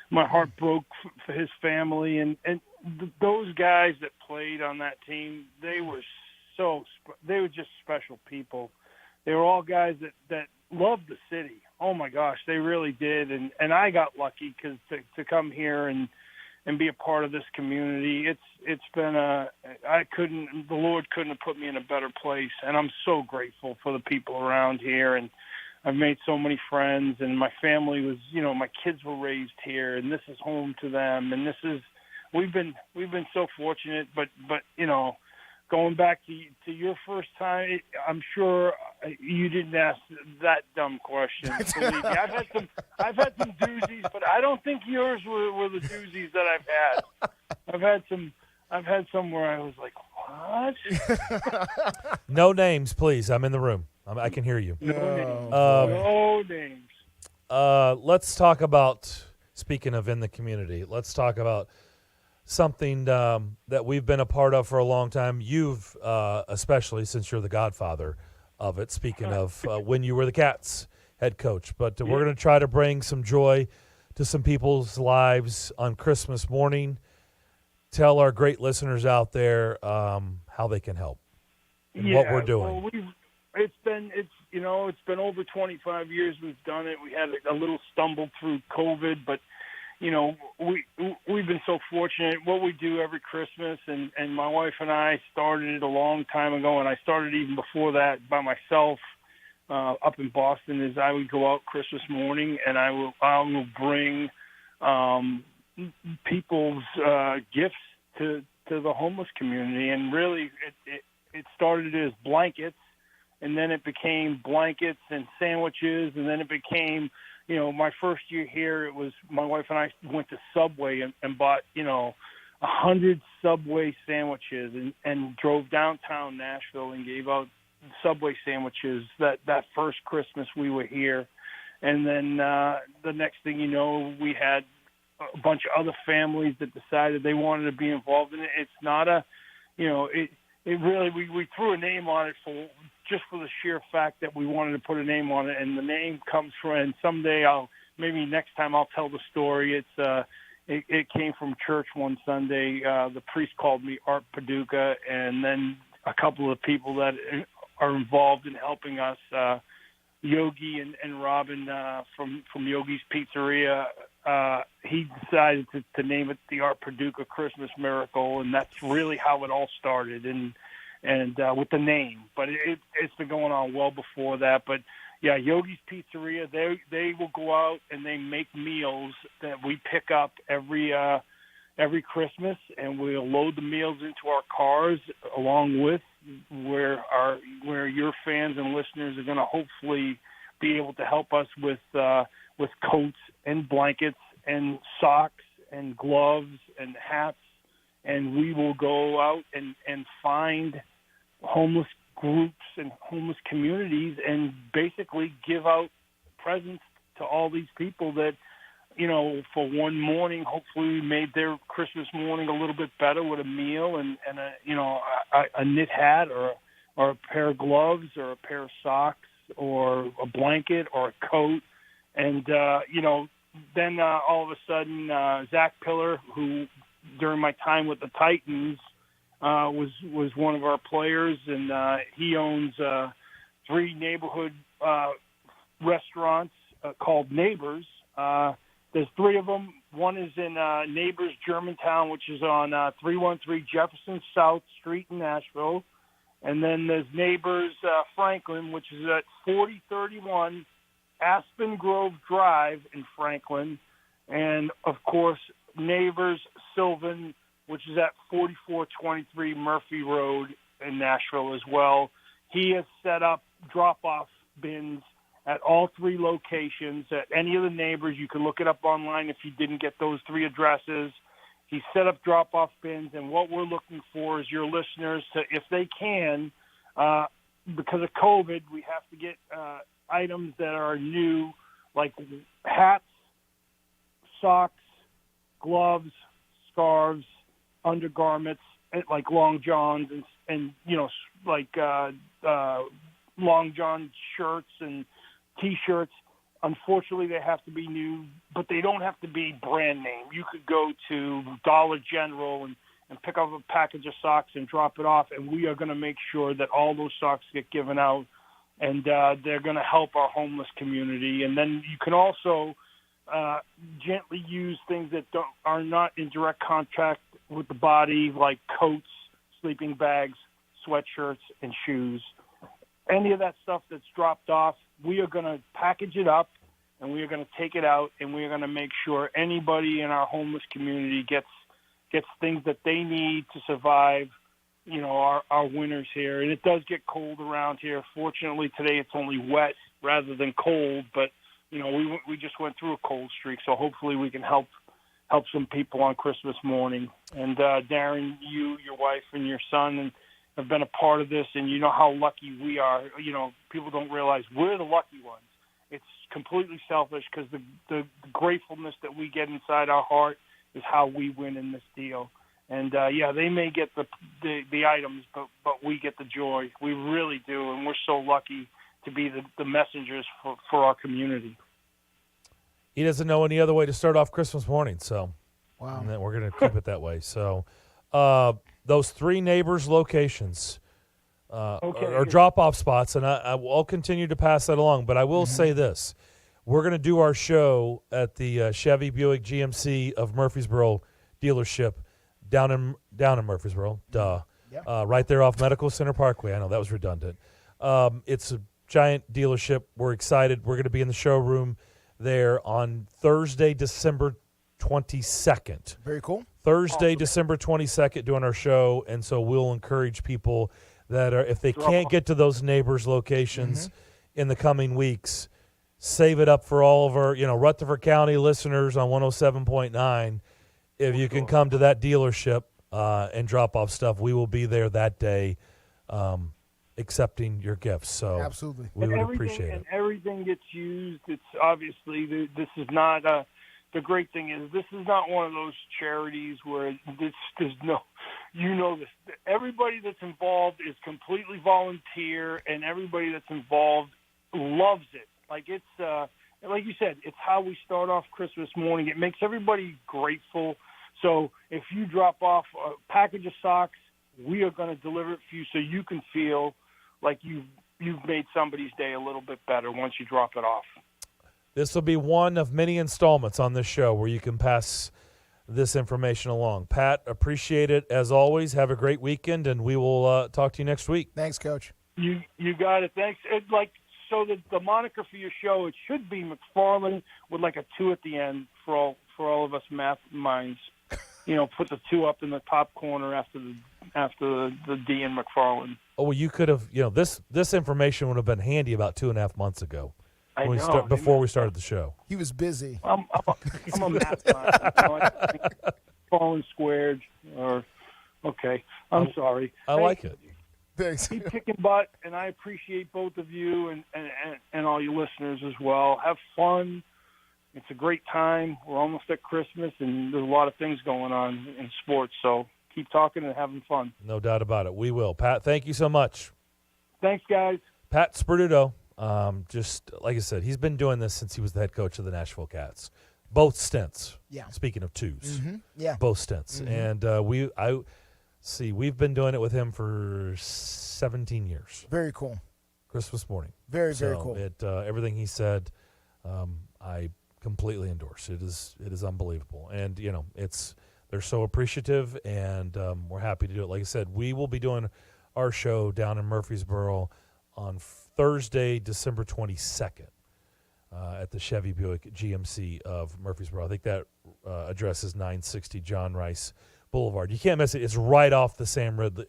my heart broke for his family. And those guys that played on that team, they were just special people. They were all guys that loved the city. Oh my gosh, they really did. And I got lucky because to come here and be a part of this community, it's been the Lord couldn't have put me in a better place. And I'm so grateful for the people around here. And I've made so many friends, and my family was, my kids were raised here, and this is home to them. And we've been so fortunate, but going back to your first time, I'm sure you didn't ask that dumb question. Believe me, I've had some doozies, but I don't think yours were the doozies that I've had. I've had some where I was like, what? No names, please. I'm in the room. I can hear you. No names. Let's talk about, speaking of in the community, let's talk about something that we've been a part of for a long time. You've, especially since you're the godfather of it, speaking of when you were the Cats head coach. But we're going to try to bring some joy to some people's lives on Christmas morning. Tell our great listeners out there how they can help and what we're doing. Well, it's been over 25 years we've done it. We had a little stumble through COVID, but we've been so fortunate. What we do every Christmas, and my wife and I started it a long time ago, and I started even before that by myself up in Boston, is I would go out Christmas morning, and I will bring people's gifts to the homeless community. And really, it started as blankets, and then it became blankets and sandwiches, and then it became, my first year here, it was my wife and I went to Subway and bought, 100 Subway sandwiches and drove downtown Nashville and gave out Subway sandwiches that first Christmas we were here. And then the next thing you know, we had a bunch of other families that decided they wanted to be involved in it. It's not a, it really, we threw a name on it just for the sheer fact that we wanted to put a name on it, and the name comes from, and someday maybe next time I'll tell the story. It came from church one Sunday. The priest called me Art Paducah, and then a couple of people that are involved in helping us, Yogi and Robin from Yogi's Pizzeria, he decided to name it the Art Paducah Christmas Miracle, and that's really how it all started, and with the name. But it's been going on well before that. But yeah, Yogi's Pizzeria, they will go out and they make meals that we pick up every Christmas, and we'll load the meals into our cars along with where your fans and listeners are going to hopefully be able to help us with coats and blankets and socks and gloves and hats, and we will go out and find homeless groups and homeless communities and basically give out presents to all these people that, for one morning, hopefully we made their Christmas morning a little bit better with a meal and a knit hat or a pair of gloves or a pair of socks or a blanket or a coat. And, then all of a sudden, Zach Pillar, who during my time with the Titans was one of our players, and he owns 3 neighborhood restaurants called Neighbors. There's 3 of them. One is in Neighbors Germantown, which is on 313 Jefferson South Street in Nashville. And then there's Neighbors Franklin, which is at 4031 Aspen Grove Drive in Franklin. And, of course, Neighbors Sylvan, which is at 4423 Murphy Road in Nashville as well. He has set up drop-off bins at all 3 locations. At any of the Neighbors, you can look it up online if you didn't get those 3 addresses. He set up drop-off bins, and what we're looking for is your listeners to, if they can, because of COVID, we have to get items that are new, like hats, socks, gloves, scarves, undergarments, like long johns and long john shirts and T-shirts. Unfortunately, they have to be new, but they don't have to be brand name. You could go to Dollar General and pick up a package of socks and drop it off, and we are going to make sure that all those socks get given out, and they're going to help our homeless community. And then you can also gently use things that are not in direct contact with the body, like coats, sleeping bags, sweatshirts, and shoes. Any of that stuff that's dropped off, we are going to package it up, and we are going to take it out, and we are going to make sure anybody in our homeless community gets things that they need to survive, our winters here. And it does get cold around here. Fortunately, today it's only wet rather than cold, but, we just went through a cold streak, so hopefully we can help some people on Christmas morning. And Darren, you, your wife, and your son have been a part of this, and you know how lucky we are. People don't realize we're the lucky ones. It's completely selfish because the gratefulness that we get inside our heart is how we win in this deal. And, they may get the items, but we get the joy. We really do, and we're so lucky to be the messengers for our community. He doesn't know any other way to start off Christmas morning, so wow. And we're going to keep it that way. So those 3 Neighbors locations are drop-off spots, and I'll continue to pass that along. But I will say this. We're going to do our show at the Chevy Buick GMC of Murfreesboro dealership down in Murfreesboro. Duh. Yep. Right there off Medical Center Parkway. I know that was redundant. It's a giant dealership. We're excited. We're going to be in the showroom there on Thursday, December 22nd. Very cool. Thursday, December 22nd, doing our show, and so we'll encourage people that are, if they can't get to those Neighbors locations in the coming weeks, save it up for all of our, Rutherford County listeners on 107.9. If you can come to that dealership and drop off stuff, we will be there that day accepting your gifts. So absolutely, we would appreciate it. And everything gets used. It's obviously this is not the great thing is this is not one of those charities where there's no, this. Everybody that's involved is completely volunteer, and everybody that's involved loves it. Like it's, like you said, it's how we start off Christmas morning. It makes everybody grateful. So if you drop off a package of socks, we are going to deliver it for you so you can feel like you've made somebody's day a little bit better once you drop it off. This will be one of many installments on this show where you can pass this information along. Pat, appreciate it as always. Have a great weekend, and we will talk to you next week. Thanks, Coach. You got it. Thanks. So the moniker for your show, it should be McFarland with like a 2 at the end for all of us math minds. Put the 2 up in the top corner after the D in McFarland. Oh, well, you could have. This information would have been handy about 2.5 months ago. Before we started the show. He was busy. I'm a math mind. Fallen squared. Okay. I'm sorry. I like it. Thanks. Keep kicking butt, and I appreciate both of you and all you listeners as well. Have fun. It's a great time. We're almost at Christmas, and there's a lot of things going on in sports. So keep talking and having fun. No doubt about it. We will. Pat, thank you so much. Thanks, guys. Pat Sperduto. Just like I said, he's been doing this since he was the head coach of the Nashville Cats. Both stints. Yeah. Speaking of twos. Mm-hmm. Yeah. Both stints. Mm-hmm. And we've been doing it with him for 17 years. Very cool. Christmas morning. Very cool. Everything he said, I completely endorse. It is unbelievable. And, they're so appreciative, and we're happy to do it. Like I said, we will be doing our show down in Murfreesboro on Thursday, December 22nd, at the Chevy Buick GMC of Murfreesboro. I think that address is 960 John Rice Boulevard. You can't miss it. It's right off the Sam Ridley.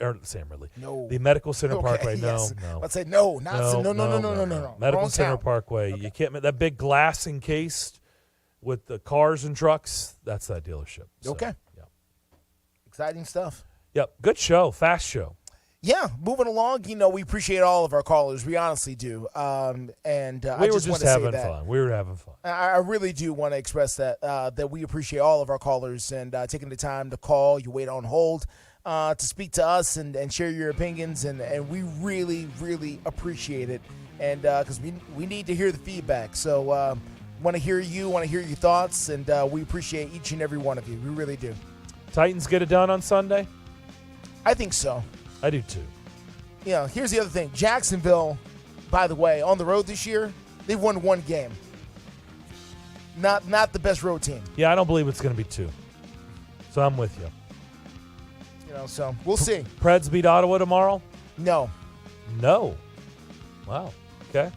No. The Medical Center Okay, Parkway. yes. No. Let's say no. No. Medical Wrong Center town. Parkway. You can't miss that big glass encased with the cars and trucks. That's that dealership. So, okay. Yeah. Exciting stuff. Yep. Good show. Fast show. Yeah, moving along, we appreciate all of our callers. We honestly do. I were just having fun. We were having fun. I really do want to express that we appreciate all of our callers and taking the time to call. You wait on hold to speak to us and share your opinions, and we really, really appreciate it. And because we need to hear the feedback. So want to hear you, want to hear your thoughts, and we appreciate each and every one of you. We really do. Titans get it done on Sunday? I think so. I do too. Here's the other thing. Jacksonville, by the way, on the road this year, they've won 1 game. Not the best road team. Yeah, I don't believe it's going to be 2. So I'm with you. So we'll see. Preds beat Ottawa tomorrow? No. Wow. Okay.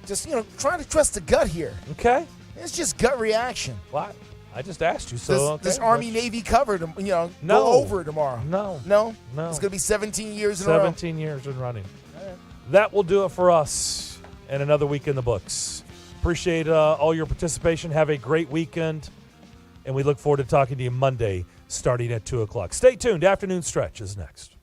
Just, trying to trust the gut here. Okay. It's just gut reaction. What? I just asked you. So this Army-Navy cover, go over tomorrow. No. It's going to be 17 years in a row. 17 years in running. Right. That will do it for us and another week in the books. Appreciate all your participation. Have a great weekend, and we look forward to talking to you Monday starting at 2 o'clock. Stay tuned. Afternoon Stretch is next.